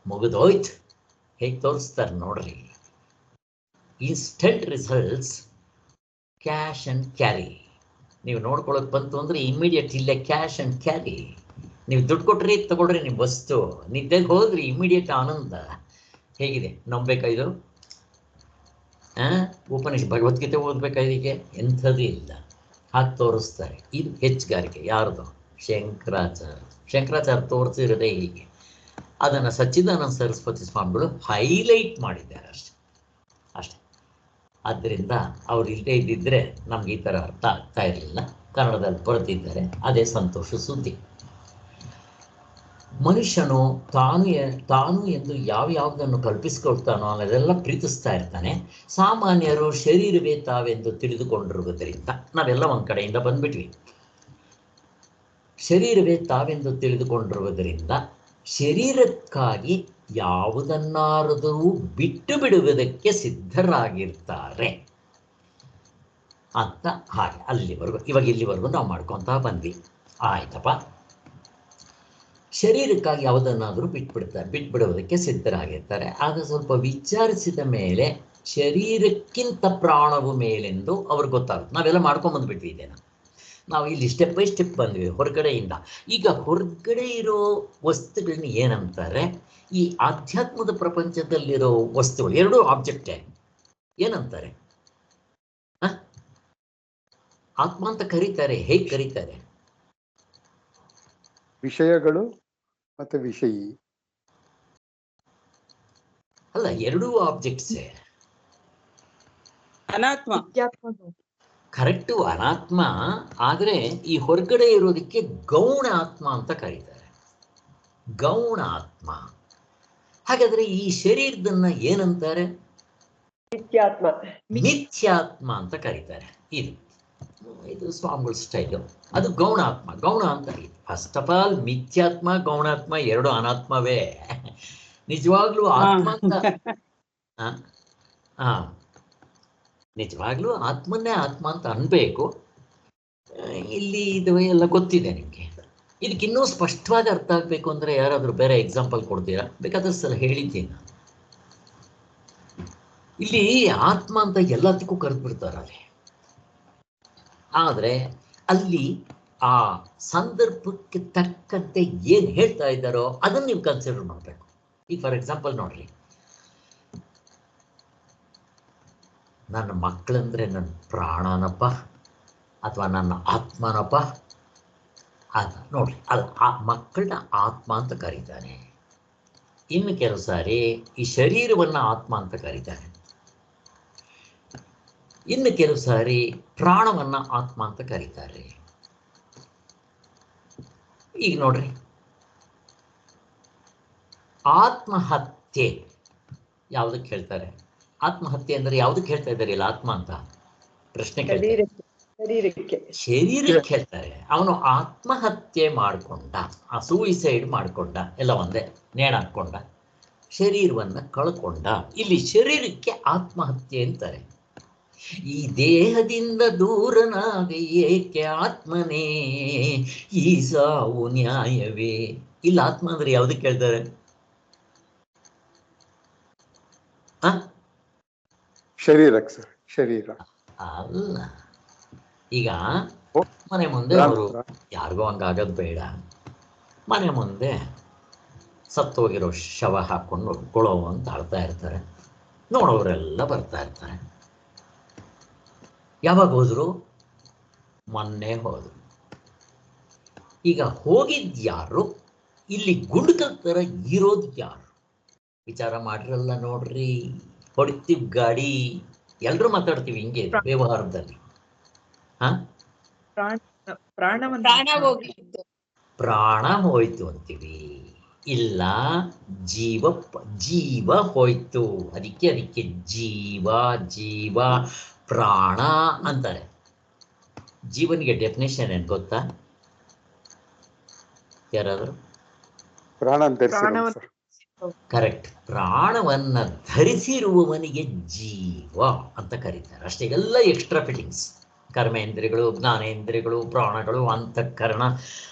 ಮುಗಿದೋಯ್ತು. ಹೇಗೆ ತೋರಿಸ್ತಾರೆ ನೋಡ್ರಿ. Instant results, cash and carry. ನೀವು ನೋಡ್ಕೊಳ್ಳೋಕೆ ಬಂತು ಅಂದರೆ ಇಮಿಡಿಯೇಟ್ ಇಲ್ಲೇ ಕ್ಯಾಶ್ ಆ್ಯಂಡ್ ಕ್ಯಾರಿ. ನೀವು ದುಡ್ಡು ಕೊಟ್ರಿ ತಗೊಳ್ರಿ ನಿಮ್ಮ ವಸ್ತು, ನಿದ್ದೆಗೆ ಹೋದ್ರಿ ಇಮಿಡಿಯೇಟ್ ಆನಂದ. ಹೇಗಿದೆ, ನಂಬೇಕಾ ಇದು? ಉಪನಿಷತ್ ಭಗವದ್ಗೀತೆ ಓದಬೇಕಾ ಇದಕ್ಕೆ? ಎಂಥದ್ದು ಇಲ್ಲ. ಹಾಗೆ ತೋರಿಸ್ತಾರೆ. ಇದು ಹೆಚ್ಚುಗಾರಿಕೆ ಯಾರ್ದು? ಶಂಕರಾಚಾರ್ಯ ತೋರಿಸಿರೋದೇ ಹೀಗೆ. ಅದನ್ನು ಸಚ್ಚಿದಾನಂದ ಸರಸ್ವತಿ ಸ್ವಾಮಿಗಳು ಹೈಲೈಟ್ ಮಾಡಿದ್ದಾರೆ ಅಷ್ಟೇ. ಆದ್ದರಿಂದ ಅವ್ರು ಇಲ್ಲದೆ ಇದ್ದಿದ್ದರೆ ನಮ್ಗೆ ಈ ಥರ ಅರ್ಥ ಆಗ್ತಾ ಇರಲಿಲ್ಲ. ಕನ್ನಡದಲ್ಲಿ ಬರೆದಿದ್ದಾರೆ, ಅದೇ ಸಂತೋಷ ಸುದ್ದಿ. ಮನುಷ್ಯನು ತಾನು ಎಂದು ಯಾವ್ಯಾವುದನ್ನು ಕಲ್ಪಿಸಿಕೊಳ್ತಾನೋ ಅದೆಲ್ಲ ಪ್ರೀತಿಸ್ತಾ ಇರ್ತಾನೆ. ಸಾಮಾನ್ಯರು ಶರೀರವೇ ತಾವೆಂದು ತಿಳಿದುಕೊಂಡಿರುವುದರಿಂದ ನಾವೆಲ್ಲ ಒಂದು ಕಡೆಯಿಂದ ಬಂದ್ಬಿಟ್ವಿ. ಶರೀರವೇ ತಾವೆಂದು ತಿಳಿದುಕೊಂಡಿರುವುದರಿಂದ ಶರೀರಕ್ಕಾಗಿ ಯಾವುದನ್ನಾದರೂ ಬಿಟ್ಟು ಬಿಡುವುದಕ್ಕೆ ಸಿದ್ಧರಾಗಿರ್ತಾರೆ ಅಂತ. ಹಾಗೆ ಅಲ್ಲಿವರೆಗೂ, ಇವಾಗ ಇಲ್ಲಿವರೆಗೂ ನಾವು ಮಾಡ್ಕೊತಾ ಬಂದ್ವಿ. ಆಯ್ತಪ್ಪ. ಶರೀರಕ್ಕಾಗಿ ಯಾವುದನ್ನಾದರೂ ಬಿಟ್ಬಿಡುವುದಕ್ಕೆ ಸಿದ್ಧರಾಗಿರ್ತಾರೆ. ಆಗ ಸ್ವಲ್ಪ ವಿಚಾರಿಸಿದ ಮೇಲೆ ಶರೀರಕ್ಕಿಂತ ಪ್ರಾಣವು ಮೇಲೆಂದು ಅವ್ರಿಗೆ ಗೊತ್ತಾಗುತ್ತೆ. ನಾವೆಲ್ಲ ಮಾಡ್ಕೊಂಬಂದ್ಬಿಟ್ವಿ ಇದನ್ನು. ನಾವು ಇಲ್ಲಿ ಸ್ಟೆಪ್ ಬೈ ಸ್ಟೆಪ್ ಬಂದ್ವಿ ಹೊರಗಡೆಯಿಂದ. ಈಗ ಹೊರಗಡೆ ಇರೋ ವಸ್ತುಗಳನ್ನ ಏನಂತಾರೆ? ಈ ಆಧ್ಯಾತ್ಮದ ಪ್ರಪಂಚದಲ್ಲಿರೋ ವಸ್ತುಗಳು ಎರಡೂ ಆಬ್ಜೆಕ್ಟೇ. ಏನಂತಾರೆ? ಆತ್ಮ ಅಂತ ಕರೀತಾರೆ. ಹೇಗೆ ಕರೀತಾರೆ? ವಿಷಯಗಳು ಮತ್ತೆ ವಿಷಯಿ ಅಲ್ಲ, ಎರಡೂ ಆಬ್ಜೆಕ್ಟ್ಸೇ. ಅನಾತ್ಮ. ಕರೆಕ್ಟು, ಅನಾತ್ಮ. ಆದರೆ ಈ ಹೊರಗಡೆ ಇರೋದಕ್ಕೆ ಗೌಣ ಆತ್ಮ ಅಂತ ಕರೀತಾರೆ. ಗೌಣ ಆತ್ಮ. ಹಾಗಾದ್ರೆ ಈ ಶರೀರದನ್ನ ಏನಂತಾರೆ? ನಿತ್ಯಾತ್ಮ. ಮಿಥ್ಯಾತ್ಮ ಅಂತ ಕರೀತಾರೆ. ಇದು ಸ್ವಾಮಿಗಳ ಸ್ಟೈಲು. ಅದು ಗೌಣಾತ್ಮ. ಗೌಣ ಅಂತ ಫಸ್ಟ್ ಆಫ್ ಆಲ್ ಮಿಥ್ಯಾತ್ಮ ಗೌಣಾತ್ಮ ಎರಡು ಅನಾತ್ಮವೇ. ನಿಜವಾಗ್ಲೂ ಆತ್ಮ ಅಂತ ನಿಜವಾಗ್ಲೂ ಆತ್ಮನ್ನೇ ಆತ್ಮ ಅಂತ ಅನ್ಬೇಕು. ಇಲ್ಲಿ ಇದು ಎಲ್ಲ ಗೊತ್ತಿದೆ ನಿಮಗೆ. ಇದಕ್ಕೆ ಇನ್ನೂ ಸ್ಪಷ್ಟವಾಗಿ ಅರ್ಥ ಆಗಬೇಕು ಅಂದರೆ ಯಾರಾದರೂ ಬೇರೆ ಎಕ್ಸಾಂಪಲ್ ಕೊಡ್ತೀರಾ? ಬೇಕಾದ್ರೆ ಸಲ ಹೇಳಿದ್ದೀನಿ. ಇಲ್ಲಿ ಆತ್ಮ ಅಂತ ಎಲ್ಲದಕ್ಕೂ ಕರೆದು ಬಿಡ್ತಾರೆ ಅಲ್ಲಿ. ಆದರೆ ಅಲ್ಲಿ ಆ ಸಂದರ್ಭಕ್ಕೆ ತಕ್ಕಂತೆ ಏನು ಹೇಳ್ತಾ ಇದ್ದಾರೋ ಅದನ್ನು ನೀವು ಕನ್ಸಿಡರ್ ಮಾಡಬೇಕು. ಈಗ ಫಾರ್ ಎಕ್ಸಾಂಪಲ್ ನೋಡ್ರಿ, ನನ್ನ ಮಕ್ಕಳಂದ್ರೆ ನನ್ನ ಪ್ರಾಣನಪ್ಪ ಅಥವಾ ನನ್ನ ಆತ್ಮನಪ್ಪ ಅಂತ ನೋಡ್ರಿ. ಅದು ಆ ಮಕ್ಕಳನ್ನ ಆತ್ಮ ಅಂತ ಕರೀತಾನೆ. ಇನ್ನು ಕೆಲವು ಸಾರಿ ಈ ಶರೀರವನ್ನು ಆತ್ಮ ಅಂತ ಕರೀತಾನೆ. ಇನ್ನು ಕೆಲವು ಸಾರಿ ಪ್ರಾಣವನ್ನ ಆತ್ಮ ಅಂತ ಕರೀತಾರೆ. ಈಗ ನೋಡ್ರಿ, ಆತ್ಮಹತ್ಯೆ ಯಾವುದಕ್ಕೆ ಹೇಳ್ತಾರೆ? ಆತ್ಮಹತ್ಯೆ ಅಂದ್ರೆ ಯಾವುದಕ್ಕೆ ಹೇಳ್ತಾ ಇದ್ದಾರೆ ಇಲ್ಲ ಆತ್ಮ ಅಂತ ಪ್ರಶ್ನೆ ಕೇಳ್ತಾರೆ. ಶರೀರಕ್ಕೆ ಹೇಳ್ತಾರೆ. ಅವನು ಆತ್ಮಹತ್ಯೆ ಮಾಡಿಕೊಂಡ, ಸೂಯಿಸೈಡ್ ಮಾಡಿಕೊಂಡ, ಎಲ್ಲ ಒಂದೇ, ನೇಣಾಕೊಂಡ, ಶರೀರವನ್ನ ಕಳ್ಕೊಂಡ. ಇಲ್ಲಿ ಶರೀರಕ್ಕೆ ಆತ್ಮಹತ್ಯೆ ಅಂತಾರೆ. ಈ ದೇಹದಿಂದ ದೂರನಾದ ಏಕೆ ಆತ್ಮನೇ, ಈ ಸಾವು ನ್ಯಾಯವೇ. ಇಲ್ಲ ಆತ್ಮ ಅಂದ್ರೆ ಯಾವುದಕ್ಕೆ ಹೇಳ್ತಾರೆ? ಶರೀರಕ್ಕೆ ಸರ್, ಶರೀರ ಅಲ್ಲ. ಈಗ ಮನೆ ಮುಂದೆ ಅವರು ಯಾರಿಗೋ ಹಂಗಾಗದ್ ಬೇಡ. ಮನೆ ಮುಂದೆ ಸತ್ತೋಗಿರೋ ಶವ ಹಾಕೊಂಡು ಕೊಳೋ ಅಂತ ಆಡ್ತಾ ಇರ್ತಾರೆ. ನೋಡೋರೆಲ್ಲ ಬರ್ತಾ ಇರ್ತಾರೆ. ಯಾವಾಗ ಹೋದ್ರು? ಮೊನ್ನೆ ಹೋದ್ರು. ಈಗ ಹೋಗಿದ್ಯಾರು? ಇಲ್ಲಿ ಗುಂಡ್ಕಲ್ ತರ ಇರೋದು ಯಾರು? ವಿಚಾರ ಮಾಡಿರಲ್ಲ ನೋಡ್ರಿ. ಹೊಡಿತೀವಿ ಗಾಡಿ, ಎಲ್ರು ಮಾತಾಡ್ತೀವಿ ಹಿಂಗೆ ವ್ಯವಹಾರದಲ್ಲಿ. ಪ್ರಾಣ ಹೋಯ್ತು ಅಂತೀವಿ. ಇಲ್ಲ, ಜೀವ ಹೋಯ್ತು. ಅದಕ್ಕೆ ಜೀವ ಪ್ರಾಣ ಅಂತಾರೆ. ಜೀವನಿಗೆ ಡೆಫಿನೇಷನ್ ಏನ್ ಗೊತ್ತಾ? ಯಾರಾದ್ರು? ಕರೆಕ್ಟ್. ಪ್ರಾಣವನ್ನ ಧರಿಸಿರುವವನಿಗೆ ಜೀವ ಅಂತ ಕರೀತಾರೆ. ಅಷ್ಟೇ. ಎಲ್ಲ ಎಕ್ಸ್ಟ್ರಾ ಫಿಟಿಂಗ್ಸ್, ಕರ್ಮೇಂದ್ರಿಯಗಳು, ಜ್ಞಾನೇಂದ್ರಿಯಗಳು, ಪ್ರಾಣಗಳು, ಅಂತಃಕರಣ,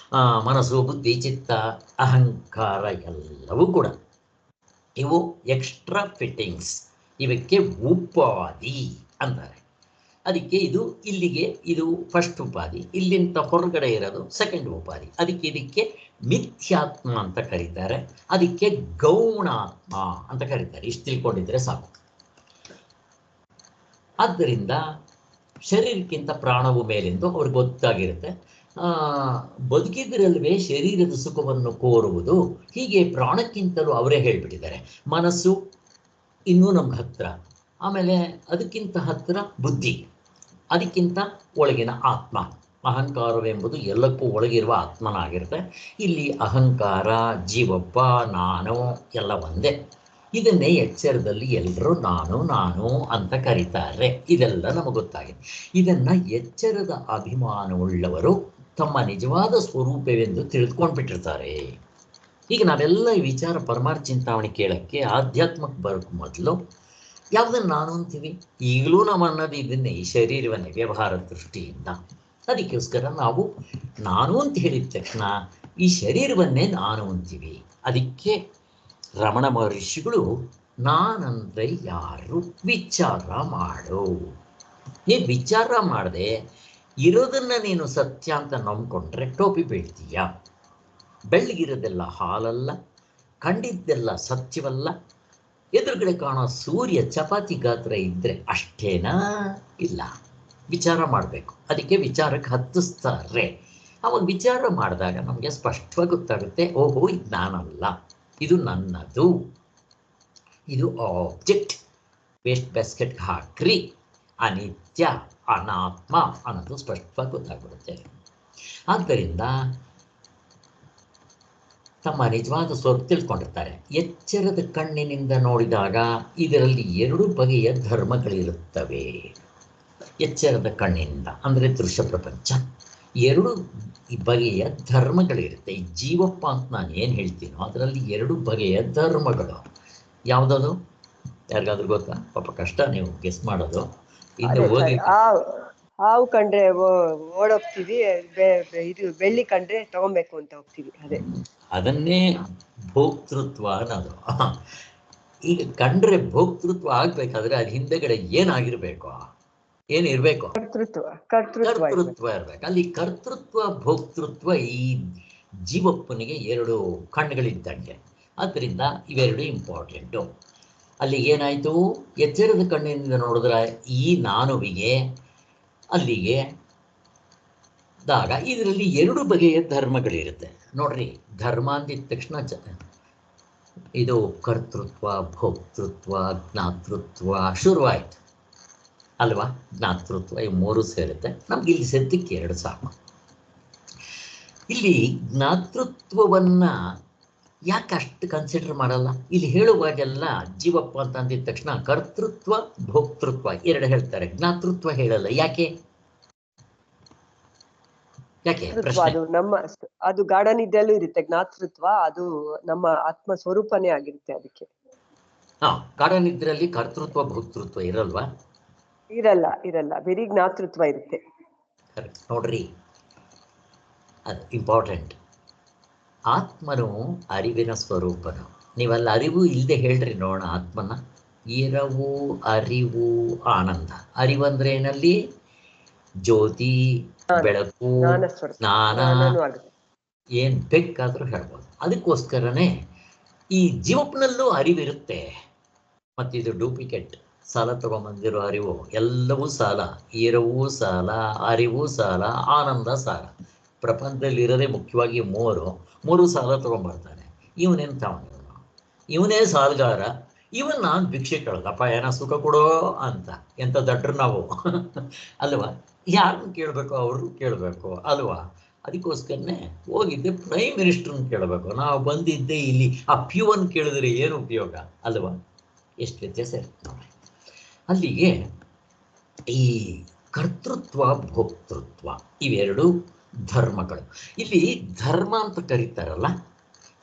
ಮನಸ್ಸು, ಬುದ್ಧಿ, ಚಿತ್ತ, ಅಹಂಕಾರ ಎಲ್ಲವೂ ಕೂಡ ಇವು ಎಕ್ಸ್ಟ್ರಾ ಫಿಟ್ಟಿಂಗ್ಸ್, ಇವಕ್ಕೆ ಉಪಾಧಿ ಅಂತಾರೆ. ಅದಕ್ಕೆ ಇದು ಇಲ್ಲಿಗೆ ಇದು ಫಸ್ಟ್ ಉಪಾಧಿ, ಇಲ್ಲಿಂದ ಹೊರಗಡೆ ಇರೋದು ಸೆಕೆಂಡ್ ಉಪಾಧಿ. ಇದಕ್ಕೆ ಮಿಥ್ಯಾತ್ಮ ಅಂತ ಕರೀತಾರೆ, ಅದಕ್ಕೆ ಗೌಣಾತ್ಮ ಅಂತ ಕರೀತಾರೆ. ಇಷ್ಟು ತಿಳ್ಕೊಂಡಿದ್ರೆ ಸಾಕು. ಆದ್ದರಿಂದ ಶರೀರಕ್ಕಿಂತ ಪ್ರಾಣವು ಮೇಲೆಂದು ಅವ್ರಿಗೆ ಗೊತ್ತಾಗಿರುತ್ತೆ. ಬದುಕಿದ್ರಲ್ವೇ ಶರೀರದ ಸುಖವನ್ನು ಕೋರುವುದು, ಹೀಗೆ ಪ್ರಾಣಕ್ಕಿಂತಲೂ ಅವರೇ ಹೇಳ್ಬಿಟ್ಟಿದ್ದಾರೆ. ಮನಸ್ಸು ಇನ್ನೂ ನಮ್ಗೆ ಹತ್ರ, ಆಮೇಲೆ ಅದಕ್ಕಿಂತ ಹತ್ತಿರ ಬುದ್ಧಿ, ಅದಕ್ಕಿಂತ ಒಳಗಿನ ಆತ್ಮ. ಅಹಂಕಾರವೆಂಬುದು ಎಲ್ಲಕ್ಕೂ ಒಳಗಿರುವ ಆತ್ಮನಾಗಿರುತ್ತೆ. ಇಲ್ಲಿ ಅಹಂಕಾರ, ಜೀವಪ್ಪ, ನಾನು ಎಲ್ಲ ಒಂದೇ. ಇದನ್ನೇ ಎಚ್ಚರದಲ್ಲಿ ಎಲ್ಲರೂ ನಾನು ನಾನು ಅಂತ ಕರೀತಾರೆ. ಇದೆಲ್ಲ ನಮಗೆ ಗೊತ್ತಾಗಿದೆ. ಇದನ್ನು ಎಚ್ಚರದ ಅಭಿಮಾನವುಳ್ಳವರು ತಮ್ಮ ನಿಜವಾದ ಸ್ವರೂಪವೆಂದು ತಿಳಿದುಕೊಂಡ್ಬಿಟ್ಟಿರ್ತಾರೆ. ಈಗ ನಾವೆಲ್ಲ ಈ ವಿಚಾರ ಪರಮಾರ್ಥ ಚಿಂತಾಮಣಿ ಕೇಳೋಕ್ಕೆ ಆಧ್ಯಾತ್ಮಕ್ಕೆ ಬರೋಕ್ಕೆ ಮೊದಲು ಯಾವುದನ್ನು ನಾನು ಅಂತೀವಿ? ಈಗಲೂ ನಾವು ಅನ್ನೋದು ಇದನ್ನೇ, ಈ ಶರೀರವನ್ನೇ ವ್ಯವಹಾರ ದೃಷ್ಟಿಯಿಂದ. ಅದಕ್ಕೋಸ್ಕರ ನಾವು ನಾನು ಅಂತ ಹೇಳಿದ ತಕ್ಷಣ ಈ ಶರೀರವನ್ನೇ ನಾನು ಅಂತೀವಿ. ಅದಕ್ಕೆ ರಮಣ ಮಹರ್ಷಿಗಳು ನಾನಂದ್ರೆ ಯಾರು ವಿಚಾರ ಮಾಡು. ವಿಚಾರ ಮಾಡದೆ ಇರೋದನ್ನ ನೀನು ಸತ್ಯ ಅಂತ ನಂಬ್ಕೊಂಡ್ರೆ ಟೋಪಿ ಬೀಳ್ತೀಯ. ಬೆಳ್ಳಗಿರೋದೆಲ್ಲ ಹಾಲಲ್ಲ, ಕಂಡಿದ್ದೆಲ್ಲ ಸತ್ಯವಲ್ಲ. ಎದುರುಗಡೆ ಕಾಣೋ ಸೂರ್ಯ ಚಪಾತಿ ಗಾತ್ರ ಇದ್ದರೆ ಅಷ್ಟೇನಾ? ಇಲ್ಲ, ವಿಚಾರ ಮಾಡಬೇಕು. ಅದಕ್ಕೆ ವಿಚಾರಕ್ಕೆ ಹತ್ತಿಸ್ತಾರೆ. ಅವಾಗ ವಿಚಾರ ಮಾಡಿದಾಗ ನಮಗೆ ಸ್ಪಷ್ಟವಾಗಿ ಗೊತ್ತಾಗುತ್ತೆ, ಓಹೋ ಇದು ನಾನಲ್ಲ, ಇದು ನನ್ನದು, ಇದು ಆಬ್ಜೆಕ್ಟ್. ವೇಸ್ಟ್ ಬ್ಯಾಸ್ಕೆಟ್ಗೆ ಹಾಕ್ರಿ, ಅನಿತ್ಯ ಅನಾತ್ಮ ಅನ್ನೋದು ಸ್ಪಷ್ಟವಾಗಿ ಗೊತ್ತಾಗ್ಬಿಡುತ್ತೆ. ಆದ್ದರಿಂದ ತಮ್ಮ ನಿಜವಾದ ಸ್ವರೂಪ ತಿಳ್ಕೊಂಡಿರ್ತಾರೆ. ಎಚ್ಚರದ ಕಣ್ಣಿನಿಂದ ನೋಡಿದಾಗ ಇದರಲ್ಲಿ 2 ಬಗೆಯ ಧರ್ಮಗಳಿರುತ್ತವೆ. ಎಚ್ಚರದ ಕಣ್ಣಿನಿಂದ ಅಂದರೆ ದೃಶ್ಯ ಪ್ರಪಂಚ 2 ಬಗೆಯ ಧರ್ಮಗಳಿರುತ್ತೆ. ಈ ಜೀವಪ್ಪ ಅಂತ ನಾನು ಏನು ಹೇಳ್ತೀನೋ ಅದರಲ್ಲಿ 2 ಬಗೆಯ ಧರ್ಮಗಳು. ಯಾವುದದು ಯಾರಿಗಾದ್ರೂ ಗೊತ್ತಾ? ಪಾಪ ಕಷ್ಟ ನೀವು ಗೆಸ್ ಮಾಡೋದು. ಇನ್ನು ಓದಿ ಹಾವು ಕಂಡ್ರೆ ಓಡೋಗ್ತೀವಿ, ಇದು ಬೆಳ್ಳಿ ಕಂಡ್ರೆ ತಗೊಬೇಕು ಅಂತ ಹೋಗ್ತೀವಿ. ಅದನ್ನೇ ಭೋಕ್ತೃತ್ವ ಅನ್ನೋದು. ಈಗ ಕಂಡ್ರೆ ಭೋಕ್ತೃತ್ವ ಆಗ್ಬೇಕಾದ್ರೆ ಅದು ಹಿಂದೆಗಡೆ ಏನಾಗಿರ್ಬೇಕು? ಏನಿರ್ಬೇಕು? ಕರ್ತೃತ್ವ ಇರ್ಬೇಕು. ಅಲ್ಲಿ ಕರ್ತೃತ್ವ ಭೋಕ್ತೃತ್ವ ಈ ಜೀವಪ್ಪನಿಗೆ 2 ಕಣ್ಣುಗಳಿದ್ದಂಗೆ. ಆದ್ದರಿಂದ ಇವೆರಡು ಇಂಪಾರ್ಟೆಂಟು. ಅಲ್ಲಿ ಏನಾಯಿತು? ಎಚ್ಚರದ ಕಣ್ಣಿನಿಂದ ನೋಡಿದ್ರೆ ಈ ನಾನುವಿಗೆ ಅಲ್ಲಿಗೆ ದಾಗ ಇದರಲ್ಲಿ 2 ಬಗೆಯ ಧರ್ಮಗಳಿರುತ್ತೆ. ನೋಡ್ರಿ, ಧರ್ಮ ಅಂದಿದ ತಕ್ಷಣ ಇದು ಕರ್ತೃತ್ವ, ಭೋಕ್ತೃತ್ವ, ಜ್ಞಾತೃತ್ವ ಶುರುವಾಯಿತು ಅಲ್ವಾ? ಜ್ಞಾತೃತ್ವ ಈ 3 ಸೇರುತ್ತೆ. ನಮ್ಗೆ ಇಲ್ಲಿ ಸದ್ಯಕ್ಕೆ 2 ಸಾಕು. ಇಲ್ಲಿ ಜ್ಞಾತೃತ್ವವನ್ನ ಯಾಕೆ ಅಷ್ಟು ಕನ್ಸಿಡರ್ ಮಾಡಲ್ಲ? ಇಲ್ಲಿ ಹೇಳುವಾಗೆಲ್ಲ ಜೀವಪ್ಪ ಅಂತ ಅಂದಿದ ತಕ್ಷಣ ಕರ್ತೃತ್ವ ಭೋಕ್ತೃತ್ವ 2 ಹೇಳ್ತಾರೆ, ಜ್ಞಾತೃತ್ವ ಹೇಳಲ್ಲ. ಯಾಕೆ? ಅದು ಗಾಢನಿದ್ದೆಯಲ್ಲೂ ಇರುತ್ತೆ ಜ್ಞಾತೃತ್ವ. ಅದು ನಮ್ಮ ಆತ್ಮ ಸ್ವರೂಪನೇ ಆಗಿರುತ್ತೆ. ಅದಕ್ಕೆ ಗಾಢನಿದ್ರಲ್ಲಿ ಕರ್ತೃತ್ವ ಭೋಕ್ತೃತ್ವ ಇರಲ್ವಾ? ಇರಲ್ಲ, ಬರೀ ಜ್ಞಾತೃತ್ವ ಇರುತ್ತೆ. ನೋಡ್ರಿ, ಅದು ಇಂಪಾರ್ಟೆಂಟ್. ಆತ್ಮನು ಅರಿವಿನ ಸ್ವರೂಪನು. ನೀವಲ್ಲಿ ಅರಿವು ಇಲ್ಲದೆ ಹೇಳ್ರಿ ನೋಡೋಣ ಆತ್ಮನ. ಇರವು, ಅರಿವು, ಆನಂದ. ಅರಿವಂದ್ರೆ ಏನಲ್ಲಿ? ಜ್ಯೋತಿ, ಬೆಳಕು, ಜ್ಞಾನ, ಏನ್ ಬೇಕಾದ್ರೂ ಹೇಳ್ಬೋದು. ಅದಕ್ಕೋಸ್ಕರನೇ ಈ ಜೀವಪ್ಪನಲ್ಲೂ ಅರಿವಿರುತ್ತೆ. ಮತ್ತಿದು ಡೂಪ್ಲಿಕೇಟ್ ಸಾಲ ತಗೊಂಬಂದಿರೋ ಅರಿವು ಎಲ್ಲವೂ ಸಾಲ. ಇರವೂ ಸಾಲ, ಅರಿವು ಸಾಲ, ಆನಂದ ಸಾಲ. ಪ್ರಪಂಚದಲ್ಲಿ ಇರೋದೇ ಮುಖ್ಯವಾಗಿ 3 ಸಾಲ ತಗೊಂಡ್ಬರ್ತಾನೆ. ಇವನೆಂತವನು? ಇವನೇ ಸಾಲಗಾರ. ಇವನ್ ನಾನು ಭಿಕ್ಷೆ ಕೇಳದಪ್ಪ, ಏನೋ ಸುಖ ಕೊಡೋ ಅಂತ. ಎಂತ ದಡ್ರು ನಾವು ಅಲ್ವಾ? ಯಾರನ್ನು ಕೇಳಬೇಕು? ಅವರು ಕೇಳಬೇಕು ಅಲ್ವಾ? ಅದಕ್ಕೋಸ್ಕರನೇ ಹೋಗಿದ್ದೆ ಪ್ರೈಮ್ ಮಿನಿಸ್ಟರ್ನ ಕೇಳಬೇಕು. ನಾವು ಬಂದಿದ್ದೆ ಇಲ್ಲಿ ಆ ಪ್ಯೂನ್ ಕೇಳಿದ್ರೆ ಏನು ಉಪಯೋಗ ಅಲ್ವಾ? ಎಷ್ಟು ವ್ಯತ್ಯಾಸ ಇರುತ್ತೆ ನೋಡಿ. ಅಲ್ಲಿಗೆ ಈ ಕರ್ತೃತ್ವ ಭೋಕ್ತೃತ್ವ ಇವೆರಡು ಧರ್ಮಗಳು. ಇಲ್ಲಿ ಧರ್ಮ ಅಂತ ಕರೀತಾರಲ್ಲ,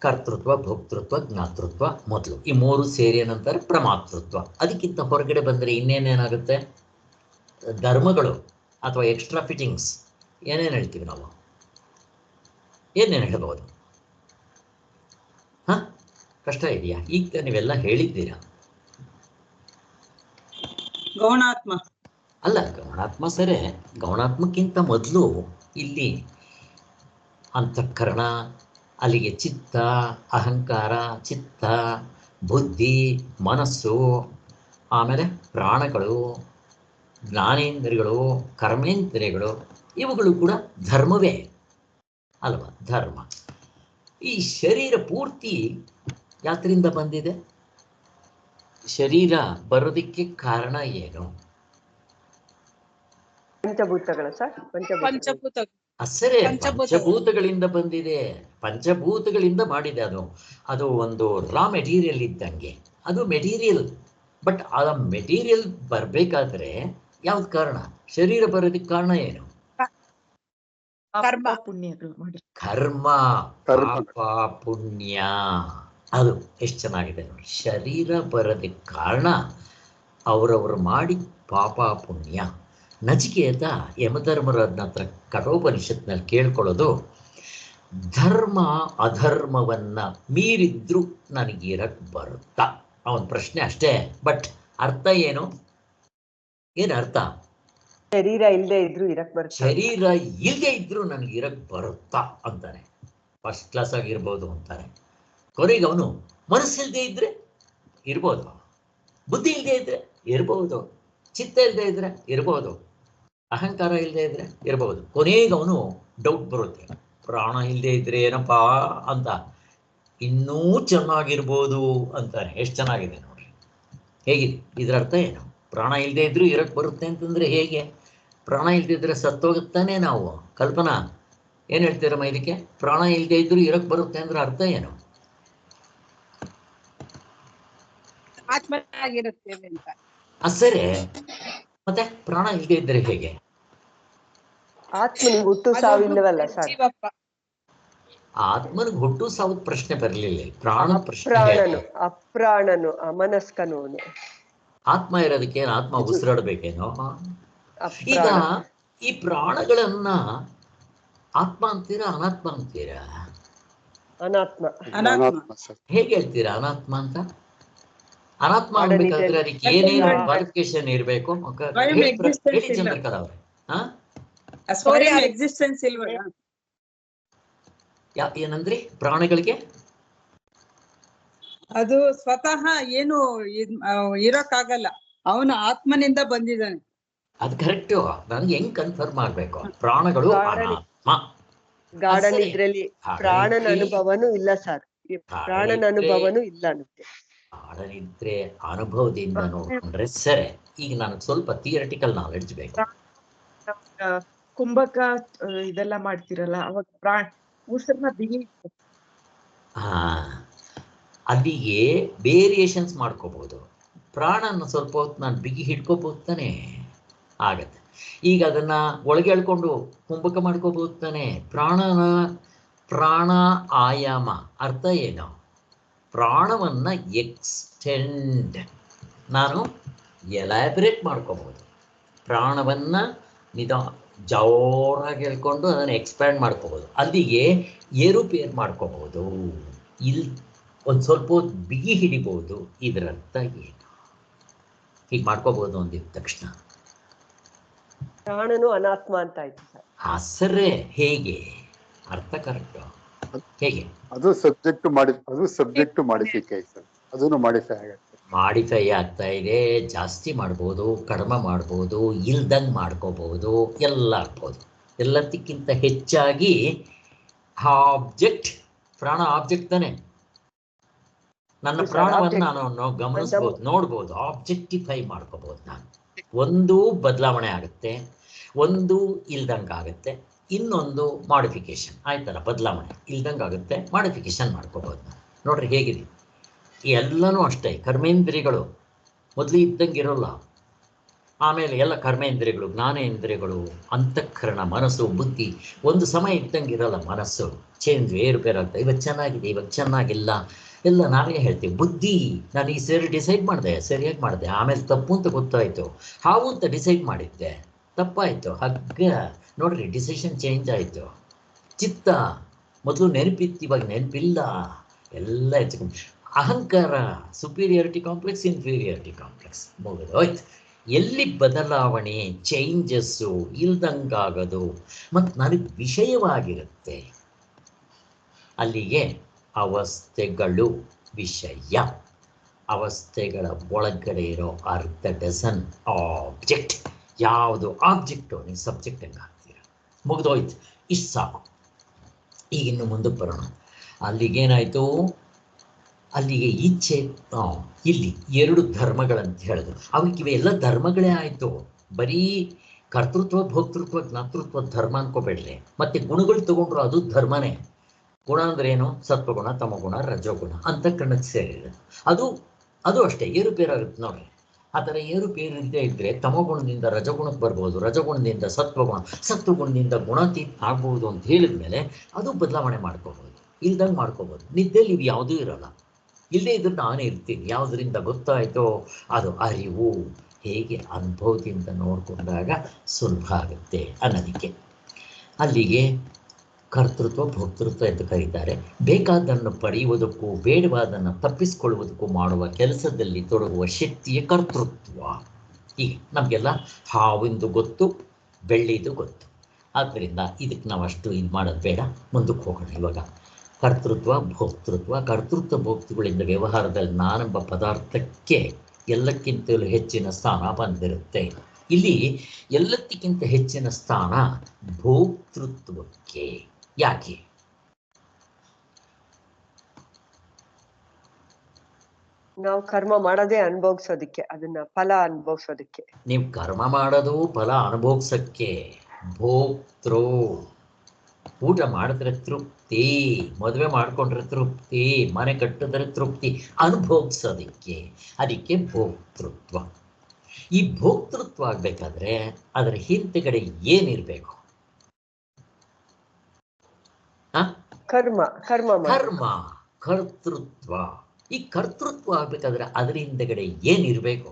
ಕರ್ತೃತ್ವ ಭೋಕ್ತೃತ್ವ ಜ್ಞಾತೃತ್ವ ಮೊದಲು ಈ 3 ಸೇರಿ ನಂತರ ಪ್ರಮಾತೃತ್ವ. ಅದಕ್ಕಿಂತ ಹೊರಗಡೆ ಬಂದರೆ ಇನ್ನೇನೇನಾಗುತ್ತೆ? ಧರ್ಮಗಳು ಅಥವಾ ಎಕ್ಸ್ಟ್ರಾ ಫಿಟ್ಟಿಂಗ್ಸ್ ಏನೇನು ಹೇಳ್ತೀವಿ ನಾವು? ಏನೇನು ಹೇಳ್ಬೋದು? ಕಷ್ಟ ಇದೆಯಾ? ಈಗ ನೀವೆಲ್ಲ ಹೇಳಿದ್ದೀರಾ. ಗೌಣಾತ್ಮ ಅಲ್ಲ, ಗೌಣಾತ್ಮ ಸರಿ. ಗೌಣಾತ್ಮಕ್ಕಿಂತ ಮೊದಲು ಇಲ್ಲಿ ಅಂತಃಕರಣ, ಅಲ್ಲಿಗೆ ಚಿತ್ತ, ಅಹಂಕಾರ, ಚಿತ್ತ, ಬುದ್ಧಿ, ಮನಸ್ಸು, ಆಮೇಲೆ ಪ್ರಾಣಗಳು, ಜ್ಞಾನೇಂದ್ರಿಯಗಳು, ಕರ್ಮೇಂದ್ರಿಯಗಳು, ಇವುಗಳು ಕೂಡ ಧರ್ಮವೇ ಅಲ್ವಾ? ಧರ್ಮ. ಈ ಶರೀರ ಪೂರ್ತಿ ಯಾತ್ರಿಂದ ಬಂದಿದೆ? ಶರೀರ ಬರೋದಕ್ಕೆ ಕಾರಣ ಏನು? ಪಂಚಭೂತಗಳು ಸರ್, ಪಂಚಭೂತ ಸರಿ, ಪಂಚಭೂತ. ಪಂಚಭೂತಗಳಿಂದ ಬಂದಿದೆ. ಪಂಚಭೂತಗಳಿಂದ ಮಾಡಿದೆ. ಅದು ಒಂದು ರಾ ಮೆಟೀರಿಯಲ್ ಇದ್ದಂಗೆ. ಅದು ಮೆಟೀರಿಯಲ್. ಬಟ್ ಆ ಮೆಟೀರಿಯಲ್ ಬರಬೇಕಾದ್ರೆ ಯಾವ್ದು ಕಾರಣ? ಶರೀರ ಬರೋದಕ್ಕೆ ಕಾರಣ ಏನು? ಕರ್ಮ. ಪುಣ್ಯಗಳು ಮಾಡಿ. ಕರ್ಮ, ಪಾಪ, ಪುಣ್ಯ. ಅದು ಎಷ್ಟು ಚೆನ್ನಾಗಿದೆ ನೋಡಿ. ಶರೀರ ಬರೋದಕ್ಕೆ ಕಾರಣ ಅವರವರು ಮಾಡಿ ಪಾಪ ಪುಣ್ಯ. ನಚಿಕೇತ ಯಮಧರ್ಮರಾಜನ ಹತ್ರ ಕಠೋಪನಿಷತ್ನಲ್ಲಿ ಕೇಳ್ಕೊಳ್ಳೋದು, ಧರ್ಮ ಅಧರ್ಮವನ್ನ ಮೀರಿದ್ರು ನನಗಿರಕ್ ಬರುತ್ತಾ? ಅವನ ಪ್ರಶ್ನೆ ಅಷ್ಟೇ. ಬಟ್ ಅರ್ಥ ಏನು? ಅರ್ಥ? ಶರೀರ ಇಲ್ಲದೆ ಇದ್ರು ಇರಕ್ ಬರುತ್ತೆ. ಶರೀರ ಇಲ್ಲದೆ ಇದ್ರು ನನಗೆ ಇರಕ್ ಬರುತ್ತಾ ಅಂತಾನೆ. ಫಸ್ಟ್ ಕ್ಲಾಸ್ ಆಗಿರ್ಬೋದು ಅಂತಾನೆ. ಕೊನೆಗೆ ಅವನು ಮನಸ್ಸಿಲ್ದೇ ಇದ್ರೆ ಇರ್ಬೋದು, ಬುದ್ಧಿ ಇಲ್ಲದೆ ಇದ್ರೆ ಇರ್ಬೋದು, ಚಿತ್ತ ಇಲ್ಲದೆ ಇದ್ರೆ ಇರ್ಬೋದು, ಅಹಂಕಾರ ಇಲ್ಲದೆ ಇದ್ರೆ ಇರ್ಬೋದು. ಕೊನೆಗೆ ಅವನು ಡೌಟ್ ಬರುತ್ತೆ, ಪ್ರಾಣ ಇಲ್ಲದೆ ಇದ್ರೆ ಏನಪ್ಪಾ ಅಂತ. ಇನ್ನೂ ಚೆನ್ನಾಗಿರ್ಬೋದು ಅಂತಾನೆ. ಎಷ್ಟು ಚೆನ್ನಾಗಿದೆ ನೋಡ್ರಿ. ಹೇಗಿದೆ ಇದರ ಅರ್ಥ? ಏನು? ಪ್ರಾಣ ಇಲ್ಲದೆ ಇದ್ರೂ ಇರಕ್ ಬರುತ್ತೆ ಅಂತಂದ್ರೆ ಹೇಗೆ? ಪ್ರಾಣ ಇಲ್ದಿದ್ರೆ ಸತ್ತೋಗುತ್ತಾನೆ ನಾವು. ಕಲ್ಪನಾ, ಏನ್ ಹೇಳ್ತೀರಮ್ಮ ಇದಕ್ಕೆ? ಪ್ರಾಣ ಇಲ್ಲದೆ ಇದ್ರೂ ಇರಕ್ ಬರುತ್ತೆ ಅಂದ್ರೆ ಅರ್ಥ ಏನು? ಆತ್ಮನಾಗಿರುತ್ತೇವೆ ಅಂತ. ಸರಿ, ಮತ್ತೆ ಪ್ರಾಣ ಇಲ್ಲದೆ ಇದ್ರೆ ಹೇಗೆ? ಆತ್ಮನಿಗೆ ಹುಟ್ಟು ಸಾವಿಲ್ಲವಲ್ಲ ಸರ್. ಜೀವಪ್ಪ. ಆತ್ಮನಿಗೆ ಹುಟ್ಟು ಸಾವದ ಪ್ರಶ್ನೆ ಬರಲಿಲ್ಲ. ಪ್ರಾಣ ಪ್ರಶ್ನೆ. ಅಪ್ರಾಣನು, ಅಪ್ರಾಣನು, ಅಮನಸ್ಕನು ಅವನು. ಆತ್ಮ ಇರೋದಕ್ಕೆ ಆತ್ಮ ಉಸಿರಾಡ್ಬೇಕೇನೋ? ಈಗ ಅಪ್ರಾಣ. ಈ ಪ್ರಾಣಗಳನ್ನ ಆತ್ಮ ಅಂತೀರಾ ಅನಾತ್ಮ ಅಂತೀರಾ? ಅನಾತ್ಮ. ಅನಾತ್ಮ ಸರ್. ಹೇಗೆ ಹೇಳ್ತೀರಾ ಅನಾತ್ಮ ಅಂತ? ಅನಾತ್ಮ ಅನ್ಬೇಕಾದ್ರೆ ಅದಕ್ಕೆ ಏನೇನು ಕ್ವಾಲಿಫಿಕೇಶನ್ ಇರಬೇಕು? ಹೇಳಿ ಚಂದ್ರಕಲಾ ಅವ್ರೆ. ಎಕ್ಸಿಸ್ಟೆನ್ಸ್ ಇಲ್ವಲ್ಲ? ಏನಂದ್ರಿ? ಪ್ರಾಣಿಗಳಿಗೆ ಅದು ಸ್ವತಃ ಏನು ಇರಕ್ಕಾಗಲ್ಲ. ಅವನು ಆತ್ಮನಿಂದ ಬಂದಿದ್ದಾನೆ. ಅದು ಕರೆಕ್ಟು. ನನ್ಗೆ ಹೆಂಗ್ ಕನ್ಫರ್ಮ್ ಆಗ್ಬೇಕು? ಪ್ರಾಣಗಳು ಅನಾತ್ಮ. ಗಾರ್ಡನ್ ಇದ್ರಲ್ಲಿ ಪ್ರಾಣನ ಅನುಭವನೂ ಇಲ್ಲ ಸರ್. ಪ್ರಾಣನ ಅನುಭವನೂ ಇಲ್ಲ ಅನ್ನುತ್ತೆ. ಪ್ರಾಣನಿದ್ರೆ ಅನುಭವದಿಂದ ನೋಡ್ಕೊಂಡ್ರೆ ಸರಿ. ಈಗ ನನಗೆ ಸ್ವಲ್ಪ ಥಿಯರಿಟಿಕಲ್ ನಾಲೆಡ್ಜ್ ಬೇಕು. ಕುಂಭಕ ಇದೆಲ್ಲ ಮಾಡ್ತಿರಲ್ಲ, ಅವಾಗ ಉಸಿರನ್ನ ಬಿಗಿ. ಅಲ್ಲಿಗೆ ವೇರಿಯೇಷನ್ಸ್ ಮಾಡ್ಕೋಬಹುದು. ಪ್ರಾಣನ ಸ್ವಲ್ಪ ಹೊತ್ತು ನಾನು ಬಿಗಿ ಹಿಡ್ಕೋಬಹುದು ತಾನೆ, ಆಗತ್ತೆ. ಈಗ ಅದನ್ನ ಒಳಗೆ ಎಳ್ಕೊಂಡು ಕುಂಭಕ ಮಾಡ್ಕೋಬಹುದು ತಾನೆ. ಪ್ರಾಣ ಆಯಾಮ ಅರ್ಥ ಏನು? ಪ್ರಾಣವನ್ನ ಎಕ್ಸ್ಟೆಂಡ್ ನಾನು ಎಲಾಬ್ರೇಟ್ ಮಾಡ್ಕೋಬಹುದು. ಪ್ರಾಣವನ್ನ ಜೋರಾಗಿ ಹೇಳ್ಕೊಂಡು ಅದನ್ನು ಎಕ್ಸ್ಪ್ಯಾಂಡ್ ಮಾಡ್ಕೋಬಹುದು. ಅಲ್ಲಿಗೆ ಏರುಪೇರು ಮಾಡ್ಕೋಬಹುದು. ಇಲ್ಲಿ ಒಂದು ಸ್ವಲ್ಪ ಹೊತ್ತು ಬಿಗಿ ಹಿಡಿಬಹುದು. ಇದರರ್ಥ ಏನು? ಹೀಗೆ ಮಾಡ್ಕೋಬಹುದು ಅಂದಿದ ತಕ್ಷಣ ಪ್ರಾಣನು ಅನಾತ್ಮ ಅಂತ ಆಯ್ತು ಸರ್. ಸರಿ, ಹೇಗೆ ಅರ್ಥ? ಕರೆಕ್ಟ್. ಹೇಗೆ? ಅದು ಸಬ್ಜೆಕ್ಟ್ ಮಾಡಿಫಿಕೈ ಸರ್. ಅದನ್ನು ಮಾಡಿಫೈ ಆಗುತ್ತೆ. ಮಾಡಿಫೈ ಆಗ್ತಾ ಇದೆ. ಜಾಸ್ತಿ ಮಾಡ್ಬೋದು, ಕಡಿಮೆ ಮಾಡ್ಬೋದು, ಇಲ್ದಂಗೆ ಮಾಡ್ಕೋಬಹುದು, ಎಲ್ಲ ಆಗ್ಬೋದು. ಎಲ್ಲದಕ್ಕಿಂತ ಹೆಚ್ಚಾಗಿ ಆಬ್ಜೆಕ್ಟ್, ಪ್ರಾಣ ಆಬ್ಜೆಕ್ಟ್ ತಾನೆ. ನನ್ನ ಪ್ರಾಣವನ್ನು ನಾನು ಗಮನಿಸ್ಬೋದು, ನೋಡ್ಬೋದು, ಆಬ್ಜೆಕ್ಟಿಫೈ ಮಾಡ್ಕೋಬಹುದು. ನಾನು ಒಂದು ಬದಲಾವಣೆ ಆಗುತ್ತೆ, ಒಂದು ಇಲ್ದಂಗೆ ಆಗುತ್ತೆ, ಇನ್ನೊಂದು ಮಾಡಿಫಿಕೇಶನ್ ಆಯ್ತಲ್ಲ. ಬದಲಾವಣೆ ಇಲ್ದಂಗೆ ಆಗುತ್ತೆ, ಮಾಡಿಫಿಕೇಶನ್ ಮಾಡ್ಕೋಬಹುದು ನಾನು. ನೋಡ್ರಿ ಹೇಗಿದೆ. ಎಲ್ಲನೂ ಅಷ್ಟೇ. ಕರ್ಮೇಂದ್ರಿಯಗಳು ಮೊದಲು ಇದ್ದಂಗೆ ಇರೋಲ್ಲ. ಆಮೇಲೆ ಎಲ್ಲ ಕರ್ಮೇಂದ್ರಿಯಗಳು, ಜ್ಞಾನೇಂದ್ರಿಯಗಳು, ಅಂತಃಕರಣ, ಮನಸ್ಸು, ಬುದ್ಧಿ ಒಂದು ಸಮಯ ಇದ್ದಂಗೆ ಇರೋಲ್ಲ. ಮನಸ್ಸು ಚೇಂಜ್, ಏರುಪೇರಾಗ್ತದೆ. ಇವತ್ತು ಚೆನ್ನಾಗಿದೆ, ಇವತ್ತು ಚೆನ್ನಾಗಿಲ್ಲ, ಎಲ್ಲ ನಾವೇ ಹೇಳ್ತೀವಿ. ಬುದ್ಧಿ ನಾನು ಈ ಸರಿ ಡಿಸೈಡ್ ಮಾಡಿದೆ, ಸರಿಯಾಗಿ ಮಾಡಿದೆ, ಆಮೇಲೆ ತಪ್ಪು ಅಂತ ಗೊತ್ತಾಯಿತು. ಹಾವು ಅಂತ ಡಿಸೈಡ್ ಮಾಡಿದ್ದೆ, ತಪ್ಪಾಯಿತು. ಹಗ್ಗ ನೋಡ್ರಿ, ಡಿಸಿಷನ್ ಚೇಂಜ್ ಆಯಿತು. ಚಿತ್ತ ಮೊದಲು ನೆನಪಿತ್ತು, ಇವಾಗ ನೆನಪಿಲ್ಲ, ಎಲ್ಲ ಹೆಚ್ಚು. ಅಹಂಕಾರ, ಸುಪೀರಿಯಾರಿಟಿ ಕಾಂಪ್ಲೆಕ್ಸ್, ಇನ್ಫೀರಿಯಾರಿಟಿ ಕಾಂಪ್ಲೆಕ್ಸ್ ಮುಗಿದೋಯ್ತು. ಎಲ್ಲಿ ಬದಲಾವಣೆ, ಚೇಂಜಸ್ಸು ಇಲ್ದಂಗಾಗೋದು ಮತ್ತು ನನಗೆ ವಿಷಯವಾಗಿರುತ್ತೆ, ಅಲ್ಲಿಗೆ ಅವಸ್ಥೆಗಳು ವಿಷಯ. ಅವಸ್ಥೆಗಳ ಒಳಗಡೆ ಇರೋ ಅರ್ಧ ಡಜನ್ ಆಬ್ಜೆಕ್ಟ್. ಯಾವುದು ಆಬ್ಜೆಕ್ಟು ನೀವು ಸಬ್ಜೆಕ್ಟ್ ಹಂಗೆ ಹಾಕ್ತೀರ, ಮುಗಿದೋಯ್ತು. ಇಷ್ಟು ಸಾಕು. ಈಗ ಇನ್ನು ಮುಂದಕ್ಕೆ ಬರೋಣ. ಅಲ್ಲಿಗೇನಾಯಿತು, ಅಲ್ಲಿಗೆ ಈಚೆ ಇಲ್ಲಿ 2 ಧರ್ಮಗಳಂತ ಹೇಳಿದ್ರು. ಅವಕ್ಕೆ ಇವೆಲ್ಲ ಧರ್ಮಗಳೇ ಆಯಿತು. ಬರೀ ಕರ್ತೃತ್ವ, ಭೋಕ್ತೃತ್ವ, ಜ್ಞಾತೃತ್ವ ಧರ್ಮ ಅನ್ಕೋಬೇಡ್ರಿ. ಮತ್ತೆ ಗುಣಗಳು ತಗೊಂಡ್ರು ಅದು ಧರ್ಮನೇ. ಗುಣ ಅಂದ್ರೆ ಏನು? ಸತ್ವಗುಣ, ತಮಗುಣ, ರಜೋಗುಣ ಅಂತಃಕರಣಕ್ಕೆ ಸೇರಿರೋದು. ಅದು ಅಷ್ಟೇ ಏರುಪೇರಾಗುತ್ತೆ ನೋಡ್ರಿ. ಆ ಥರ ಏರುಪೇರು ಇದ್ದೇ ಇದ್ದರೆ ತಮಗುಣದಿಂದ ರಜಗುಣಕ್ಕೆ ಬರ್ಬೋದು, ರಜಗುಣದಿಂದ ಸತ್ವಗುಣ, ಸತ್ವಗುಣದಿಂದ ಗುಣಾತೀತ ಆಗ್ಬೋದು ಅಂತ ಹೇಳಿದ ಮೇಲೆ ಅದು ಬದಲಾವಣೆ ಮಾಡ್ಕೋಬೋದು, ಇಲ್ದಂಗೆ ಮಾಡ್ಕೋಬೋದು. ನಿದ್ದೆಯಲ್ಲಿ ಇವು ಯಾವುದೂ ಇರೋಲ್ಲ. ಇಲ್ಲದೇ ಇದ್ರೆ ನಾನೇ ಇರ್ತೀನಿ. ಯಾವುದರಿಂದ ಗೊತ್ತಾಯಿತೋ ಅದು ಅರಿವು. ಹೇಗೆ ಅನುಭವದಿಂದ ನೋಡಿಕೊಂಡಾಗ ಸುಲಭ ಆಗುತ್ತೆ ಅನ್ನೋದಕ್ಕೆ ಅಲ್ಲಿಗೆ ಕರ್ತೃತ್ವ, ಭೋಕ್ತೃತ್ವ ಎಂದು ಕರೀತಾರೆ. ಬೇಕಾದನ್ನು ಪಡೆಯುವುದಕ್ಕೂ ಬೇಡವಾದನ್ನು ತಪ್ಪಿಸಿಕೊಳ್ಳುವುದಕ್ಕೂ ಮಾಡುವ ಕೆಲಸದಲ್ಲಿ ತೊಡಗುವ ಶಕ್ತಿಯ ಕರ್ತೃತ್ವ. ಈಗ ನಮಗೆಲ್ಲ ಹಾವಿಂದು ಗೊತ್ತು, ಬೆಳ್ಳಿದು ಗೊತ್ತು. ಆದ್ದರಿಂದ ಇದಕ್ಕೆ ನಾವು ಅಷ್ಟು ಇದು ಮಾಡೋದು ಬೇಡ, ಮುಂದಕ್ಕೆ ಹೋಗೋಣ. ಇವಾಗ ಕರ್ತೃತ್ವ, ಭೋಕ್ತೃತ್ವ. ಕರ್ತೃತ್ವ ಭೋಕ್ತೃಗಳಿಂದ ವ್ಯವಹಾರದಲ್ಲಿ ನಾನೆಂಬ ಪದಾರ್ಥಕ್ಕೆ ಎಲ್ಲಕ್ಕಿಂತಲೂ ಹೆಚ್ಚಿನ ಸ್ಥಾನ ಬಂದಿರುತ್ತೆ. ಇಲ್ಲಿ ಎಲ್ಲದಕ್ಕಿಂತ ಹೆಚ್ಚಿನ ಸ್ಥಾನ ಭೋಕ್ತೃತ್ವಕ್ಕೆ. ಯಾಕೆ? ನಾವು ಕರ್ಮ ಮಾಡೋದೇ ಅನುಭವಿಸೋದಕ್ಕೆ, ಅದನ್ನ ಫಲ ಅನುಭವಿಸೋದಕ್ಕೆ. ನೀವು ಕರ್ಮ ಮಾಡೋದು ಫಲ ಅನುಭವಿಸೋಕ್ಕೆ. ಭೋಕ್ತೃ. ಊಟ ಮಾಡಿದ್ರೆ ತೃಪ್ತಿ, ಮದುವೆ ಮಾಡ್ಕೊಂಡ್ರೆ ತೃಪ್ತಿ, ಮನೆ ಕಟ್ಟಿದ್ರೆ ತೃಪ್ತಿ, ಅನುಭವಿಸೋದಕ್ಕೆ. ಅದಕ್ಕೆ ಭೋಕ್ತೃತ್ವ. ಈ ಭೋಕ್ತೃತ್ವ ಆಗಬೇಕಾದ್ರೆ ಅದರ ಹಿಂದೆಗಡೆ ಏನಿರಬೇಕು? ಕರ್ಮ. ಕರ್ಮ, ಕರ್ತೃತ್ವ. ಈ ಕರ್ತೃತ್ವ ಆಗ್ಬೇಕಾದ್ರೆ ಅದರ ಹಿಂದೆಗಡೆ ಏನಿರಬೇಕು?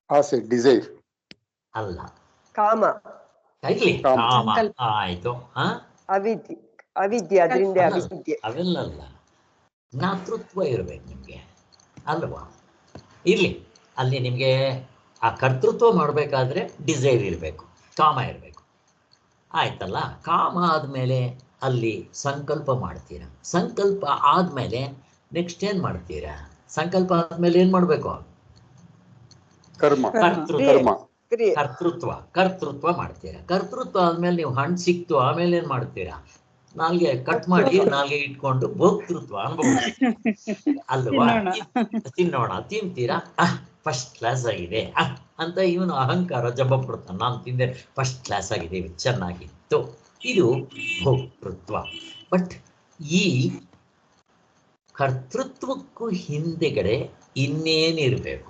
ಆಸೆ, ಡಿಸೈರ್ ಅಲ್ಲ, ಕಾಮ, ಇರ್ಲಿ, ಕಾಮ ಆಯ್ತು. ಅವಿದ್ಯೆ, ಅದರಿಂದ ಅವಿದ್ಯೆ. ಅವೆಲ್ಲಲ್ಲ, ಜ್ಞಾತೃತ್ವ ಇರಬೇಕು ನಿಮಗೆ ಅಲ್ವಾ? ಇರ್ಲಿ, ಅಲ್ಲಿ ನಿಮಗೆ ಆ ಕರ್ತೃತ್ವ ಮಾಡಬೇಕಾದ್ರೆ ಡಿಸೈರ್ ಇರಬೇಕು, ಕಾಮ ಇರಬೇಕು. ಆಯ್ತಲ್ಲ? ಕಾಮ ಆದಮೇಲೆ ಅಲ್ಲಿ ಸಂಕಲ್ಪ ಮಾಡ್ತೀರಾ. ಸಂಕಲ್ಪ ಆದಮೇಲೆ ನೆಕ್ಸ್ಟ್ ಏನು ಮಾಡ್ತೀರಾ? ಸಂಕಲ್ಪ ಆದಮೇಲೆ ಏನು ಮಾಡಬೇಕು? ಕರ್ತೃತ್ವ ಮಾಡ್ತೀರಾ. ಕರ್ತೃತ್ವ ಆದ್ಮೇಲೆ ನೀವು ಹಣ್ಣು ಸಿಕ್ತು, ಆಮೇಲೆ ಏನ್ ಮಾಡ್ತೀರಾ? ನಾಲ್ಗೆ ಕಟ್ ಮಾಡಿ ನಾಲ್ಗೆ ಇಟ್ಕೊಂಡು ಭೋಕ್ತೃತ್ವ ಅನುಭವ ಅಲ್ವಾ? ತಿನ್ನೋಣ, ತಿಂತೀರಾ, ಫಸ್ಟ್ ಕ್ಲಾಸ್ ಆಗಿದೆ ಅಂತ ಇವನು ಅಹಂಕಾರ ಜಬ್ಬ ಪಡ್ತಾನೆ. ನಾನು ತಿಂದೆ, ಫಸ್ಟ್ ಕ್ಲಾಸ್ ಆಗಿದೆ, ಚೆನ್ನಾಗಿತ್ತು. ಇದು ಭೋಕ್ತೃತ್ವ. ಬಟ್ ಈ ಕರ್ತೃತ್ವಕ್ಕೂ ಹಿಂದೆಗಡೆ ಇನ್ನೇನಿರಬೇಕು?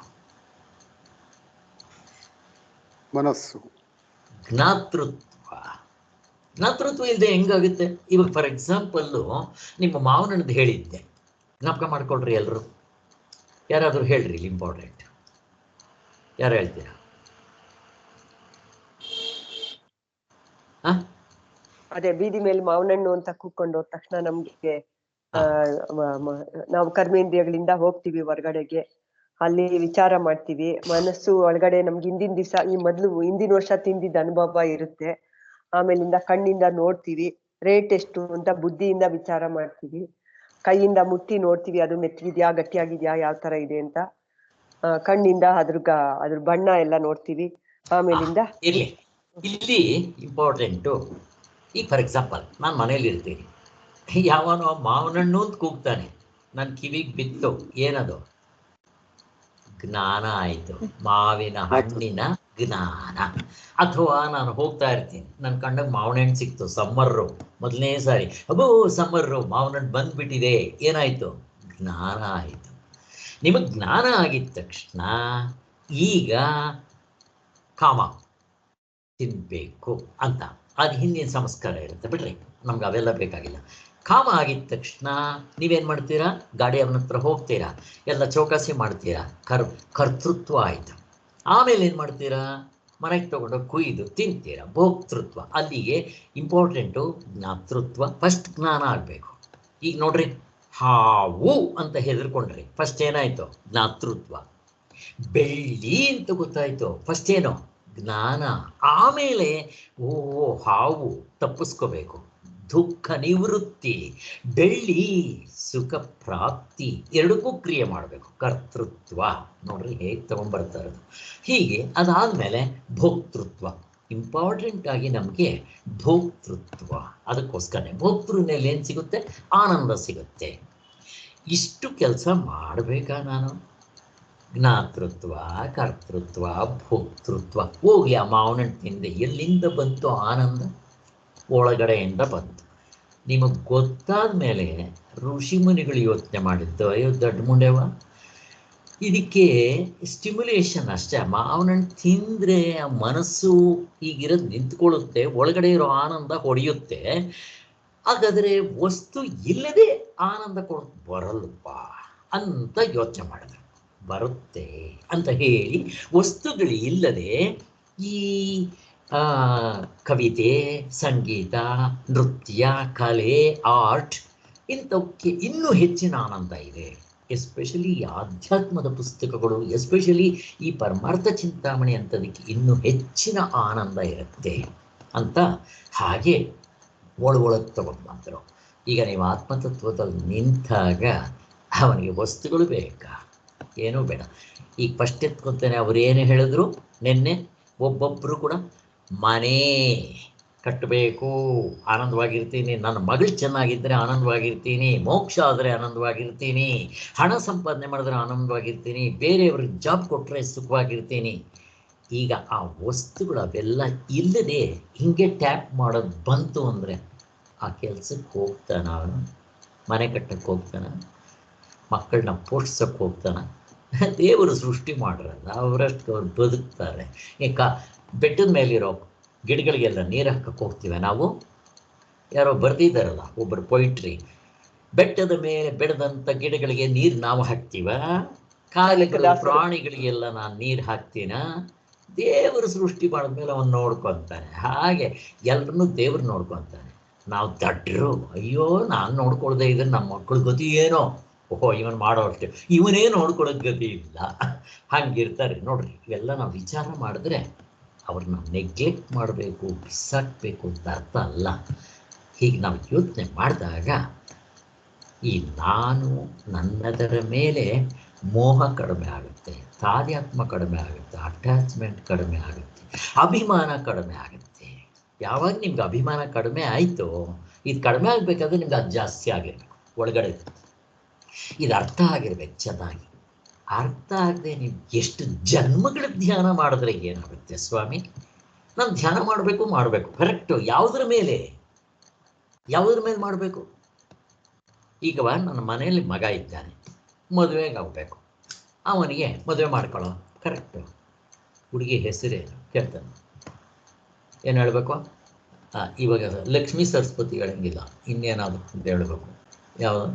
ಮನಸ್ಸು, ಜ್ಞಾತೃತ್ವ. ಜ್ಞಾತೃತ್ವ ಇಲ್ಲದೆ ಹೆಂಗಾಗುತ್ತೆ? ಇವಾಗ ಫಾರ್ ಎಕ್ಸಾಂಪಲ್ಲು ನಿಮ್ಮ ಮಾವನದ್ದು ಹೇಳಿದ್ದೆ, ಜ್ಞಾಪಕ ಮಾಡ್ಕೊಳ್ರಿ ಎಲ್ಲರೂ. ಯಾರಾದರೂ ಹೇಳ್ರಿ, ಇಲ್ಲಿ ಇಂಪಾರ್ಟೆಂಟ್. ಯಾರು ಹೇಳ್ತೀರಾ? ಅದೇ ಬೀದಿ ಮೇಲೆ ಮಾವನಣ್ಣು ಅಂತ ಕೂತ್ಕೊಂಡು ಹೋದ ತಕ್ಷಣ ನಮ್ಗೆ ನಾವು ಕರ್ಮೇಂದ್ರಿಯಗಳಿಂದ ಹೋಗ್ತೀವಿ ಹೊರಗಡೆಗೆ, ಅಲ್ಲಿ ವಿಚಾರ ಮಾಡ್ತೀವಿ. ಮನಸ್ಸು ಒಳಗಡೆ ನಮ್ಗೆ ಹಿಂದಿನ ದಿವಸ ಹಿಂದಿನ ವರ್ಷ ತಿಂದಿದ್ದ ಅನುಭವ ಇರುತ್ತೆ. ಆಮೇಲಿಂದ ಕಣ್ಣಿಂದ ನೋಡ್ತೀವಿ, ರೇಟ್ ಎಷ್ಟು ಅಂತ ಬುದ್ಧಿಯಿಂದ ವಿಚಾರ ಮಾಡ್ತೀವಿ. ಕೈಯಿಂದ ಮುಟ್ಟಿ ನೋಡ್ತೀವಿ, ಅದು ಮೆತ್ತಗಿದ್ಯಾ, ಗಟ್ಟಿಯಾಗಿದ್ಯಾ, ಯಾವ ತರ ಇದೆ ಅಂತ. ಕಣ್ಣಿಂದ ಅದ್ರ ಬಣ್ಣ ಎಲ್ಲ ನೋಡ್ತೀವಿ. ಆಮೇಲಿಂದ ಇಲ್ಲಿ ಇಂಪಾರ್ಟೆಂಟು. ಈಗ ಫಾರ್ ಎಕ್ಸಾಂಪಲ್ ನಾನು ಮನೇಲಿ ಇರ್ತೀನಿ, ಯಾವನೋ ಮಾವನಣ್ಣು ಅಂತ ಕೂಗ್ತಾನೆ, ನನ್ನ ಕಿವಿಗೆ ಬಿತ್ತು. ಏನದು? ಜ್ಞಾನ ಆಯಿತು, ಮಾವಿನ ಹಣ್ಣಿನ ಜ್ಞಾನ. ಅಥವಾ ನಾನು ಹೋಗ್ತಾ ಇರ್ತೀನಿ, ನನ್ನ ಕಣ್ಣಿಗೆ ಮಾವಿನ ಹಣ್ಣು ಸಿಕ್ತು, ಸಮ್ಮರ್ರು, ಮೊದಲನೇ ಸಾರಿ, ಅಬ್ಬೋ ಸಮ್ಮರ್ರು, ಮಾವಿನ ಹಣ್ಣು ಬಂದ್ಬಿಟ್ಟಿದೆ, ಏನಾಯಿತು? ಜ್ಞಾನ ಆಯಿತು. ನಿಮಗೆ ಜ್ಞಾನ ಆಗಿದ ತಕ್ಷಣ ಈಗ ಕಾಮ ತಿನ್ನಬೇಕು ಅಂತ, ಅದು ಹಿಂದಿನ ಸಂಸ್ಕಾರ ಇರುತ್ತೆ, ಬಿಡ್ರಿ, ನಮ್ಗೆ ಅವೆಲ್ಲ ಬೇಕಾಗಿಲ್ಲ. ಕಾಮ ಆಗಿದ ತಕ್ಷಣ ನೀವೇನು ಮಾಡ್ತೀರಾ? ಗಾಡಿ ಅವನ ಹತ್ರ ಹೋಗ್ತೀರಾ, ಎಲ್ಲ ಚೌಕಾಸಿ ಮಾಡ್ತೀರಾ, ಕರ್ತೃತ್ವ ಆಯಿತು. ಆಮೇಲೆ ಏನು ಮಾಡ್ತೀರಾ? ಮನೆಗೆ ತಗೊಂಡು ಕುಯ್ದು ತಿಂತೀರಾ, ಭೋಕ್ತೃತ್ವ. ಅಲ್ಲಿಗೆ ಇಂಪಾರ್ಟೆಂಟು ಜ್ಞಾತೃತ್ವ. ಫಸ್ಟ್ ಜ್ಞಾನ ಆಗಬೇಕು. ಈಗ ನೋಡ್ರಿ, ಹಾವು ಅಂತ ಹೆದರ್ಕೊಂಡ್ರಿ, ಫಸ್ಟ್ ಏನಾಯ್ತು? ಜ್ಞಾತೃತ್ವ. ಬೆಳ್ಳಿ ಅಂತ ಗೊತ್ತಾಯ್ತು, ಫಸ್ಟ್ ಏನು? ಜ್ಞಾನ. ಆಮೇಲೆ ಓ ಹಾವು ತಪ್ಪಿಸ್ಕೋಬೇಕು, ದುಃಖ ನಿವೃತ್ತಿ. ಬೆಳ್ಳಿ ಸುಖ ಪ್ರಾಪ್ತಿ, ಎರಡಕ್ಕೂ ಕ್ರಿಯೆ ಮಾಡಬೇಕು, ಕರ್ತೃತ್ವ. ನೋಡ್ರಿ ಹೇಗೆ ತಗೊಂಡ್ಬರ್ತಾ ಇರೋದು. ಹೀಗೆ ಅದಾದ್ಮೇಲೆ ಭೋಕ್ತೃತ್ವ. ಇಂಪಾರ್ಟೆಂಟ್ ಆಗಿ ನಮಗೆ ಭೋಕ್ತೃತ್ವ. ಅದಕ್ಕೋಸ್ಕರ ಭೋಕ್ತೃನಲ್ಲಿ ಏನು ಸಿಗುತ್ತೆ? ಆನಂದ ಸಿಗುತ್ತೆ. ಇಷ್ಟು ಕೆಲಸ ಮಾಡಬೇಕಾ ನಾನು? ಜ್ಞಾತೃತ್ವ, ಕರ್ತೃತ್ವ, ಭೋಕ್ತೃತ್ವ. ಹೋಗಿ ಆ ಮಾವನ ತಿಂದೆ, ಎಲ್ಲಿಂದ ಬಂತು ಆನಂದ? ಒಳಗಡೆಯಿಂದ ಬಂತು. ನಿಮಗೆ ಗೊತ್ತಾದ ಮೇಲೆ ಋಷಿ ಮುನಿಗಳು ಯೋಚನೆ ಮಾಡಿದ್ದು, ಅಯ್ಯೋ ದೊಡ್ಡ ಮುಂಡೆವ, ಇದಕ್ಕೆ ಸ್ಟಿಮ್ಯುಲೇಷನ್ ಅಷ್ಟೇ. ಮಾವನಣ್ಣು ತಿಂದರೆ ಆ ಮನಸ್ಸು ಹೀಗಿರೋದು ನಿಂತ್ಕೊಳ್ಳುತ್ತೆ, ಒಳಗಡೆ ಇರೋ ಆನಂದ ಹೊಡೆಯುತ್ತೆ. ಹಾಗಾದರೆ ವಸ್ತು ಇಲ್ಲದೆ ಆನಂದ ಕೊಡೋದು ಬರಲ್ಲಪ್ಪ ಅಂತ ಯೋಚನೆ ಮಾಡಿದ್ರು. ಬರುತ್ತೆ ಅಂತ ಹೇಳಿ ವಸ್ತುಗಳು ಇಲ್ಲದೆ ಈ ಕವಿತೆ, ಸಂಗೀತ, ನೃತ್ಯ, ಕಲೆ, ಆರ್ಟ್ ಇಂಥವಕ್ಕೆ ಇನ್ನೂ ಹೆಚ್ಚಿನ ಆನಂದ ಇದೆ. ಎಸ್ಪೆಷಲಿ ಆಧ್ಯಾತ್ಮದ ಪುಸ್ತಕಗಳು, ಎಸ್ಪೆಷಲಿ ಈ ಪರಮಾರ್ಥ ಚಿಂತಾಮಣಿ ಅಂತದಕ್ಕೆ ಇನ್ನೂ ಹೆಚ್ಚಿನ ಆನಂದ ಇರುತ್ತೆ ಅಂತ ಹಾಗೆ ಒಳಗೆ ತಗೊಂಡು ಬಂದರು. ಈಗ ನೀವು ಆತ್ಮತತ್ವದಲ್ಲಿ ನಿಂತಾಗ ಅವನಿಗೆ ವಸ್ತುಗಳು ಬೇಕಾ? ಏನೂ ಬೇಡ. ಈಗ ಫಸ್ಟ್ ಎತ್ಕೊತಾನೆ. ಅವ್ರು ಏನು ಹೇಳಿದ್ರು ನಿನ್ನೆ? ಒಬ್ಬೊಬ್ಬರು ಕೂಡ ಮನೆ ಕಟ್ಟಬೇಕು, ಆನಂದವಾಗಿರ್ತೀನಿ, ನನ್ನ ಮಗಳು ಚೆನ್ನಾಗಿದ್ದರೆ ಆನಂದವಾಗಿರ್ತೀನಿ, ಮೋಕ್ಷ ಆದರೆ ಆನಂದವಾಗಿರ್ತೀನಿ, ಹಣ ಸಂಪಾದನೆ ಮಾಡಿದ್ರೆ ಆನಂದವಾಗಿರ್ತೀನಿ, ಬೇರೆಯವ್ರಿಗೆ ಜಾಬ್ ಕೊಟ್ಟರೆ ಸುಖವಾಗಿರ್ತೀನಿ. ಈಗ ಆ ವಸ್ತುಗಳು ಅವೆಲ್ಲ ಇಲ್ಲದೆ ಹಿಂಗೆ ಟ್ಯಾಪ್ ಮಾಡೋದು ಬಂತು ಅಂದರೆ ಆ ಕೆಲಸಕ್ಕೆ ಹೋಗ್ತಾನ? ಅವನು ಮನೆ ಕಟ್ಟಕ್ಕೆ ಹೋಗ್ತಾನ? ಮಕ್ಕಳನ್ನ ಪೋಷಿಸಕ್ಕೆ ಹೋಗ್ತಾನ? ದೇವರು ಸೃಷ್ಟಿ ಮಾಡಿರಲ್ಲ, ಅವರಷ್ಟು ಅವ್ರು ಬದುಕ್ತಾರೆ. ಈಗ ಬೆಟ್ಟದ ಮೇಲಿರೋ ಗಿಡಗಳಿಗೆಲ್ಲ ನೀರು ಹಾಕಕ್ಕೆ ಹೋಗ್ತೀವಿ ನಾವು. ಯಾರೋ ಬರೆದಿದ್ದಾರಲ್ಲ ಒಬ್ಬರು ಪೊಯಿಟ್ರಿ, ಬೆಟ್ಟದ ಮೇಲೆ ಬೆಳೆದಂಥ ಗಿಡಗಳಿಗೆ ನೀರು ನಾವು ಹಾಕ್ತೀವ? ಕಾಲಿಗಳು ಪ್ರಾಣಿಗಳಿಗೆಲ್ಲ ನಾನು ನೀರು ಹಾಕ್ತೀನ? ದೇವರು ಸೃಷ್ಟಿ ಮಾಡಿದ್ಮೇಲೆ ಅವನು ನೋಡ್ಕೊತಾನೆ. ಹಾಗೆ ಎಲ್ಲರನ್ನೂ ದೇವರು ನೋಡ್ಕೊತಾನೆ. ನಾವು ದಡ್ರು, ಅಯ್ಯೋ ನಾನು ನೋಡ್ಕೊಳ್ದೆ ಇದ್ರೆ ನಮ್ಮ ಮಕ್ಕಳ ಗತಿ ಏನೋ, ಓಹೋ ಇವನು ಮಾಡೋ ಅಷ್ಟೇ, ಇವನೇ ನೋಡ್ಕೊಳೋದ್ ಗತಿ ಇಲ್ಲ, ಹಂಗಿರ್ತಾರೆ ನೋಡ್ರಿ. ಇವೆಲ್ಲ ನಾವು ವಿಚಾರ ಮಾಡಿದ್ರೆ ಅವ್ರನ್ನ ನೆಗ್ಲೆಕ್ಟ್ ಮಾಡಬೇಕು, ಬಿಸಾಕಬೇಕು ಅಂತ ಅರ್ಥ ಅಲ್ಲ. ಹೀಗೆ ನಾವು ಯೋಚನೆ ಮಾಡಿದಾಗ ಈ ನಾನು ನನ್ನದರ ಮೇಲೆ ಮೋಹ ಕಡಿಮೆ ಆಗುತ್ತೆ, ತಾದಾತ್ಮ್ಯ ಕಡಿಮೆ ಆಗುತ್ತೆ, ಅಟ್ಯಾಚ್ಮೆಂಟ್ ಕಡಿಮೆ ಆಗುತ್ತೆ, ಅಭಿಮಾನ ಕಡಿಮೆ ಆಗುತ್ತೆ. ಯಾವಾಗ ನಿಮ್ಗೆ ಅಭಿಮಾನ ಕಡಿಮೆ ಆಯಿತು, ಇದು ಕಡಿಮೆ ಆಗಬೇಕಾದ್ರೆ ನಿಮ್ಗೆ ಅದು ಜಾಸ್ತಿ ಆಗಿರ್ಬೇಕು ಒಳಗಡೆ. ಇದು ಅರ್ಥ ಆಗಿರ್ಬೇಕು ಚೆನ್ನಾಗಿ. ಅರ್ಥ ಆಗದೆ ನೀವು ಎಷ್ಟು ಜನ್ಮಗಳ ಧ್ಯಾನ ಮಾಡಿದ್ರೆ ಏನಾಗುತ್ತೆ ಸ್ವಾಮಿ? ನಾನು ಧ್ಯಾನ ಮಾಡಬೇಕು ಕರೆಕ್ಟು. ಯಾವುದ್ರ ಮೇಲೆ ಮಾಡಬೇಕು? ಈಗ ನನ್ನ ಮನೆಯಲ್ಲಿ ಮಗ ಇದ್ದಾನೆ, ಮದುವೆಗೆ ಆಗಬೇಕು, ಅವನಿಗೆ ಮದುವೆ ಮಾಡ್ಕೊಳ್ಳೋ ಕರೆಕ್ಟು. ಹುಡುಗಿ ಹೆಸರೇನು ಕೇಳ್ತಾನೆ, ಏನು ಹೇಳಬೇಕು? ಇವಾಗ ಲಕ್ಷ್ಮೀ ಸರಸ್ವತಿ ಹೇಳಂಗಿಲ್ಲ, ಇನ್ನೇನಾದ್ರು ಅಂತ ಹೇಳಬೇಕು. ಯಾವುದು?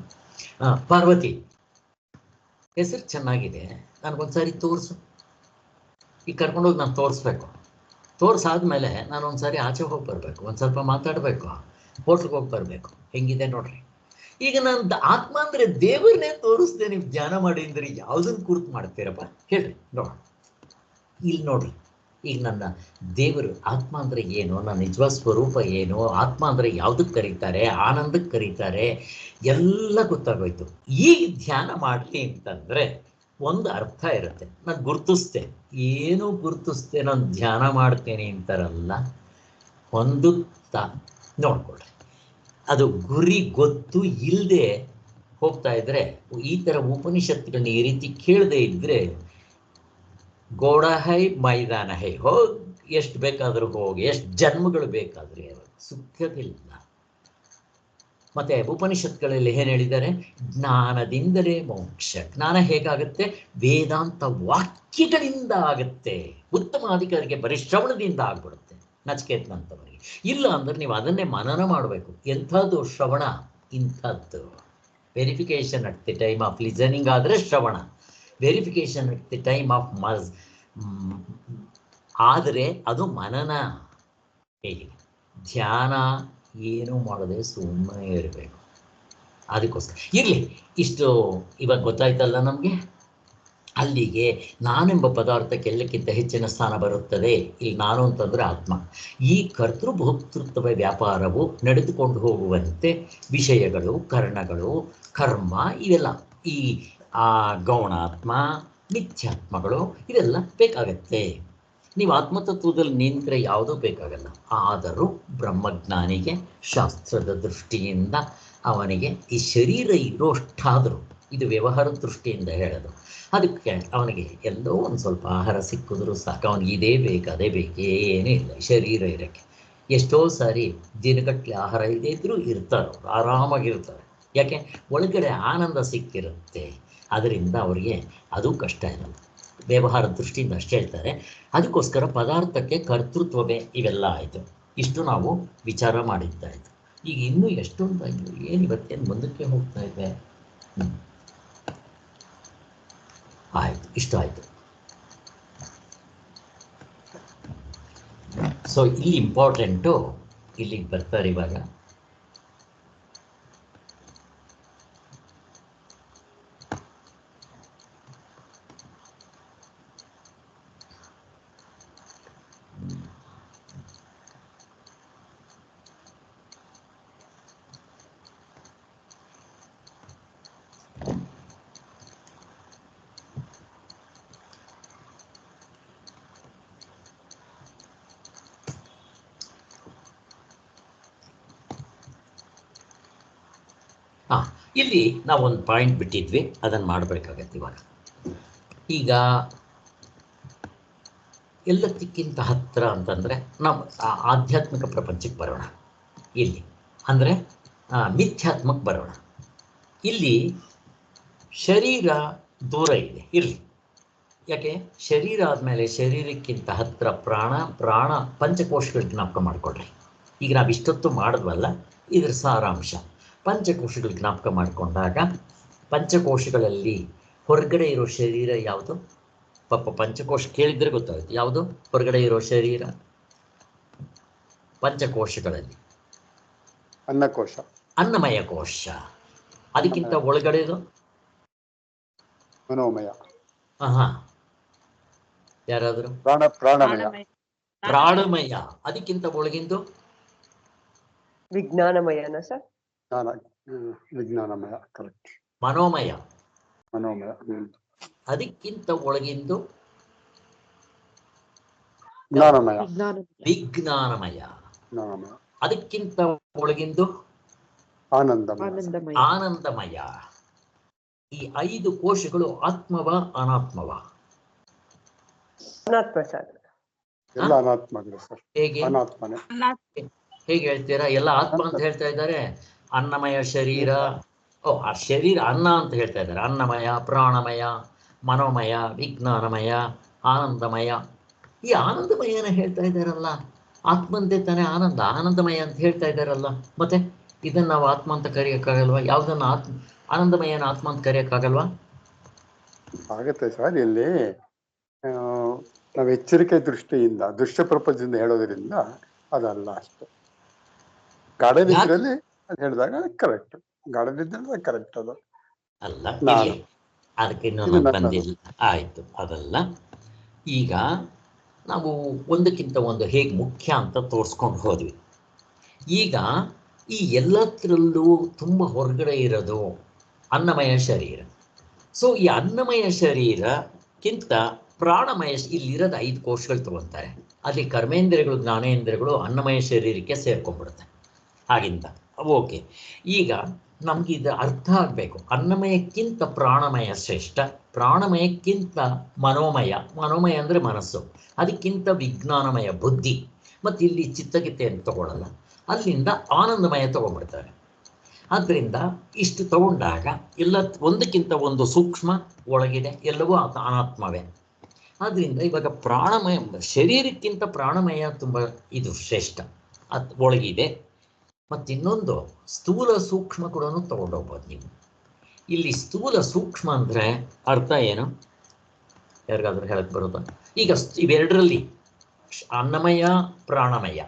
ಪಾರ್ವತಿ ಹೆಸರು ಚೆನ್ನಾಗಿದೆ, ನನಗೊಂದ್ಸಾರಿ ತೋರಿಸು. ಈಗ ಕರ್ಕೊಂಡೋಗಿ ನಾನು ತೋರಿಸ್ಬೇಕು. ತೋರಿಸಾದ್ಮೇಲೆ ನಾನು ಒಂದ್ಸಾರಿ ಆಚೆ ಹೋಗಿ ಬರಬೇಕು, ಒಂದು ಸ್ವಲ್ಪ ಮಾತಾಡಬೇಕು, ಹೋಟ್ಲಿಗೆ ಹೋಗಿ ಬರಬೇಕು. ಹೆಂಗಿದೆ ನೋಡ್ರಿ. ಈಗ ನಾನು ಆತ್ಮ ಅಂದರೆ ದೇವರನ್ನೇ ತೋರಿಸ್ದೆ. ನೀವು ಧ್ಯಾನ ಮಾಡಿ ಅಂದರೆ ಯಾವುದನ್ನು ಕುರಿತು ಮಾಡ್ತೀರಪ್ಪ ಹೇಳ್ರಿ ನೋಡ. ಇಲ್ಲಿ ನೋಡ್ರಿ, ಈಗ ನನ್ನ ದೇವರು ಆತ್ಮ ಅಂದರೆ ಏನು, ನನ್ನ ನಿಜವಾದ ಸ್ವರೂಪ ಏನು, ಆತ್ಮ ಅಂದರೆ ಯಾವುದಕ್ಕೆ ಕರೀತಾರೆ, ಆನಂದಕ್ಕೆ ಕರೀತಾರೆ, ಎಲ್ಲ ಗೊತ್ತಾಗೋಯ್ತು. ಈಗ ಧ್ಯಾನ ಮಾಡಲಿ ಅಂತಂದರೆ ಒಂದು ಅರ್ಥ ಇರುತ್ತೆ. ನಾನು ಗುರ್ತಿಸ್ತೆ, ಏನು ಗುರ್ತಿಸ್ತೆ, ನಾನು ಧ್ಯಾನ ಮಾಡ್ತೇನೆ ಅಂತಾರಲ್ಲ, ಹೊಂದುತ್ತಾ ನೋಡ್ಕೊಳ್ರಿ. ಅದು ಗುರಿ ಗೊತ್ತು ಇಲ್ಲದೆ ಹೋಗ್ತಾ ಇದ್ರೆ, ಈ ಥರ ಉಪನಿಷತ್ತುಗಳನ್ನ ಈ ರೀತಿ ಕೇಳದೆ ಇದ್ದರೆ, ಗೋಡ ಹೈ ಮೈದಾನ ಹೈ, ಹೋಗಿ ಎಷ್ಟು ಬೇಕಾದರೂ ಹೋಗಿ, ಎಷ್ಟು ಜನ್ಮಗಳು ಬೇಕಾದ್ರೆ ಸುಖವಿಲ್ಲ. ಮತ್ತೆ ಉಪನಿಷತ್ಗಳಲ್ಲಿ ಏನು ಹೇಳಿದ್ದಾರೆ? ಜ್ಞಾನದಿಂದಲೇ ಮೋಕ್ಷ. ಜ್ಞಾನ ಹೇಗಾಗುತ್ತೆ? ವೇದಾಂತ ವಾಕ್ಯಗಳಿಂದ ಆಗುತ್ತೆ. ಉತ್ತಮ ಅಧಿಕಾರಿಗೆ ಬರೀ ಶ್ರವಣದಿಂದ ಆಗ್ಬಿಡುತ್ತೆ ನಚಿಕೇತನಂತವರಿಗೆ. ಇಲ್ಲ ಅಂದ್ರೆ ನೀವು ಅದನ್ನೇ ಮನನ ಮಾಡಬೇಕು. ಎಂಥದ್ದು ಶ್ರವಣ? ಇಂಥದ್ದು verification at the time of listening ಆದರೆ ಶ್ರವಣ, verification at the time of ಆದರೆ ಅದು ಮನನ. ಹೇಗೆ ಧ್ಯಾನ? ಏನು ಮಾಡದೆ ಸುಮ್ಮನೆ ಇರಬೇಕು. ಅದಕ್ಕೋಸ್ಕರ ಇರಲಿ. ಇಷ್ಟು ಇವಾಗ ಗೊತ್ತಾಯ್ತಲ್ಲ ನಮಗೆ. ಅಲ್ಲಿಗೆ ನಾನೆಂಬ ಪದಾರ್ಥಕ್ಕೆ ಎಲ್ಲಕ್ಕಿಂತ ಹೆಚ್ಚಿನ ಸ್ಥಾನ ಬರುತ್ತದೆ. ಇಲ್ಲಿ ನಾನು ಅಂತಂದರೆ ಆತ್ಮ. ಈ ಕರ್ತೃಭೋಕ್ತೃತ್ವ ವ್ಯಾಪಾರವು ನಡೆದುಕೊಂಡು ಹೋಗುವಂತೆ ವಿಷಯಗಳು, ಕರ್ಣಗಳು, ಕರ್ಮ ಇವೆಲ್ಲ, ಈ ಗೌಣಾತ್ಮ, ಮಿಥ್ಯಾತ್ಮಗಳು ಇವೆಲ್ಲ ಬೇಕಾಗತ್ತೆ. ನೀವು ಆತ್ಮತತ್ವದಲ್ಲಿ ನಿಂತರೆ ಯಾವುದೂ ಬೇಕಾಗಲ್ಲ. ಆದರೂ ಬ್ರಹ್ಮಜ್ಞಾನಿಗೆ ಶಾಸ್ತ್ರದ ದೃಷ್ಟಿಯಿಂದ ಅವನಿಗೆ ಈ ಶರೀರ ಇರೋಷ್ಟಾದರೂ, ಇದು ವ್ಯವಹಾರದ ದೃಷ್ಟಿಯಿಂದ ಹೇಳೋದು, ಅದಕ್ಕೆ ಅವನಿಗೆ ಎಲ್ಲೋ ಒಂದು ಸ್ವಲ್ಪ ಆಹಾರ ಸಿಕ್ಕಿದ್ರು ಸಾಕು. ಅವನಿಗೆ ಇದೇ ಬೇಕು ಅದೇ ಬೇಕು ಏನೂ ಇಲ್ಲ ಶರೀರ ಇರೋಕ್ಕೆ. ಎಷ್ಟೋ ಸಾರಿ ದಿನಗಟ್ಟಲೆ ಆಹಾರ ಇದೇ ಇದ್ದರೂ ಇರ್ತಾರೆ, ಆರಾಮಾಗಿರ್ತಾರೆ. ಯಾಕೆ? ಒಳಗಡೆ ಆನಂದ ಸಿಕ್ಕಿರುತ್ತೆ. ಅದರಿಂದ ಅವರಿಗೆ ಅದು ಕಷ್ಟ ಇರಲ್ಲ. ವ್ಯವಹಾರದ ದೃಷ್ಟಿಯಿಂದ ಅಷ್ಟೇ ಹೇಳ್ತಾರೆ. ಅದಕ್ಕೋಸ್ಕರ ಪದಾರ್ಥಕ್ಕೆ ಕರ್ತೃತ್ವವೇ ಇವೆಲ್ಲ ಆಯಿತು. ಇಷ್ಟು ನಾವು ವಿಚಾರ ಮಾಡಿದ್ದಾಯಿತು. ಈಗ ಇನ್ನೂ ಎಷ್ಟೊಂದು ಏನು ಇವತ್ತೇನು ಮುಂದಕ್ಕೆ ಹೋಗ್ತಾ ಇದೆ. ಆಯಿತು, ಇಷ್ಟ ಆಯಿತು. ಸೊ ಇಲ್ಲಿ ಇಂಪಾರ್ಟೆಂಟು ಇಲ್ಲಿಗೆ ಬರ್ತಾರೆ ಇವಾಗ. ಇಲ್ಲಿ ನಾವು ಒಂದು ಪಾಯಿಂಟ್ ಬಿಟ್ಟಿದ್ವಿ, ಅದನ್ನು ಮಾಡಬೇಕಾಗತ್ತೆ ಇವಾಗ. ಈಗ ಎಲ್ಲದಕ್ಕಿಂತ ಹತ್ತಿರ ಅಂತಂದರೆ ನಾವು ಆಧ್ಯಾತ್ಮಿಕ ಪ್ರಪಂಚಕ್ಕೆ ಬರೋಣ. ಇಲ್ಲಿ ಅಂದರೆ ಮಿಥ್ಯಾತ್ಮಕ್ಕೆ ಬರೋಣ. ಇಲ್ಲಿ ಶರೀರ ದೂರ ಇದೆ, ಇರಲಿ. ಯಾಕೆ? ಶರೀರ ಆದಮೇಲೆ ಶರೀರಕ್ಕಿಂತ ಹತ್ತಿರ ಪ್ರಾಣ ಪಂಚಕೋಶಗಳು ಜ್ಞಾಪಕ ಮಾಡಿಕೊಡ್ರಿ. ಈಗ ನಾವು ಇಷ್ಟೊತ್ತು ಮಾಡಿದ್ವಲ್ಲ, ಇದರ ಸಾರಾಂಶ. ಪಂಚಕೋಶಗಳು ಜ್ಞಾಪಕ ಮಾಡಿಕೊಂಡಾಗ ಪಂಚಕೋಶಗಳಲ್ಲಿ ಹೊರಗಡೆ ಇರೋ ಶರೀರ ಯಾವುದು? ಪಾಪ ಪಂಚಕೋಶ ಕೇಳಿದರೆ ಗೊತ್ತಾಗುತ್ತೆ. ಯಾವುದು ಹೊರಗಡೆ ಇರೋ ಶರೀರ? ಪಂಚಕೋಶಗಳಲ್ಲಿ ಅನ್ನಕೋಶ, ಅನ್ನಮಯ ಕೋಶ. ಅದಕ್ಕಿಂತ ಒಳಗಡೆದು ಮನೋಮಯ. ಯಾರಾದರೂ? ಪ್ರಾಣಮಯ. ಪ್ರಾಣಮಯ. ಅದಕ್ಕಿಂತ ಒಳಗಿಂದು ವಿಜ್ಞಾನಮಯನ ಸರ್? ವಿಜ್ಞಾನಮಯ, ಕರೆಕ್ಟ್. ಮನೋಮಯ. ಅದಕ್ಕಿಂತ ಒಳಗಿಂದು ಜ್ಞಾನಮಯ. ವಿಜ್ಞಾನಮಯ. ಅದಕ್ಕಿಂತ ಒಳಗಿಂದು ಆನಂದಮಯ. ಈ 5 ಕೋಶಗಳು ಆತ್ಮವ ಅನಾತ್ಮವ? ಅನಾತ್ಮ ಸರ್. ಎಲ್ಲ ಅನಾತ್ಮಗಳು ಸರ್. ಹೇಗೆ? ಅನಾತ್ಮನೆ. ಹೇಗೆ ಹೇಳ್ತೀರಾ? ಎಲ್ಲ ಆತ್ಮ ಅಂತ ಹೇಳ್ತಾ ಇದ್ದಾರೆ. ಅನ್ನಮಯ ಶರೀರ, ಆ ಶರೀರ ಅನ್ನ ಅಂತ ಹೇಳ್ತಾ ಇದ್ದಾರೆ. ಅನ್ನಮಯ, ಪ್ರಾಣಮಯ, ಮನೋಮಯ, ವಿಜ್ಞಾನಮಯ, ಆನಂದಮಯ. ಈ ಆನಂದಮಯನ ಹೇಳ್ತಾ ಇದ್ದಾರಲ್ಲ, ಆತ್ಮಂತೆ ತಾನೇ ಆನಂದಮಯ ಅಂತ ಹೇಳ್ತಾ ಇದ್ದಾರಲ್ಲ. ಮತ್ತೆ ಇದನ್ನು ನಾವು ಆತ್ಮ ಅಂತ ಕರೆಯೋಕ್ಕಾಗಲ್ವಾ? ಯಾವುದನ್ನು ಆನಂದಮಯನ ಆತ್ಮ ಅಂತ ಕರೆಯೋಕ್ಕಾಗಲ್ವಾ? ಆಗತ್ತೆ ಸರ್. ಇಲ್ಲಿ ನಾವು ಎಚ್ಚರಿಕೆ ದೃಷ್ಟಿಯಿಂದ, ದೃಶ್ಯ ಪ್ರಪಂಚದಿಂದ ಹೇಳೋದ್ರಿಂದ ಅದಲ್ಲ ಅಷ್ಟು. ಗಾಢನಿದ್ರಲ್ಲಿ ಅದು ಹೇಳಿದಾಗ ಕರೆಕ್ಟ್. ಗಾಢನಿದ್ರಲ್ಲಿ ಕರೆಕ್ಟ್ ಅದು ಅಲ್ಲ. ಅದಕ್ಕೆ ಇನ್ನೊಂದು ಬಂದಿಲ್ಲ. ಆಯಿತು, ಅದಲ್ಲ. ಈಗ ನಾವು ಒಂದಕ್ಕಿಂತ ಒಂದು ಹೇಗೆ ಮುಖ್ಯ ಅಂತ ತೋರಿಸ್ಕೊಂಡು ಹೋದ್ವಿ. ಈಗ ಈ ಎಲ್ಲದರಲ್ಲೂ ತುಂಬ ಹೊರಗಡೆ ಇರೋದು ಅನ್ನಮಯ ಶರೀರ. ಸೊ ಈ ಅನ್ನಮಯ ಶರೀರಕ್ಕಿಂತ ಪ್ರಾಣಮಯ, ಇಲ್ಲಿರೋದು 5 ಕೋಶಗಳು ತಗೊಳ್ತಾರೆ. ಅಲ್ಲಿ ಕರ್ಮೇಂದ್ರಿಯಗಳು, ಜ್ಞಾನೇಂದ್ರಿಯಗಳು ಅನ್ನಮಯ ಶರೀರಕ್ಕೆ ಸೇರ್ಕೊಂಡ್ಬಿಡುತ್ತೆ. ಹಾಗಿಂದ ಓಕೆ. ಈಗ ನಮ್ಗೆ ಇದು ಅರ್ಥ ಆಗಬೇಕು. ಅನ್ನಮಯಕ್ಕಿಂತ ಪ್ರಾಣಮಯ ಶ್ರೇಷ್ಠ, ಪ್ರಾಣಮಯಕ್ಕಿಂತ ಮನೋಮಯ ಅಂದರೆ ಮನಸ್ಸು, ಅದಕ್ಕಿಂತ ವಿಜ್ಞಾನಮಯ ಬುದ್ಧಿ, ಮತ್ತು ಇಲ್ಲಿ ಚಿತ್ತಗಿತ್ತೆಯನ್ನು ತಗೊಳ್ಳಲ್ಲ. ಅಲ್ಲಿಂದ ಆನಂದಮಯ ತಗೊಂಡ್ಬಿಡ್ತಾರೆ. ಆದ್ದರಿಂದ ಇಷ್ಟು ತಗೊಂಡಾಗ ಎಲ್ಲ ಒಂದಕ್ಕಿಂತ ಒಂದು ಸೂಕ್ಷ್ಮ ಒಳಗಿದೆ, ಎಲ್ಲವೂ ಅನಾತ್ಮವೇ. ಆದ್ದರಿಂದ ಇವಾಗ ಪ್ರಾಣಮಯ ಶರೀರಕ್ಕಿಂತ ಪ್ರಾಣಮಯ ತುಂಬ ಇದು ಶ್ರೇಷ್ಠ, ಅದು ಒಳಗಿದೆ. ಮತ್ತು ಇನ್ನೊಂದು ಸ್ಥೂಲ ಸೂಕ್ಷ್ಮ ಕೂಡ ತಗೊಂಡೋಗ್ಬೋದು ನೀವು. ಇಲ್ಲಿ ಸ್ಥೂಲ ಸೂಕ್ಷ್ಮ ಅಂದರೆ ಅರ್ಥ ಏನು? ಯಾರಿಗಾದ್ರೂ ಹೇಳಕ್ಕೆ ಬರುತ್ತಾ? ಈಗ ಇವೆರಡರಲ್ಲಿ ಅನ್ನಮಯ, ಪ್ರಾಣಮಯ,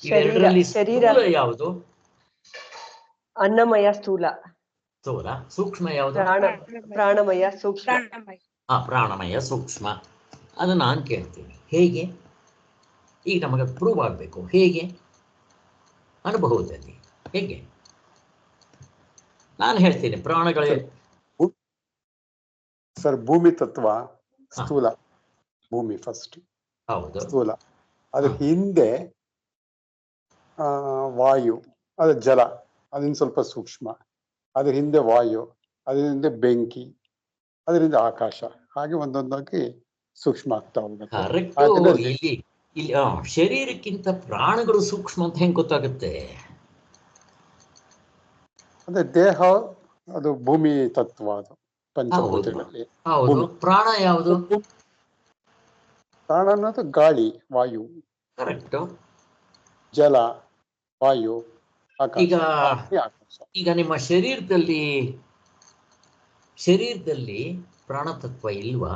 ಇವೆರಡರಲ್ಲಿ ಸ್ಥೂಲ ಯಾವುದು? ಅನ್ನಮಯ ಸ್ಥೂಲ. ಸ್ಥೂಲ. ಸೂಕ್ಷ್ಮ ಯಾವುದು? ಪ್ರಾಣಮಯ ಸೂಕ್ಷ್ಮ. ಪ್ರಾಣಮಯ ಸೂಕ್ಷ್ಮ. ಅದು ನಾನು ಕೇಳ್ತೀನಿ, ಹೇಗೆ? ಈಗ ನಮಗೆ ಪ್ರೂವ್ ಆಗಬೇಕು. ಹೇಗೆ? ಅನುಭವದಲ್ಲಿ ಹೇಗೆ? ನಾನು ಹೇಳ್ತೀನಿ, ಪ್ರಾಣಗಳೇ ಸರ್. ಭೂಮಿ ತತ್ವ ಸ್ಥೂಲ, ಭೂಮಿ ಫಸ್ಟ್ ಹೌದು, ಸ್ಥೂಲ. ಅದ್ರ ಹಿಂದೆ ವಾಯು, ಅದು ಜಲ, ಅದರಿಂದ ಸ್ವಲ್ಪ ಸೂಕ್ಷ್ಮ. ಅದ್ರ ಹಿಂದೆ ವಾಯು, ಅದ್ರ ಹಿಂದೆ ಬೆಂಕಿ, ಅದರಿಂದ ಆಕಾಶ. ಹಾಗೆ ಒಂದೊಂದಾಗಿ ಸೂಕ್ಷ್ಮ ಆಗ್ತಾ ಹೋಗುತ್ತೆ. ಕರೆಕ್ಟು. ಇಲ್ಲಿ ಇಲ್ಲಿ ಶರೀರಕ್ಕಿಂತ ಪ್ರಾಣಗಳು ಸೂಕ್ಷ್ಮ ಅಂತ ಹೆಂಗೆ ಗೊತ್ತಾಗುತ್ತೆ? ಅದೇ ದೇಹ, ಅದು ಭೂಮಿ ತತ್ವ, ಅದು ಪಂಚಭೂತಗಳಲ್ಲಿ. ಹೌದು. ಪ್ರಾಣ ಯಾವುದು? ಪ್ರಾಣ ಅನ್ನೋದು ಗಾಳಿ, ವಾಯು. ಕರೆಕ್ಟು. ಜಲ, ವಾಯು, ಆಕಾಶ. ಈಗ ನಿಮ್ಮ ಶರೀರದಲ್ಲಿ ಪ್ರಾಣತತ್ವ ಇಲ್ವಾ?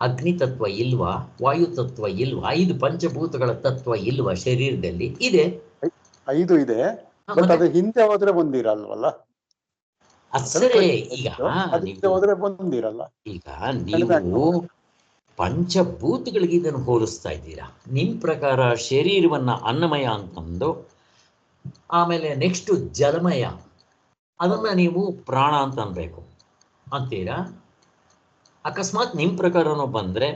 ಅಗ್ನಿ ತತ್ವ ಇಲ್ವಾ? ವಾಯು ತತ್ವ ಇಲ್ವಾ? 5 ಪಂಚಭೂತಗಳ ತತ್ವ ಇಲ್ವಾ ಶರೀರದಲ್ಲಿ? ಇದೆ, 5 ಇದೆ. ಬಟ್ ಅದು ಹಿಂದೆ ಹೋದ್ರೆ ಒಂದಿರಲ್ವಲ್ಲ. ಸರಿ. ಈಗ ಹೋದ್ರೆ ಒಂದಿರಲ್ಲ. ಈಗ ನೀವು ಪಂಚಭೂತಗಳಿಗೆ ಇದನ್ನು ಹೋಲಿಸ್ತಾ ಇದ್ದೀರಾ. ನಿಮ್ ಪ್ರಕಾರ ಶರೀರವನ್ನ ಅನ್ನಮಯ ಅಂತಂದು, ಆಮೇಲೆ ನೆಕ್ಸ್ಟ್ ಜಲಮಯ, ಅದನ್ನ ನೀವು ಪ್ರಾಣ ಅಂತ ಅನ್ಬೇಕು ಅಂತೀರಾ? ಅಕಸ್ಮಾತ್ ನಿಮ್ ಪ್ರಕಾರನೂ ಬಂದ್ರೆ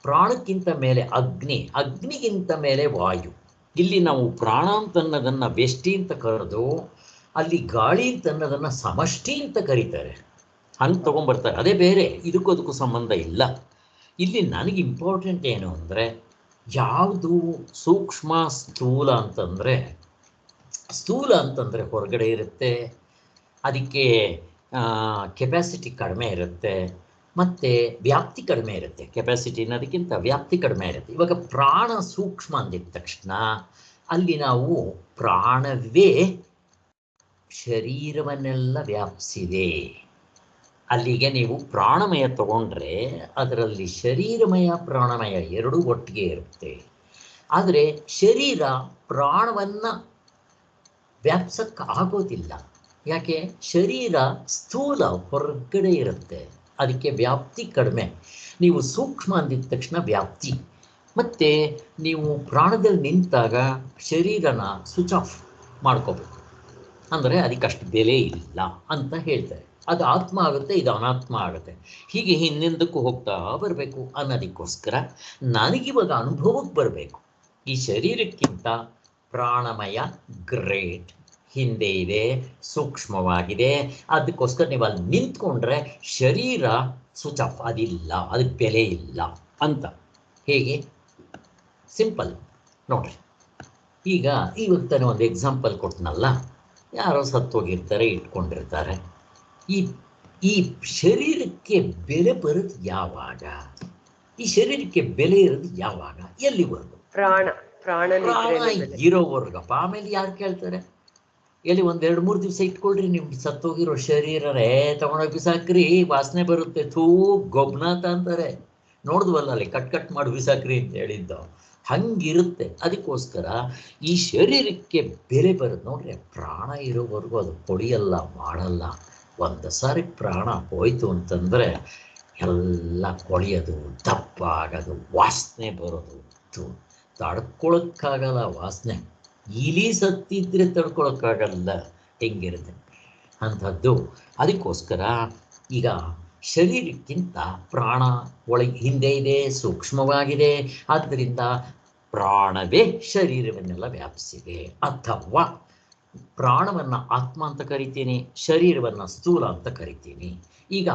ಪ್ರಾಣಕ್ಕಿಂತ ಮೇಲೆ ಅಗ್ನಿ, ಅಗ್ನಿಗಿಂತ ಮೇಲೆ ವಾಯು. ಇಲ್ಲಿ ನಾವು ಪ್ರಾಣ ಅಂತನ್ನೋದನ್ನ ವ್ಯಷ್ಟಿ ಅಂತ ಕರೆದು, ಅಲ್ಲಿ ಗಾಳಿ ಅಂತನ್ನೋದನ್ನ ಸಮಷ್ಟಿ ಅಂತ ಕರೀತಾರೆ. ಹಂಗೆ ತಗೊಂಡ್ಬರ್ತಾರೆ. ಅದೇ ಬೇರೆ, ಇದಕ್ಕೂ ಅದಕ್ಕೂ ಸಂಬಂಧ ಇಲ್ಲ. ಇಲ್ಲಿ ನನಗೆ ಇಂಪಾರ್ಟೆಂಟ್ ಏನು ಅಂದರೆ, ಯಾವುದು ಸೂಕ್ಷ್ಮ ಸ್ಥೂಲ ಅಂತಂದರೆ, ಸ್ಥೂಲ ಅಂತಂದರೆ ಹೊರಗಡೆ ಇರುತ್ತೆ, ಅದಕ್ಕೆ ಕೆಪಾಸಿಟಿ ಕಡಿಮೆ ಇರುತ್ತೆ, ಮತ್ತು ವ್ಯಾಪ್ತಿ ಕಡಿಮೆ ಇರುತ್ತೆ. ಕೆಪಾಸಿಟಿ ಅನ್ನೋದಕ್ಕಿಂತ ವ್ಯಾಪ್ತಿ ಕಡಿಮೆ ಇರುತ್ತೆ. ಇವಾಗ ಪ್ರಾಣ ಸೂಕ್ಷ್ಮ ಅಂದಿದ ತಕ್ಷಣ ಅಲ್ಲಿ ನಾವು ಪ್ರಾಣವೇ ಶರೀರವನ್ನೆಲ್ಲ ವ್ಯಾಪಿಸಿದೆ. ಅಲ್ಲಿಗೆ ನೀವು ಪ್ರಾಣಮಯ ತಗೊಂಡ್ರೆ ಅದರಲ್ಲಿ ಶರೀರಮಯ ಪ್ರಾಣಮಯ ಎರಡೂ ಒಟ್ಟಿಗೆ ಇರುತ್ತೆ. ಆದರೆ ಶರೀರ ಪ್ರಾಣವನ್ನು ವ್ಯಾಪ್ಸಕ್ಕೆ ಆಗೋದಿಲ್ಲ. ಯಾಕೆ? ಶರೀರ ಸ್ಥೂಲ, ಹೊರಗಡೆ ಇರುತ್ತೆ, ಅದಕ್ಕೆ ವ್ಯಾಪ್ತಿ ಕಡಿಮೆ. ನೀವು ಸೂಕ್ಷ್ಮ ಅಂದಿದ ತಕ್ಷಣ ವ್ಯಾಪ್ತಿ. ಮತ್ತು ನೀವು ಪ್ರಾಣದಲ್ಲಿ ನಿಂತಾಗ ಶರೀರನ ಸ್ವಿಚ್ ಆಫ್ ಮಾಡ್ಕೋಬೇಕು, ಅಂದರೆ ಅದಕ್ಕಷ್ಟು ಬೆಲೆ ಇಲ್ಲ ಅಂತ ಹೇಳ್ತಾರೆ. ಅದು ಆತ್ಮ ಆಗುತ್ತೆ, ಇದು ಅನಾತ್ಮ ಆಗುತ್ತೆ. ಹೀಗೆ ಹಿಂದಿಂದಕ್ಕೂ ಹೋಗ್ತಾ ಬರಬೇಕು ಅನ್ನೋದಕ್ಕೋಸ್ಕರ ನನಗಿವಾಗ ಅನುಭವಕ್ಕೆ ಬರಬೇಕು, ಈ ಶರೀರಕ್ಕಿಂತ ಪ್ರಾಣಮಯ ಗ್ರೇಟ್, ಹಿಂದೆ ಇದೆ, ಸೂಕ್ಷ್ಮವಾಗಿದೆ. ಅದಕ್ಕೋಸ್ಕರ ನೀವು ಅಲ್ಲಿ ನಿಂತ್ಕೊಂಡ್ರೆ ಶರೀರ ಸ್ವಿಚ್ ಆಫ್, ಅದಿಲ್ಲ, ಅದಕ್ಕೆ ಬೆಲೆ ಇಲ್ಲ ಅಂತ. ಹೇಗೆ? ಸಿಂಪಲ್ ನೋಡ್ರಿ. ಈಗ ಇವತ್ತಾನೆ ಒಂದು ಎಕ್ಸಾಂಪಲ್ ಕೊಟ್ಟನಲ್ಲ, ಯಾರೋ ಸತ್ತೋಗಿರ್ತಾರೆ, ಇಟ್ಕೊಂಡಿರ್ತಾರೆ. ಈ ಶರೀರಕ್ಕೆ ಬೆಲೆ ಬರೋದು ಯಾವಾಗ? ಈ ಶರೀರಕ್ಕೆ ಬೆಲೆ ಇರೋದು ಯಾವಾಗ? ಎಲ್ಲಿವರೆಗೂ? ಪ್ರಾಣ ಇರೋವರೆಗಪ್ಪ. ಆಮೇಲೆ ಯಾರು ಕೇಳ್ತಾರೆ? ಎಲ್ಲಿ 1-2-3 ದಿವಸ ಇಟ್ಕೊಳ್ರಿ ನಿಮ್ಗೆ ಸತ್ತೋಗಿರೋ ಶರೀರನೇ, ತಗೊಂಡೋಗಿ ಬಿಸಾಕ್ರಿ, ವಾಸನೆ ಬರುತ್ತೆ, ಥೂ ಗೊಬ್ನಾಥ ಅಂತಾರೆ. ನೋಡಿದ್ವಲ್ಲ ಅಲ್ಲಿ ಕಟ್ ಮಾಡಿ ಬಿಸಾಕ್ರಿ ಅಂತ ಹೇಳಿದ್ದು, ಹಂಗಿರುತ್ತೆ. ಅದಕ್ಕೋಸ್ಕರ ಈ ಶರೀರಕ್ಕೆ ಬೆಲೆ ಬರೋದು ನೋಡ್ರಿ, ಪ್ರಾಣ ಇರೋವರೆಗೂ ಅದು ಕೊಡಿಯಲ್ಲ, ಮಾಡಲ್ಲ. ಒಂದು ಸಾರಿ ಪ್ರಾಣ ಹೋಯ್ತು ಅಂತಂದರೆ ಎಲ್ಲ ಕೊಳೆಯೋದು, ದಪ್ಪ ಆಗೋದು, ವಾಸನೆ ಬರೋದು, ತಡ್ಕೊಳಕ್ಕಾಗಲ್ಲ ವಾಸನೆ. ಇಲಿ ಸತ್ತಿದ್ರೆ ತಡ್ಕೊಳಕ್ಕಾಗಲ್ಲ, ಹೆಂಗಿರುತ್ತೆ ಅಂಥದ್ದು. ಅದಕ್ಕೋಸ್ಕರ ಈಗ ಶರೀರಕ್ಕಿಂತ ಪ್ರಾಣ ಒಳಗೆ ಹಿಂದೆ ಇದೆ, ಸೂಕ್ಷ್ಮವಾಗಿದೆ. ಆದ್ದರಿಂದ ಪ್ರಾಣವೇ ಶರೀರವನ್ನೆಲ್ಲ ವ್ಯಾಪಿಸಿದೆ. ಅಥವಾ ಪ್ರಾಣವನ್ನು ಆತ್ಮ ಅಂತ ಕರಿತೀನಿ, ಶರೀರವನ್ನು ಸ್ಥೂಲ ಅಂತ ಕರಿತೀನಿ. ಈಗ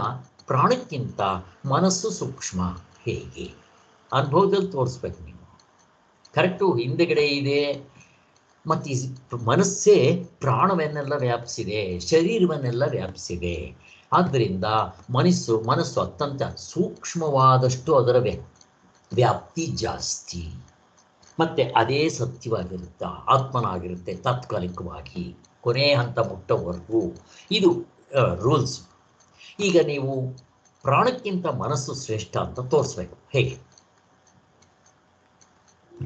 ಪ್ರಾಣಕ್ಕಿಂತ ಮನಸ್ಸು ಸೂಕ್ಷ್ಮ. ಹೇಗೆ? ಅನುಭವದಲ್ಲಿ ತೋರಿಸ್ಬೇಕು ನೀವು. ಕರೆಕ್ಟು, ಹಿಂದೆಗಡೆ ಇದೆ. ಮತ್ತು ಈ ಮನಸ್ಸೇ ಪ್ರಾಣವನ್ನೆಲ್ಲ ವ್ಯಾಪಿಸಿದೆ, ಶರೀರವನ್ನೆಲ್ಲ ವ್ಯಾಪಿಸಿದೆ. ಆದ್ದರಿಂದ ಮನಸ್ಸು ಅತ್ಯಂತ ಸೂಕ್ಷ್ಮವಾದಷ್ಟು ಅದರ ವ್ಯಾಪ್ತಿ ಜಾಸ್ತಿ. ಮತ್ತು ಅದೇ ಸತ್ಯವಾಗಿರುತ್ತೆ, ಆತ್ಮನಾಗಿರುತ್ತೆ ತಾತ್ಕಾಲಿಕವಾಗಿ, ಕೊನೆ ಹಂತ ಮುಟ್ಟೋವರೆಗೂ. ಇದು ರೂಲ್ಸ್. ಈಗ ನೀವು ಪ್ರಾಣಕ್ಕಿಂತ ಮನಸ್ಸು ಶ್ರೇಷ್ಠ ಅಂತ ತೋರಿಸ್ಬೇಕು. ಹೇಗೆ?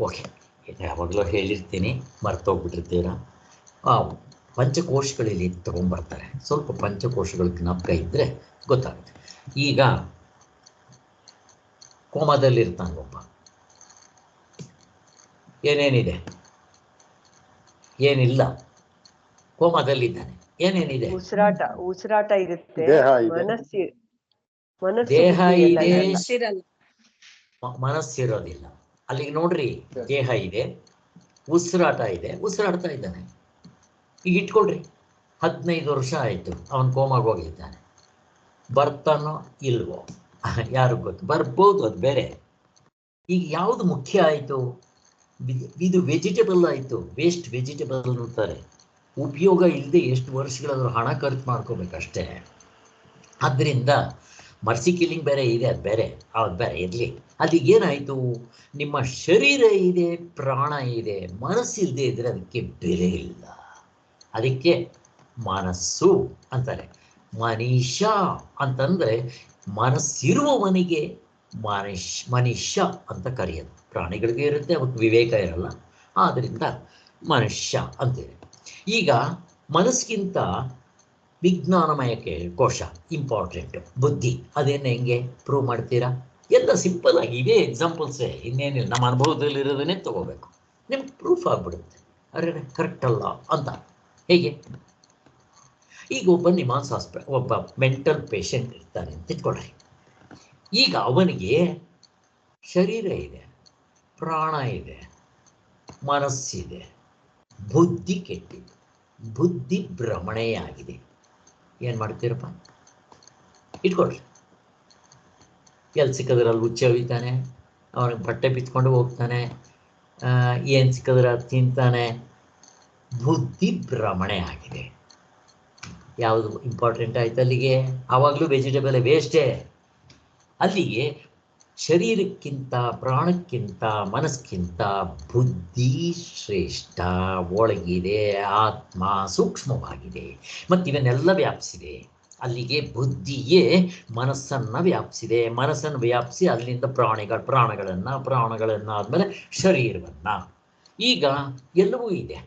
ಓಕೆ, ಯಾವಾಗಲೂ ಹೇಳಿರ್ತೀನಿ, ಮರ್ತೋಗ್ಬಿಟ್ಟಿರ್ತೀರ. ಪಂಚಕೋಶಗಳಲ್ಲಿ ತಗೊಂಡ್ಬರ್ತಾರೆ. ಸ್ವಲ್ಪ ಪಂಚಕೋಶಗಳ ಜ್ಞಾಪಕ ಇದ್ದರೆ ಗೊತ್ತಾಗುತ್ತೆ. ಈಗ ಕೋಮಾದಲ್ಲಿರ್ತಾನೆ ಒಬ್ಬ, ಏನೇನಿದೆ? ಏನಿಲ್ಲ, ಕೋಮಾದಲ್ಲಿದ್ದಾನೆ. ಏನೇನಿದೆ? ಉಸಿರಾಟ ಇರುತ್ತೆ, ದೇಹ ಇದೆ. ಮನಸ್ಸು ದೇಹ ಬುದ್ಧಿ ಎಲ್ಲ ಇದೆ, ಇರಲ್ಲ. ಸಿರಲ್ಲ. ಮನಸ್ಸಿರೋದಿಲ್ಲ. ಅಲ್ಲಿಗೆ ನೋಡ್ರಿ, ದೇಹ ಇದೆ, ಉಸಿರಾಟ ಇದೆ, ಉಸಿರಾಡ್ತಾ ಇದ್ದಾನೆ. ಈಗ ಇಟ್ಕೊಳ್ರಿ, 15 ವರ್ಷ ಆಯಿತು ಅವನು ಕೋಮಾಗ ಹೋಗಿದ್ದಾನೆ. ಬರ್ತಾನೋ ಇಲ್ವೋ ಯಾರಿಗೂ ಗೊತ್ತು, ಬರ್ಬೋದು, ಅದು ಬೇರೆ. ಈಗ ಯಾವುದು ಮುಖ್ಯ ಆಯಿತು? ಇದು ವೆಜಿಟೇಬಲ್ ಆಯಿತು, ವೇಸ್ಟ್ ವೆಜಿಟೇಬಲ್ ಅಂತಾರೆ. ಉಪಯೋಗ ಇಲ್ಲದೆ ಎಷ್ಟು ವರ್ಷಗಳಾದರೂ ಹಣ ಖರ್ಚು ಮಾಡ್ಕೋಬೇಕಷ್ಟೇ. ಆದ್ದರಿಂದ ಮರ್ಸಿ ಕಿಲ್ಲಿಂಗ್ ಬೇರೆ ಇದೆ, ಅದು ಬೇರೆ, ಅದು ಬೇರೆ ಇರಲಿ. ಅಲ್ಲಿಗೆ ಏನಾಯಿತು? ನಿಮ್ಮ ಶರೀರ ಇದೆ, ಪ್ರಾಣ ಇದೆ, ಮನಸ್ಸಿಲ್ಲದೆ ಇದ್ದರೆ ಅದಕ್ಕೆ ಬೆಲೆ ಇಲ್ಲ. ಅದಕ್ಕೆ ಮನಸ್ಸು ಅಂತಾರೆ. ಮನುಷ್ಯ ಅಂತಂದರೆ ಮನಸ್ಸಿರುವವನಿಗೆ ಮನುಷ್ಯ ಅಂತ ಕರೆಯೋದು. ಪ್ರಾಣಿಗಳಿಗೆ ಇರುತ್ತೆ, ಅವಕ್ಕೆ ವಿವೇಕ ಇರಲ್ಲ, ಆದ್ದರಿಂದ ಮನುಷ್ಯ ಅಂತೇಳಿ. ಈಗ ಮನಸ್ಸಿಗಿಂತ ವಿಜ್ಞಾನಮಯಕ್ಕೆ ಕೋಶ ಇಂಪಾರ್ಟೆಂಟು, ಬುದ್ಧಿ. ಅದೇನು ಹೆಂಗೆ ಪ್ರೂವ್ ಮಾಡ್ತೀರಾ? ಎಲ್ಲ ಸಿಂಪಲ್ ಆಗಿ ಇದೇ ಎಕ್ಸಾಂಪಲ್ಸೇ, ಇನ್ನೇನಿಲ್ಲ. ನಮ್ಮ ಅನುಭವದಲ್ಲಿರೋದನ್ನೇ ತಗೋಬೇಕು, ನಿಮ್ಗೆ ಪ್ರೂಫ್ ಆಗಿಬಿಡುತ್ತೆ. ಅರೆ ಕರೆಕ್ಟ್ ಅಲ್ಲ ಅಂತ. ಹೇಗೆ? ಈಗ ಒಬ್ಬ ನಿಮಾನ್ಸ್ ಒಬ್ಬ ಮೆಂಟಲ್ ಪೇಷಂಟ್ ಇರ್ತಾನೆ ಅಂತ ಇಟ್ಕೊಳ್ಳಿ. ಈಗ ಅವನಿಗೆ ಶರೀರ ಇದೆ, ಪ್ರಾಣ ಇದೆ, ಮನಸ್ಸಿದೆ, ಬುದ್ಧಿ ಕೆಟ್ಟಿದೆ, ಬುದ್ಧಿ ಭ್ರಮಣೆಯಾಗಿದೆ. ಏನು ಮಾಡ್ತೀರಪ್ಪ? ಇಟ್ಕೊಳ್ರಿ. ಎಲ್ಲಿ ಸಿಕ್ಕಿದ್ರಲ್ಲಿ ಹುಚ್ಚ ಹೊಯ್ತಾನೆ, ಅವನಿಗೆ ಬಟ್ಟೆ ಬಿಚ್ಕೊಂಡು ಹೋಗ್ತಾನೆ, ಏನು ಸಿಕ್ಕಿದ್ರೆ ತಿಂತಾನೆ. ಬುದ್ಧಿ ಭ್ರಮಣೆ ಆಗಿದೆ. ಯಾವುದು ಇಂಪಾರ್ಟೆಂಟ್ ಆಯ್ತು ಅಲ್ಲಿಗೆ? ಆವಾಗಲೂ ವೆಜಿಟೇಬಲ್ ವೇಸ್ಟೇ. ಅಲ್ಲಿಗೆ ಶರೀರಕ್ಕಿಂತ, ಪ್ರಾಣಕ್ಕಿಂತ, ಮನಸ್ಸಿಗಿಂತ ಬುದ್ಧಿ ಶ್ರೇಷ್ಠ. ಒಳಗಿದೆ, ಆತ್ಮ ಸೂಕ್ಷ್ಮವಾಗಿದೆ, ಮತ್ತು ಇವನ್ನೆಲ್ಲ ವ್ಯಾಪಿಸಿದೆ. ಅಲ್ಲಿಗೆ ಬುದ್ಧಿಯೇ ಮನಸ್ಸನ್ನು ವ್ಯಾಪಿಸಿದೆ, ಮನಸ್ಸನ್ನು ವ್ಯಾಪಿಸಿ ಅಲ್ಲಿಂದ ಪ್ರಾಣಗಳನ್ನು ಆದಮೇಲೆ ಶರೀರವನ್ನು. ಈಗ ಎಲ್ಲವೂ ಇದೆ.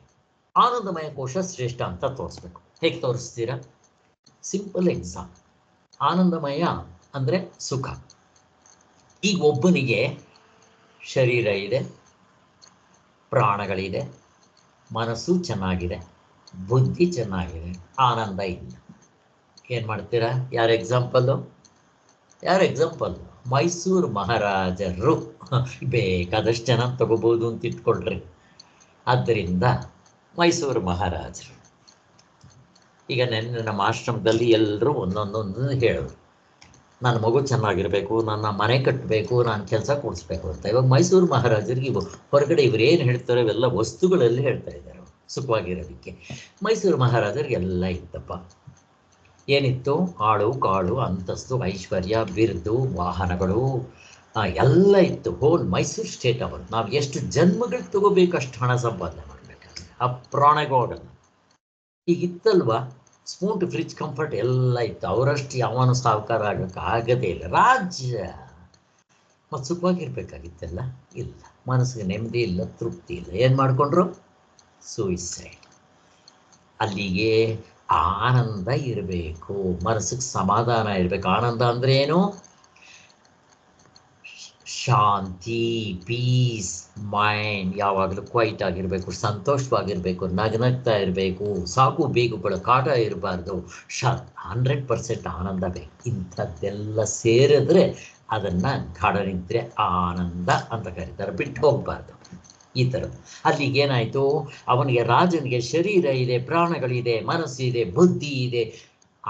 ಆನಂದಮಯ ಕೋಶ ಶ್ರೇಷ್ಠ ಅಂತ ತೋರಿಸ್ಬೇಕು. ಹೇಗೆ ತೋರಿಸ್ತೀರಾ? Simple exam. ಆನಂದಮಯ ಅಂದರೆ ಸುಖ. ಈಗ ಒಬ್ಬನಿಗೆ ಶರೀರ ಇದೆ, ಪ್ರಾಣಗಳಿದೆ, ಮನಸ್ಸು ಚೆನ್ನಾಗಿದೆ, ಬುದ್ಧಿ ಚೆನ್ನಾಗಿದೆ, ಆನಂದ ಇಲ್ಲ. ಏನು ಮಾಡ್ತೀರಾ? ಯಾರು ಎಕ್ಸಾಂಪಲ್ಲು? ಮೈಸೂರು ಮಹಾರಾಜರು. ಬೇಕಾದಷ್ಟು ಜನ ತಗೋಬೋದು ಅಂತ ಇಟ್ಕೊಳ್ರಿ. ಆದ್ದರಿಂದ ಮೈಸೂರು ಮಹಾರಾಜರು. ಈಗ ನಮ್ಮ ಆಶ್ರಮದಲ್ಲಿ ಎಲ್ಲರೂ ಒಂದೊಂದೊಂದು ಹೇಳೋರು, ನನ್ನ ಮಗು ಚೆನ್ನಾಗಿರಬೇಕು, ನನ್ನ ಮನೆ ಕಟ್ಟಬೇಕು, ನಾನು ಕೆಲಸ ಕೊಡಿಸ್ಬೇಕು ಅಂತ. ಇವಾಗ ಮೈಸೂರು ಮಹಾರಾಜರಿಗೆ ಹೊರಗಡೆ ಇವರೇನು ಹೇಳ್ತಾರೆ ಇವೆಲ್ಲ ವಸ್ತುಗಳಲ್ಲಿ ಹೇಳ್ತಾ ಇದ್ದಾರೆ ಸುಖವಾಗಿರೋದಕ್ಕೆ. ಮೈಸೂರು ಮಹಾರಾಜರಿಗೆ ಎಲ್ಲ ಇತ್ತಪ್ಪ. ಏನಿತ್ತು? ಆಳು ಕಾಳು, ಅಂತಸ್ತು, ಐಶ್ವರ್ಯ, ಬಿರುದು, ವಾಹನಗಳು ಎಲ್ಲ ಇತ್ತು. ಹೋಲ್ ಮೈಸೂರು ಸ್ಟೇಟ್ ಅವರು. ನಾವು ಎಷ್ಟು ಜನ್ಮಗಳು ತಗೋಬೇಕು ಅಷ್ಟು ಹಣ ಸಂಪಾದನೆ ಮಾಡಬೇಕಾದ್ರೆ ಆ ಪ್ರಾಣಗೂ ಹೋಗಲ್ಲ. ಈಗ ಇತ್ತಲ್ವಾ, ಸ್ಪೂನ್ ಟು ಫ್ರಿಜ್ ಕಂಫರ್ಟ್ ಎಲ್ಲ ಇತ್ತು. ಅವರಷ್ಟು ಯಾವನು ಸಾಹುಕಾರ ಆಗೋಕ್ಕೆ ಆಗದೇ ಇಲ್ಲ. ರಾಜ್ಯ ಮತ್ತು ಸುಖವಾಗಿರ್ಬೇಕಾಗಿತ್ತಲ್ಲ, ಇಲ್ಲ. ಮನಸ್ಸಿಗೆ ನೆಮ್ಮದಿ ಇಲ್ಲ, ತೃಪ್ತಿ ಇಲ್ಲ. ಏನು ಮಾಡಿಕೊಂಡ್ರು? ಸೂಯಿಸೈಡ್. ಅಲ್ಲಿಗೆ ಆನಂದ ಇರಬೇಕು, ಮನಸ್ಸಿಗೆ ಸಮಾಧಾನ ಇರಬೇಕು. ಆನಂದ ಅಂದರೆ ಏನು? ಶಾಂತಿ, ಪೀಸ್ ಮೈಂಡ್. ಯಾವಾಗಲೂ ಕ್ವೈಟ್ ಆಗಿರಬೇಕು, ಸಂತೋಷವಾಗಿರಬೇಕು, ನಗ್ನಗ್ತಾ ಇರಬೇಕು, ಸಾಕು ಬೇಗುಗಳ ಕಾಟ ಇರಬಾರ್ದು. 100% ಆನಂದ ಬೇಕು. ಇಂಥದ್ದೆಲ್ಲ ಸೇರಿದ್ರೆ ಅದನ್ನು ಗಾಢನಿದ್ರೆ ಆನಂದ ಅಂತ ಕರೀತಾರೆ. ಬಿಟ್ಟು ಹೋಗಬಾರ್ದು ಈ ಥರದ್ದು. ಅಲ್ಲಿಗೇನಾಯಿತು? ಅವನಿಗೆ, ರಾಜನಿಗೆ ಶರೀರ ಇದೆ, ಪ್ರಾಣಗಳಿದೆ, ಮನಸ್ಸಿದೆ, ಬುದ್ಧಿ ಇದೆ,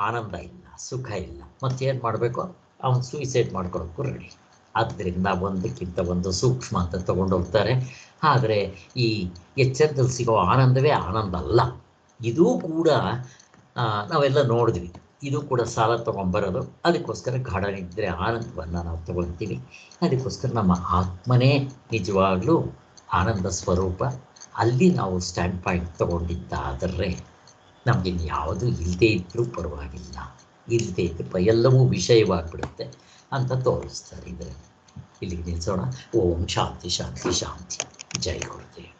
ಆನಂದ ಇಲ್ಲ, ಸುಖ ಇಲ್ಲ. ಮತ್ತೇನು ಮಾಡಬೇಕು? ಅವನು ಸೂಯಿಸೈಡ್ ಮಾಡ್ಕೊಳ್ಳೋಕ್ಕೂ ರೆಡಿ. ಆದ್ದರಿಂದ ಒಂದಕ್ಕಿಂತ ಒಂದು ಸೂಕ್ಷ್ಮ ಅಂತ ತಗೊಂಡೋಗ್ತಾರೆ. ಆದರೆ ಈ ಎಚ್ಚರದಲ್ಲಿ ಸಿಗೋ ಆನಂದವೇ ಆನಂದ ಅಲ್ಲ. ಇದೂ ಕೂಡ ನಾವೆಲ್ಲ ನೋಡಿದ್ವಿ. ಇದು ಕೂಡ ಸಾಲ ತೊಗೊಂಬರೋದು. ಅದಕ್ಕೋಸ್ಕರ ಗಾಢನಿದ್ರೆ ಆನಂದವನ್ನು ನಾವು ತಗೊಳ್ತೀವಿ. ಅದಕ್ಕೋಸ್ಕರ ನಮ್ಮ ಆತ್ಮನೇ ನಿಜವಾಗ್ಲೂ ಆನಂದ ಸ್ವರೂಪ. ಅಲ್ಲಿ ನಾವು ಸ್ಟ್ಯಾಂಡ್ ಪಾಯಿಂಟ್ ತಗೊಂಡಿದ್ದಾದರೆ ನಮಗೆ ಯಾವುದು ಇಲ್ಲದೇ ಇದ್ದರೂ ಪರವಾಗಿಲ್ಲ, ಇಲ್ಲದೇ ಇದ್ದರೂ ಎಲ್ಲವೂ ವಿಷಯವಾಗಿಬಿಡುತ್ತೆ ಅಂತ ತೋರಿಸ್ತಾರೆ. ಇದರಲ್ಲಿ ಇಲ್ಲಿಗೆ ನಿಲ್ಲಿಸೋಣ. ಓಂ ಶಾಂತಿ ಶಾಂತಿ ಶಾಂತಿ. ಜೈ ಗುರುದೇವ್.